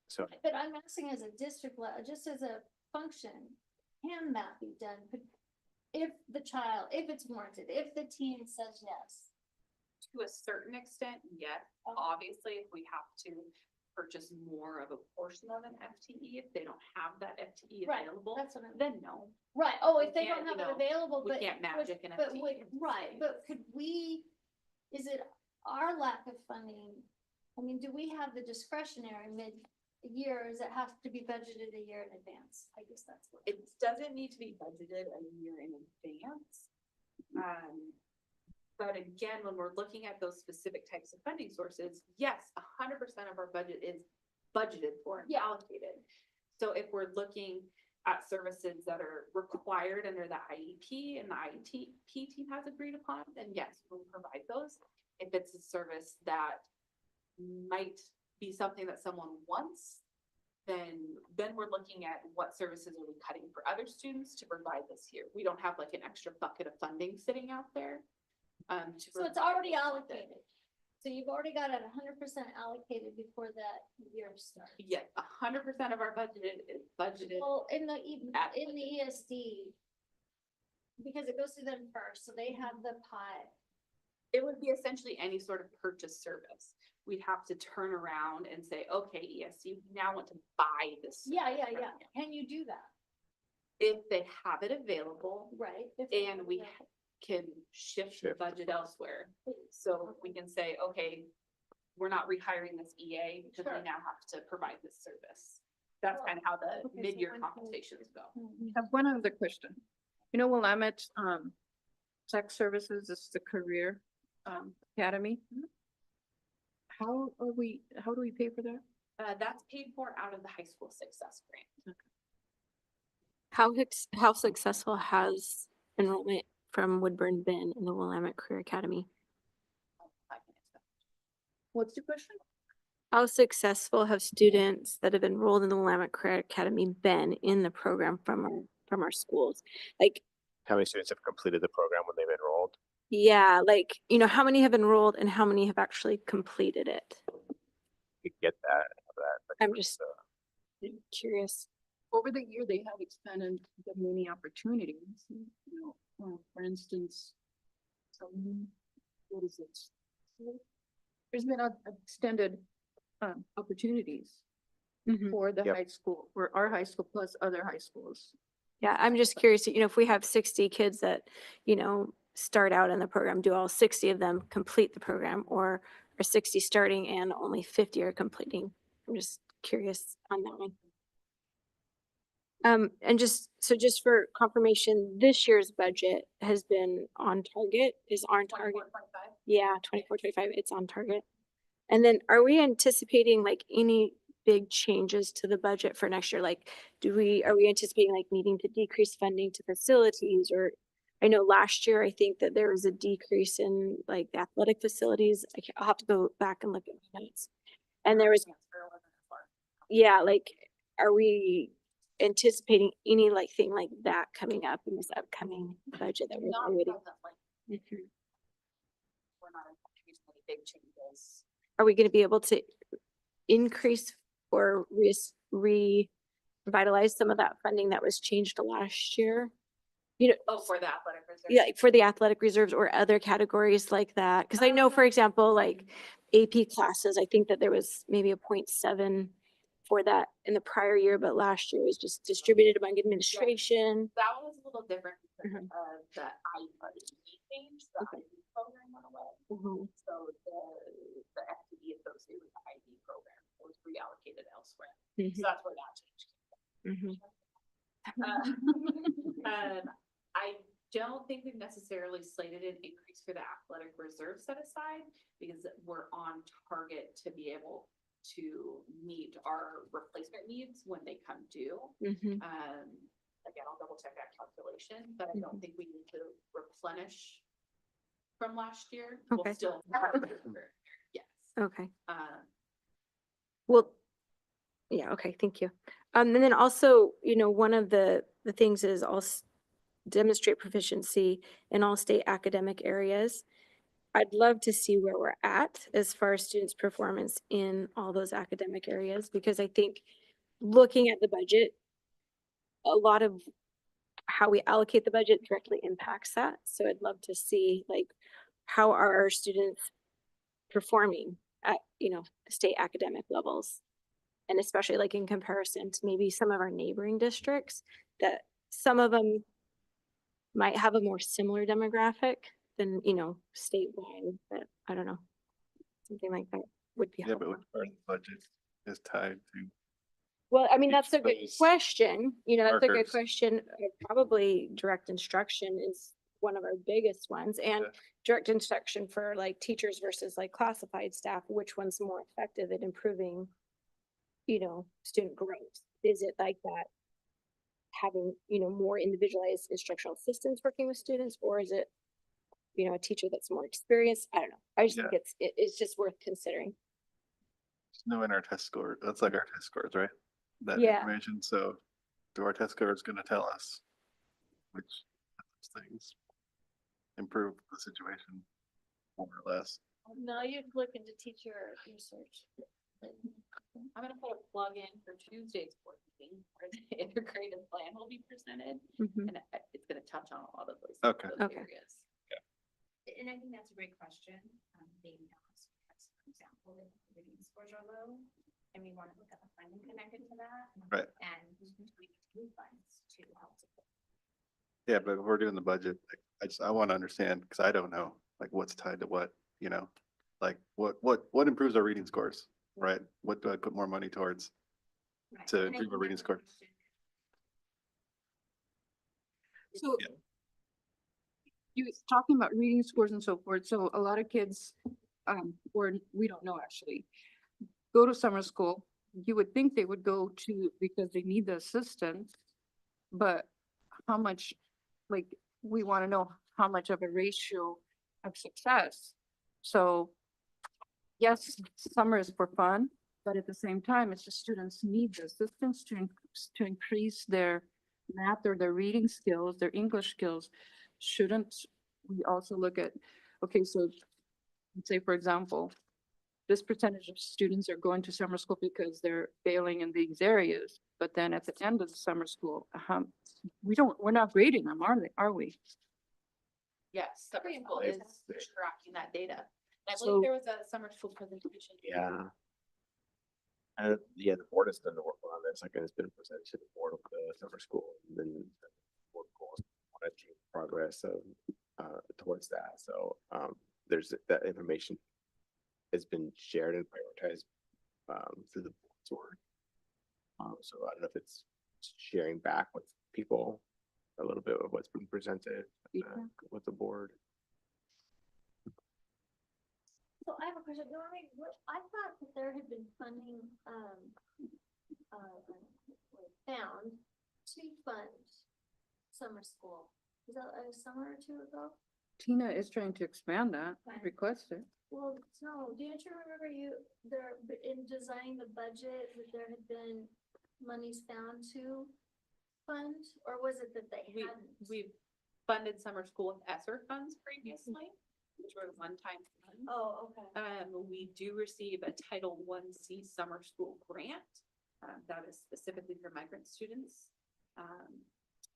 So But I'm asking as a district level, just as a function, can that be done? If it's warranted, if the team says yes. To a certain extent, yes. Obviously, if we have to purchase more of a portion of an FTE, if they don't have that FTE IEP Right, available, that's what I'm. then no. Right, oh, we if they can't, don't have you it know, available, we but. can't magic an But FTE wait, and right, say- but could we, is it our lack of funding? I mean, do we have the discretionary mid-year, or does it have to be budgeted a year in advance? I guess that's what. It doesn't need to be budgeted a year in advance. But again, when we're looking at those specific types of funding sources, yes, 100% of our budget is budgeted for and Yeah. allocated. So if we're looking at services that are required under the IEP and the IEP team has agreed upon, then yes, we'll provide those. If it's a service that might be something that someone wants, then we're looking at what services are we cutting for other students to provide this here. We don't have like an extra bucket of funding sitting out there. So it's already allocated. So you've already got it 100% allocated before that year starts. Yeah, 100% of our budget is budgeted. Well, in the, At in the ESD, because it goes through them first, so they have the pie. It would be essentially any sort of purchase service. We'd have to turn around and say, okay, ESC, we now want to buy this. Yeah, service yeah, from yeah. you." Can you do that? If they have it available Right. and we can shift the Shift. budget elsewhere. So we can say, okay, we're not rehiring this EA because Sure. we now have to provide this service. That's kind of how the Okay, so mid-year when can we- conversations go. I have one other question. You know, Willamette, Tech Services is the career, academy. How do we pay for that? That's paid for out of the high school success grant. How successful has enrollment from Woodburn been in the Willamette Career Academy? I can answer that. What's the question? How successful have students that have enrolled in the Willamette Career Academy been in the program from our schools? Like, How many students have completed the program when they've enrolled? yeah, like, you know, how many have enrolled and how many have actually completed it? You get that. I'm just curious. Over the year, they have expanded the many opportunities, you know, for instance, what is it? There's been extended, opportunities for the Yep. high school, for our high school plus other high schools. Yeah, I'm just curious, you know, if we have 60 kids that, you know, start out in the program, do all 60 of them complete the program, or are 60 starting and only 50 are completing? I'm just curious on that one. And just for confirmation, this year's budget has been on target, is on target. 24.5. Yeah, 24, 25, it's on target. And then are we anticipating like any big changes to the budget for next year? Like, are we anticipating like needing to decrease funding to facilities? Or I know last year, I think that there was a decrease in like the athletic facilities. I'll have to go back and look at my notes. And there was, Transfer wasn't as far. yeah, like, are we anticipating any like thing like that coming up in this upcoming budget that we're Not evaluating? presently. Mhm. We're not anticipating any big changes. Are we gonna be able to increase or revitalize some of that funding that was changed last year? You know, Oh, for the athletic reserve. yeah, like for the athletic reserves or other categories like that? Cause I know, for example, like AP classes, I think that there was maybe a 0.7 for that in the prior year, but last year was just distributed among administration. That one was a little different because Mhm. of the IEP change, the Okay. IB program went away. So the FTE associated with the IB program was reallocated elsewhere. So that's where that change came from. I don't think we've necessarily slated an increase for the athletic reserve set aside because we're on target to be able to meet our replacement needs when they come due. Mhm. Again, I'll double check that calculation, but I don't think we need to replenish from last year. We'll Okay. still. Yes. Okay. Uh, Well, yeah, okay, thank you. And then also, you know, one of the things is also demonstrate proficiency in all state academic areas. I'd love to see where we're at as far as students' performance in all those academic areas, because I think looking at the budget, a lot of how we allocate the budget directly impacts that. So I'd love to see like, how are our students performing at, you know, state academic levels? and especially like in comparison to maybe some of our neighboring districts, that some of them might have a more similar demographic than, you know, statewide, but I don't know. Something like that would be Yeah, but helpful. which part of the budget is tied to, Well, I mean, that's a good those question, you know, that's a good markers. question. Probably direct instruction is one of our biggest ones, and Yeah. direct instruction for like teachers versus like classified staff, which one's more effective at improving, you know, student growth? Is it like that having, you know, more individualized instructional assistants working with students, or is it, you know, a teacher that's more experienced? I don't know. I just think it's just worth considering. knowing our test score, that's like our test scores, right? That Yeah. information, so do our test scores gonna tell us which of those things improve the situation more or less? No, you'd look into teacher research. I'm gonna put a plug in for Tuesday's board meeting where the integrated plan will be presented, Mhm. and it's gonna touch on a lot of those. Okay. those Okay. areas. And I think that's a great question, being asked, because, for example, if the reading scores are low, and we want to look at the funding connected to that. Right. And we need funds to help support. Yeah, but if we're doing the budget, like, I wanna understand, because I don't know, like, what's tied to what, you know? Like, what improves our reading scores, right? What do I put more money towards? Right. To And I improve think our reading that's a score. question. So Yeah. you talking about reading scores and so forth, so a lot of kids, or we don't know actually, go to summer school. You would think they would go to, because they need the assistance, but how much, like, we want to know how much of a ratio of success. So yes, summer is for fun, but at the same time, it's just students need the assistance to increase their math or their reading skills, their English skills. Shouldn't we also look at, okay, so let's say, for example, this percentage of students are going to summer school because they're failing in these areas, but then at the end of the summer school, we're not grading them, are we? Yes, summer school is tracking that data. And I So- believe there was a summer school presentation. Yeah. Yeah, the board has done the work on this, like it's been presented to the board of the summer school, and then the board goals monitoring progress of towards that. So there's that information has been shared and prioritized through the board's work. So I don't know if it's sharing back with people a little bit of what's been presented with the board. So I have a question, Norman, I thought that there had been funding, found to fund summer school. Was that a summer or two ago? Tina is trying to expand that, Fine. request it. Well, no, didn't you remember in designing the budget, that there had been monies found to fund, or was it that they hadn't? We've funded summer school with ESSER funds previously, which were one-time funds. Oh, okay. We do receive a Title I-C summer school grant, that is specifically for migrant students.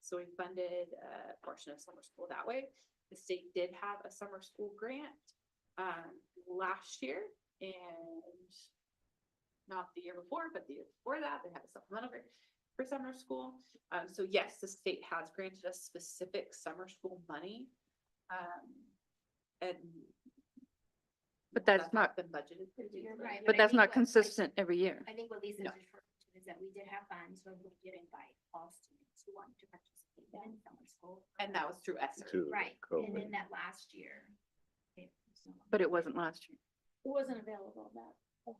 So we funded a portion of summer school that way. The state did have a summer school grant, last year, and not the year before, but the year before that, they had a supplemental grant for summer school. So yes, the state has granted us specific summer school money. And But that's not, been budgeted. You're right. but I that's think not what- consistent every year. I think what Lisa's No. referring to is that we did have funds, so we did invite all students who wanted to participate in summer school. And that was through ESSER. To Right, COVID. and then that last year. But it wasn't last year. It wasn't available that.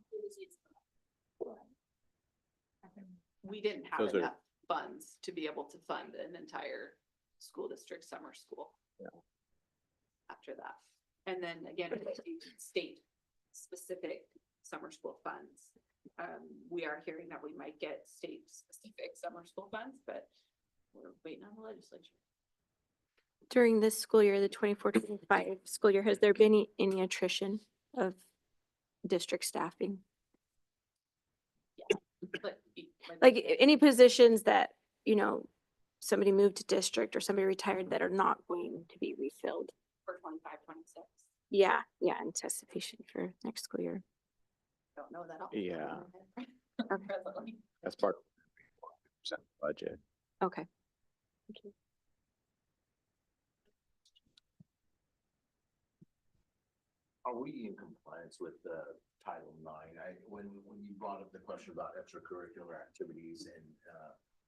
We didn't have Those are- enough funds to be able to fund an entire school district summer school. Yeah. After that. And then again, with the state specific summer school funds. We are hearing that we might get state specific summer school funds, but we're waiting on the legislature. During this school year, the 24-25 school year, has there been any attrition of district staffing? But Like any positions that, you know, somebody moved to district or somebody retired that are not going to be refilled? for 25, 26, Yeah, anticipation for next school year. don't know that. off the top of Yeah. my head. presently. That's part of the budget. Okay. Are we in compliance with Title IX? When you brought up the question about extracurricular activities and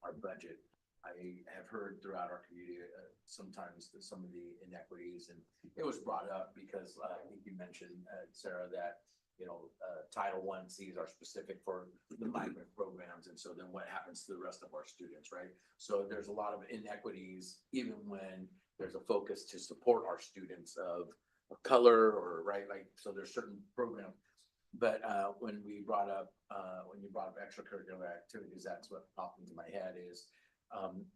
our budget, I have heard throughout our community, sometimes some of the inequities, and it was brought up because I think you mentioned, Sarah, that, you know, Title I Cs are specific for the migrant programs, and so then what happens to the rest of our students, right? So there's a lot of inequities, even when there's a focus to support our students of color or, right, like, so there's certain programs. But when you brought up extracurricular activities, that's what popped into my head is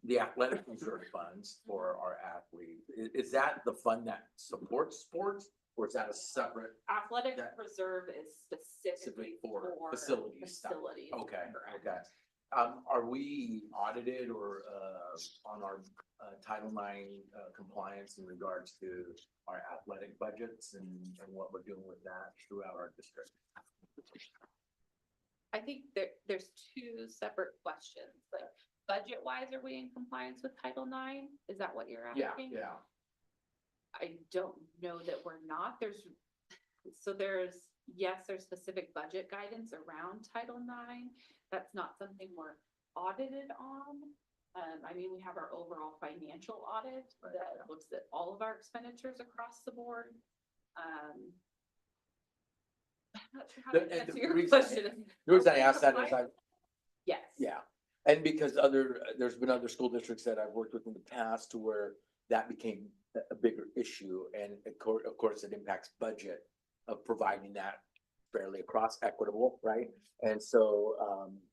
the athletic reserve funds for our athletes. Is that the fund that supports sports, or is that a separate? Athletic That- reserve is specifically for facilities stuff? facilities. Okay, correct. okay. Are we audited or on our Title IX compliance in regards to our athletic budgets and what we're doing with that throughout our district? I think there's two separate questions, like budget wise, are we in compliance with Title IX? Is that what you're Yeah, asking? yeah. I don't know that we're not. There's specific budget guidance around Title IX. That's not something we're audited on. I mean, we have our overall financial audit that looks at all of our expenditures across the board. I'm not sure how to answer The your reason question. I asked that is Yes. yeah. And because there's been other school districts that I've worked with in the past to where that became a bigger issue. And of course, it impacts budget of providing that fairly across equitable, right? And so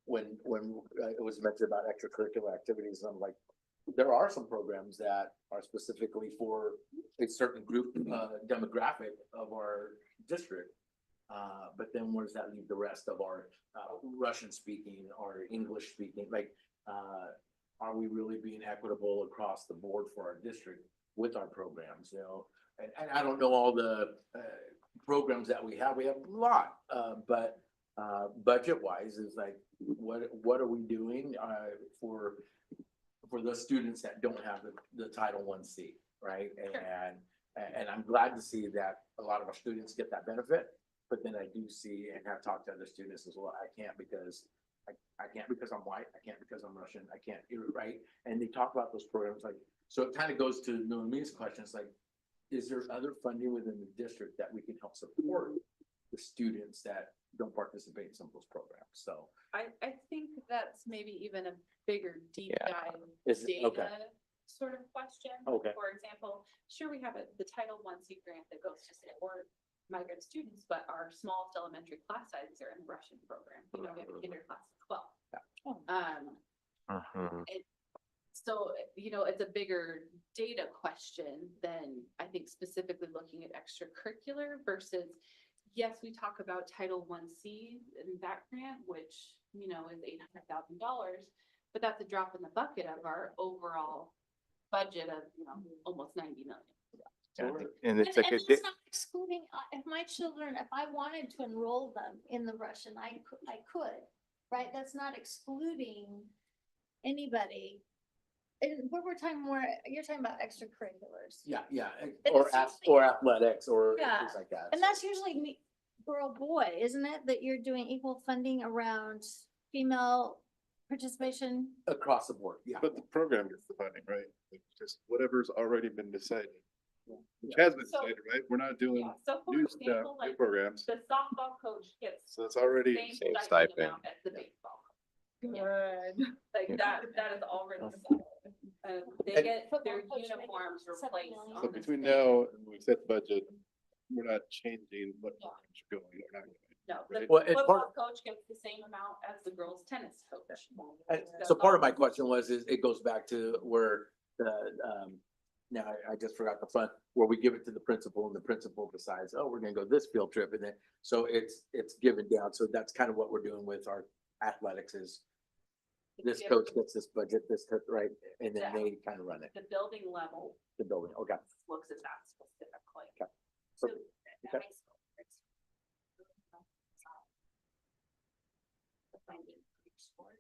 when it was mentioned about extracurricular activities, I'm like, there are some programs that are specifically for a certain group demographic of our district. But then where does that leave the rest of our Russian speaking or English speaking? Like, are we really being equitable across the board for our district with our programs, you know? And I don't know all the programs that we have. We have a lot, but budget wise is like, what are we doing for those students that don't have the Title I C, right? And I'm glad to see that a lot of our students get that benefit. But then I do see and have talked to other students as well. I can't because I'm white. I can't because I'm Russian. I can't, right? And they talk about those programs like, so it kind of goes to Noemi's question. It's like, is there other funding within the district that we can help support the students that don't participate in some of those programs? So I think that's maybe even a bigger deep Yeah. dive Is it? Okay. data sort of question. Okay. For example, sure, we have the Title I C grant that goes to support migrant students, but our smallest elementary class sizes are in the Russian program. You know, we have a kinder class of 12. So, you know, it's a bigger data question than I think specifically looking at extracurricular versus, yes, we talk about Title I C and that grant, which, you know, is $800,000, but that's a drop in the bucket of our overall budget of, you know, almost 90 million. And it's And like, it's not excluding, if my children, if I wanted to enroll them in the Russian, I could, right? That's not excluding anybody. And what we're talking more, you're talking about extracurriculars. yeah, And or it's or usually- athletics or Yeah. things like that. And that's usually me, girl, boy, isn't it? That you're doing equal funding around female participation? Across the board, yeah. But the program is funding, right? It's just whatever's already been decided. Which Yeah. has been So- decided, right? We're not doing Yeah, so for new stuff, example, new like programs. the softball coach gets So it's already, same stipend. stipend amount as the baseball. Good. Like that is already settled. They get Football their coach making uniforms 7 replaced. million. on so the between same- now and we set the budget, we're not changing what Yeah. programs are going or not going. No, the Right. Well, and football coach gets the same amount as the girls tennis coach. And That's so part of all. my question was, is it goes back to where now I just forgot the fund, where we give it to the principal and the principal decides, oh, we're gonna go this field trip and then, so it's given down. So that's kind of what we're doing with our athletics is this It's coach given- gets this budget, this, right? And then they kind of run it, The building level the building. Okay. looks at that specifically. Okay. So, Okay. high school, it's- funding for each sport?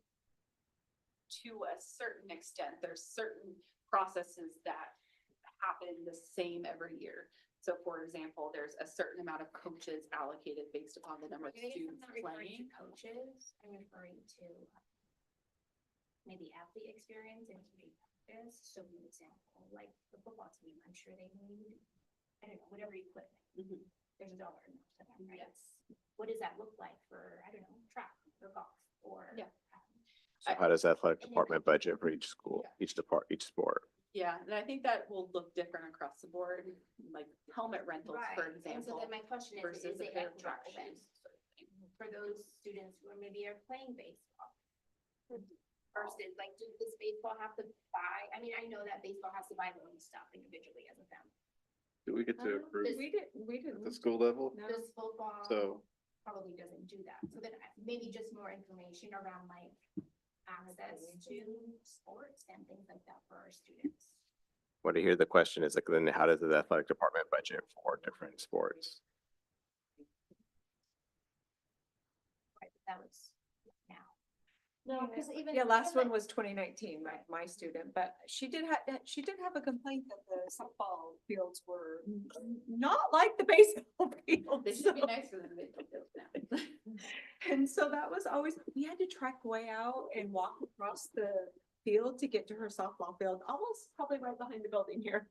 To a certain extent, there's certain processes that happen the same every year. So for example, there's a certain amount of coaches allocated based upon the number of I guess I'm students not referring playing. to coaches, I'm referring to maybe athlete experience and team practice. So for example, like the football team, I'm sure they need, I don't know, whatever equipment. Mhm. There's a dollar amount to that, right? Yes. What does that look like for, I don't know, track or golf or? Yeah. So how does the athletic And then- department budget for each school, each sport? Yeah, and I think that will look different across the board, like helmet rentals, for Right, and so example. then my question is versus a it pair of track equitable then shoes. sort of thing. for those students who are maybe are playing baseball? Versus like, does baseball have to buy, I mean, I know that baseball has to buy their own stuff individually as a family. Do we get to approve Does- We at didn't. the school level? Does football So- probably doesn't do that, so then maybe just more information around like access to sports and things like that for our students. What I hear the question is like, then how does the athletic department budget for different sports? Right, that was now. No, because even. Yeah, last even one was 2019, my student, but she did have a complaint that the softball fields were not like the baseball fields. They should be nicer than they do now. And so that was always, we had to trek way out and walk across the field to get to her softball field, almost probably right behind the building here.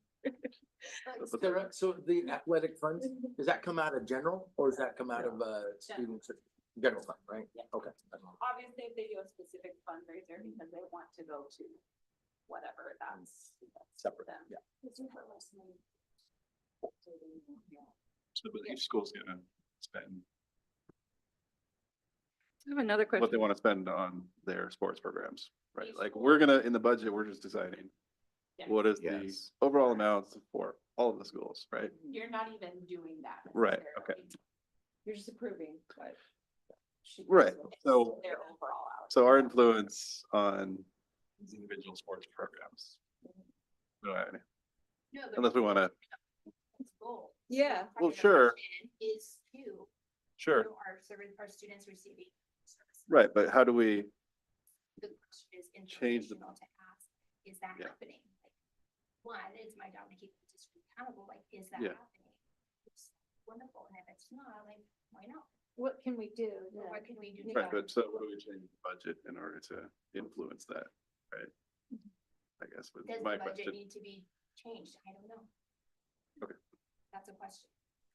Sarah, so the athletic funds, does that come out of general or does that come out of, students, general fund, right? Yeah. Okay. Obviously, if they do a specific fundraiser because they want to go to whatever, that's Separate, them. yeah. So, but each school's gonna spend I have another question. what they want to spend on their sports programs, right? Like, we're gonna, in the budget, we're just deciding Yeah. what is the Yes. overall amounts for all of the schools, right? You're not even doing that. Right, okay. necessarily. You're just approving, but. Right, so, Their overall out. so our influence on these individual sports programs. We don't have any. No, but Unless we wanna, it's goal. Yeah. Part Well, of the sure. mission Is to, sure, our service, our students receiving service. right, but how do we, The question is Change the- informational to ask, is that Yeah. happening? Like, one, it's my job to keep the district accountable, like, is that Yeah. happening? It's wonderful, and if it's not, like, why not? What can we do? Or what can we do? right, but so what do we change the budget in order to influence that, right? I guess would be Does the my budget question. need to be changed? I don't know. Okay. That's a question.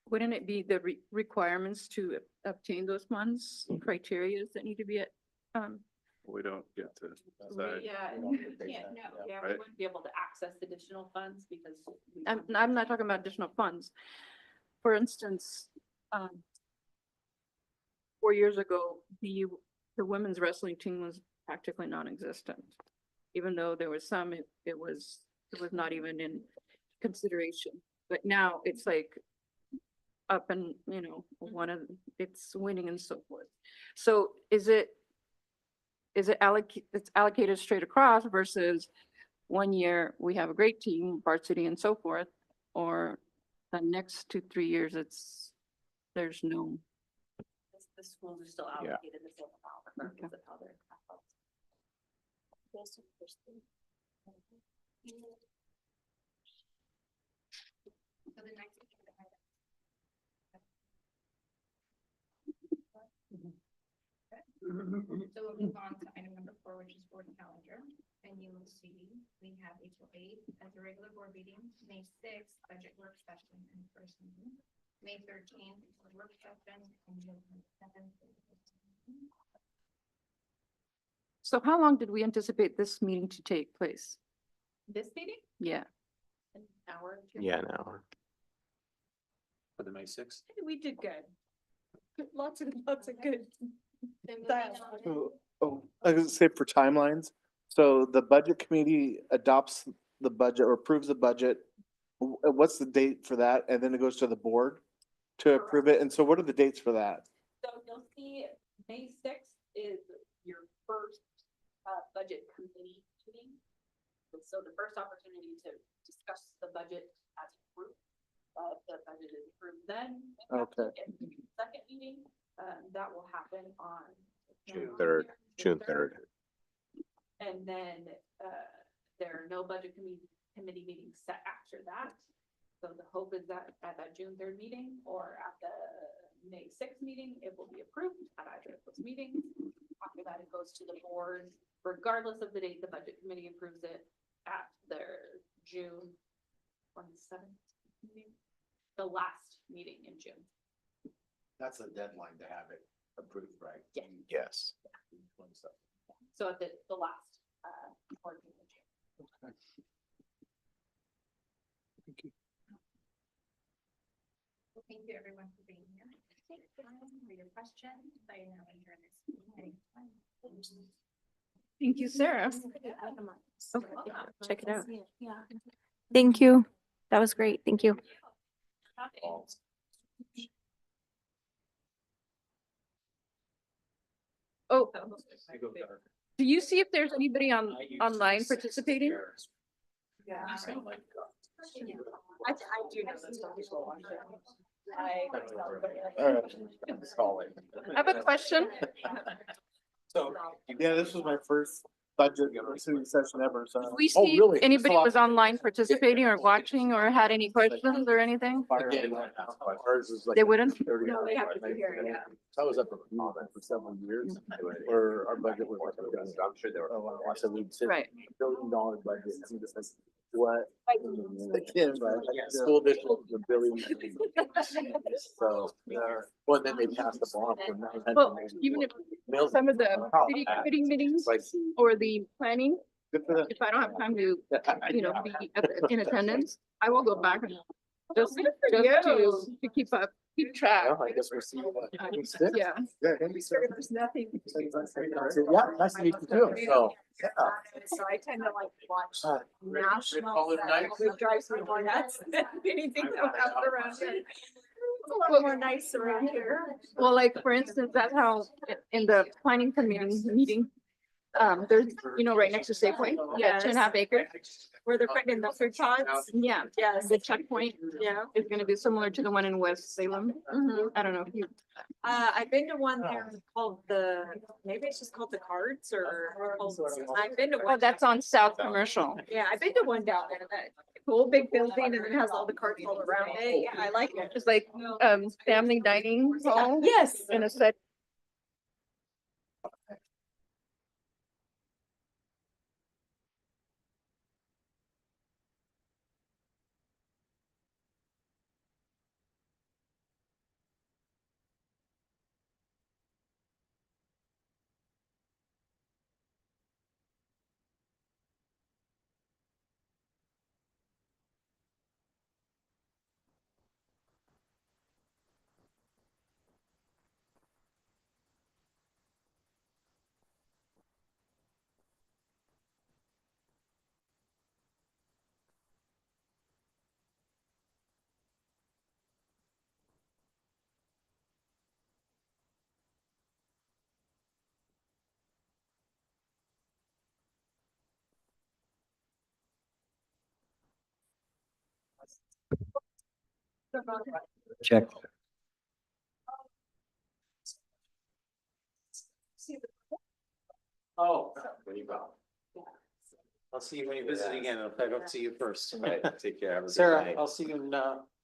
Wouldn't it be the requirements to obtain those funds, criteria that need to be We don't get to decide. Yeah, No, we can't, no, yeah, we Right. wouldn't be able to access additional funds because. we I'm don't- not talking about additional funds. For instance, 4 years ago, the women's wrestling team was practically non-existent. Even though there was some, it was not even in consideration. But now it's like up and, it's winning and so forth. So is it it's allocated straight across versus 1 year, we have a great team, varsity and so forth, or the next 2-3 years, there's no. The schools are still Yeah. allocated the same amount regardless of how they're. So the next. So we'll move on to item number 4, which is board calendar, and you will see, we have April 8th as a regular board meeting, May 6th, budget work session and first meeting, May 13th, is a work session, and June 7th. So how long did we anticipate this meeting to take place? This meeting, Yeah, an hour. or two. Yeah, an hour. For the May sixth? We did good. Lots of good. Then moving Dialogue. on. Oh, I was gonna say for timelines, so the budget committee adopts the budget or approves the budget. What's the date for that? And then it goes to the board to approve it. And so what are the dates for that? So you'll see, May 6th is your first budget committee meeting. So the first opportunity to discuss the budget as a group. The budget is approved then. Okay. And Second meeting, that will happen on June 3rd. June 3rd. And then, there are no budget committee meetings set after that. So the hope is that at that June 3rd meeting or at the May 6th meeting, it will be approved at either of those meetings. After that, it goes to the board, regardless of the date the budget committee approves it at their June 27th meeting, the last meeting in June. That's a deadline to have it approved, right? Yeah. Yes. So at the last, board meeting in June. Well, thank you everyone for being here. Take time for your questions. I know you're in this meeting anytime. Thank you, Sarah. Okay, check it out. Yeah. Thank you. That was great. Thank you. Oh, do you see if there's anybody online participating? I do know that some people watch it. I have a question. So, yeah, this was my first budget listening session ever, so. If we Oh, see really? anybody So- was online participating or watching or had any questions or anything, Ours is like. they wouldn't? No, they have to be here, yeah. I was up for comment for several years, where our budget was. I'm sure there were. I said we'd sit Right. $1 billion budget, and I'm just like, what? Again, right, like, school district, the billion. So, well, then they passed the bond for Well, 900. even if Mills- some of the city committee meetings Like, or the planning, Good for them. if I don't have time to, I- you know, be in attendance, I will go back and just Good for to keep up, keep track. Well, I guess we'll see what. Yeah. Yeah, Andy said- There's nothing. Yeah, nice to meet you too, so, yeah. So I tend to like watch Uh, national call it stuff, nice. which drives me more nuts than anything that happens around here. It's a lot more nice around here. Well, like, for instance, that's how in the planning committee meeting, there's, you know, right next to Safeway, yeah, 2.5 acres. Where they're putting in the food pods. Yeah, Yes. the checkpoint Yeah. is gonna be similar to the one in West Salem. Mhm. I don't know if you, I've been to one there called maybe it's just called the Cards or I've been to oh, one. that's on South Commercial. Yeah, I've been to one down there, that cool big building and it has all the cards all around it. Yeah, I like it. It's like, family dining hall Yes. and a set. Check. Oh, there you go. I'll see you when you visit again, if I don't see you first. Right, take care. Have a good Sarah, night. I'll see you in,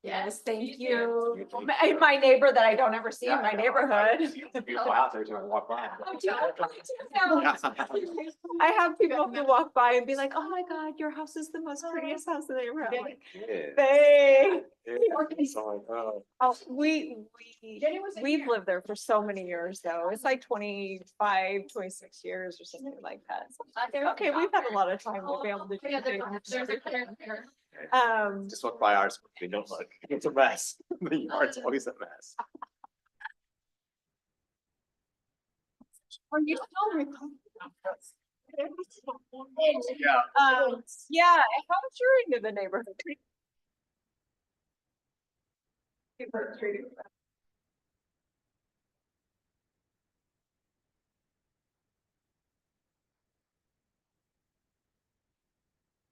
Yes, thank You you. too. My neighbor that I don't ever see in my neighborhood. You go out there to walk by. Oh, do you? I have people who walk by and be like, oh my God, your house is the most prettiest house in the neighborhood. I'm like, Yeah. Thanks. Oh, we've lived there for so many years though. It's like 25, 26 years or something like that. Okay, we've had a lot of time to be able to. Just walk by ours, we don't look, it's a mess, the yard's always a mess. Are you still recording? Yeah, how's your end of the neighborhood? People are treating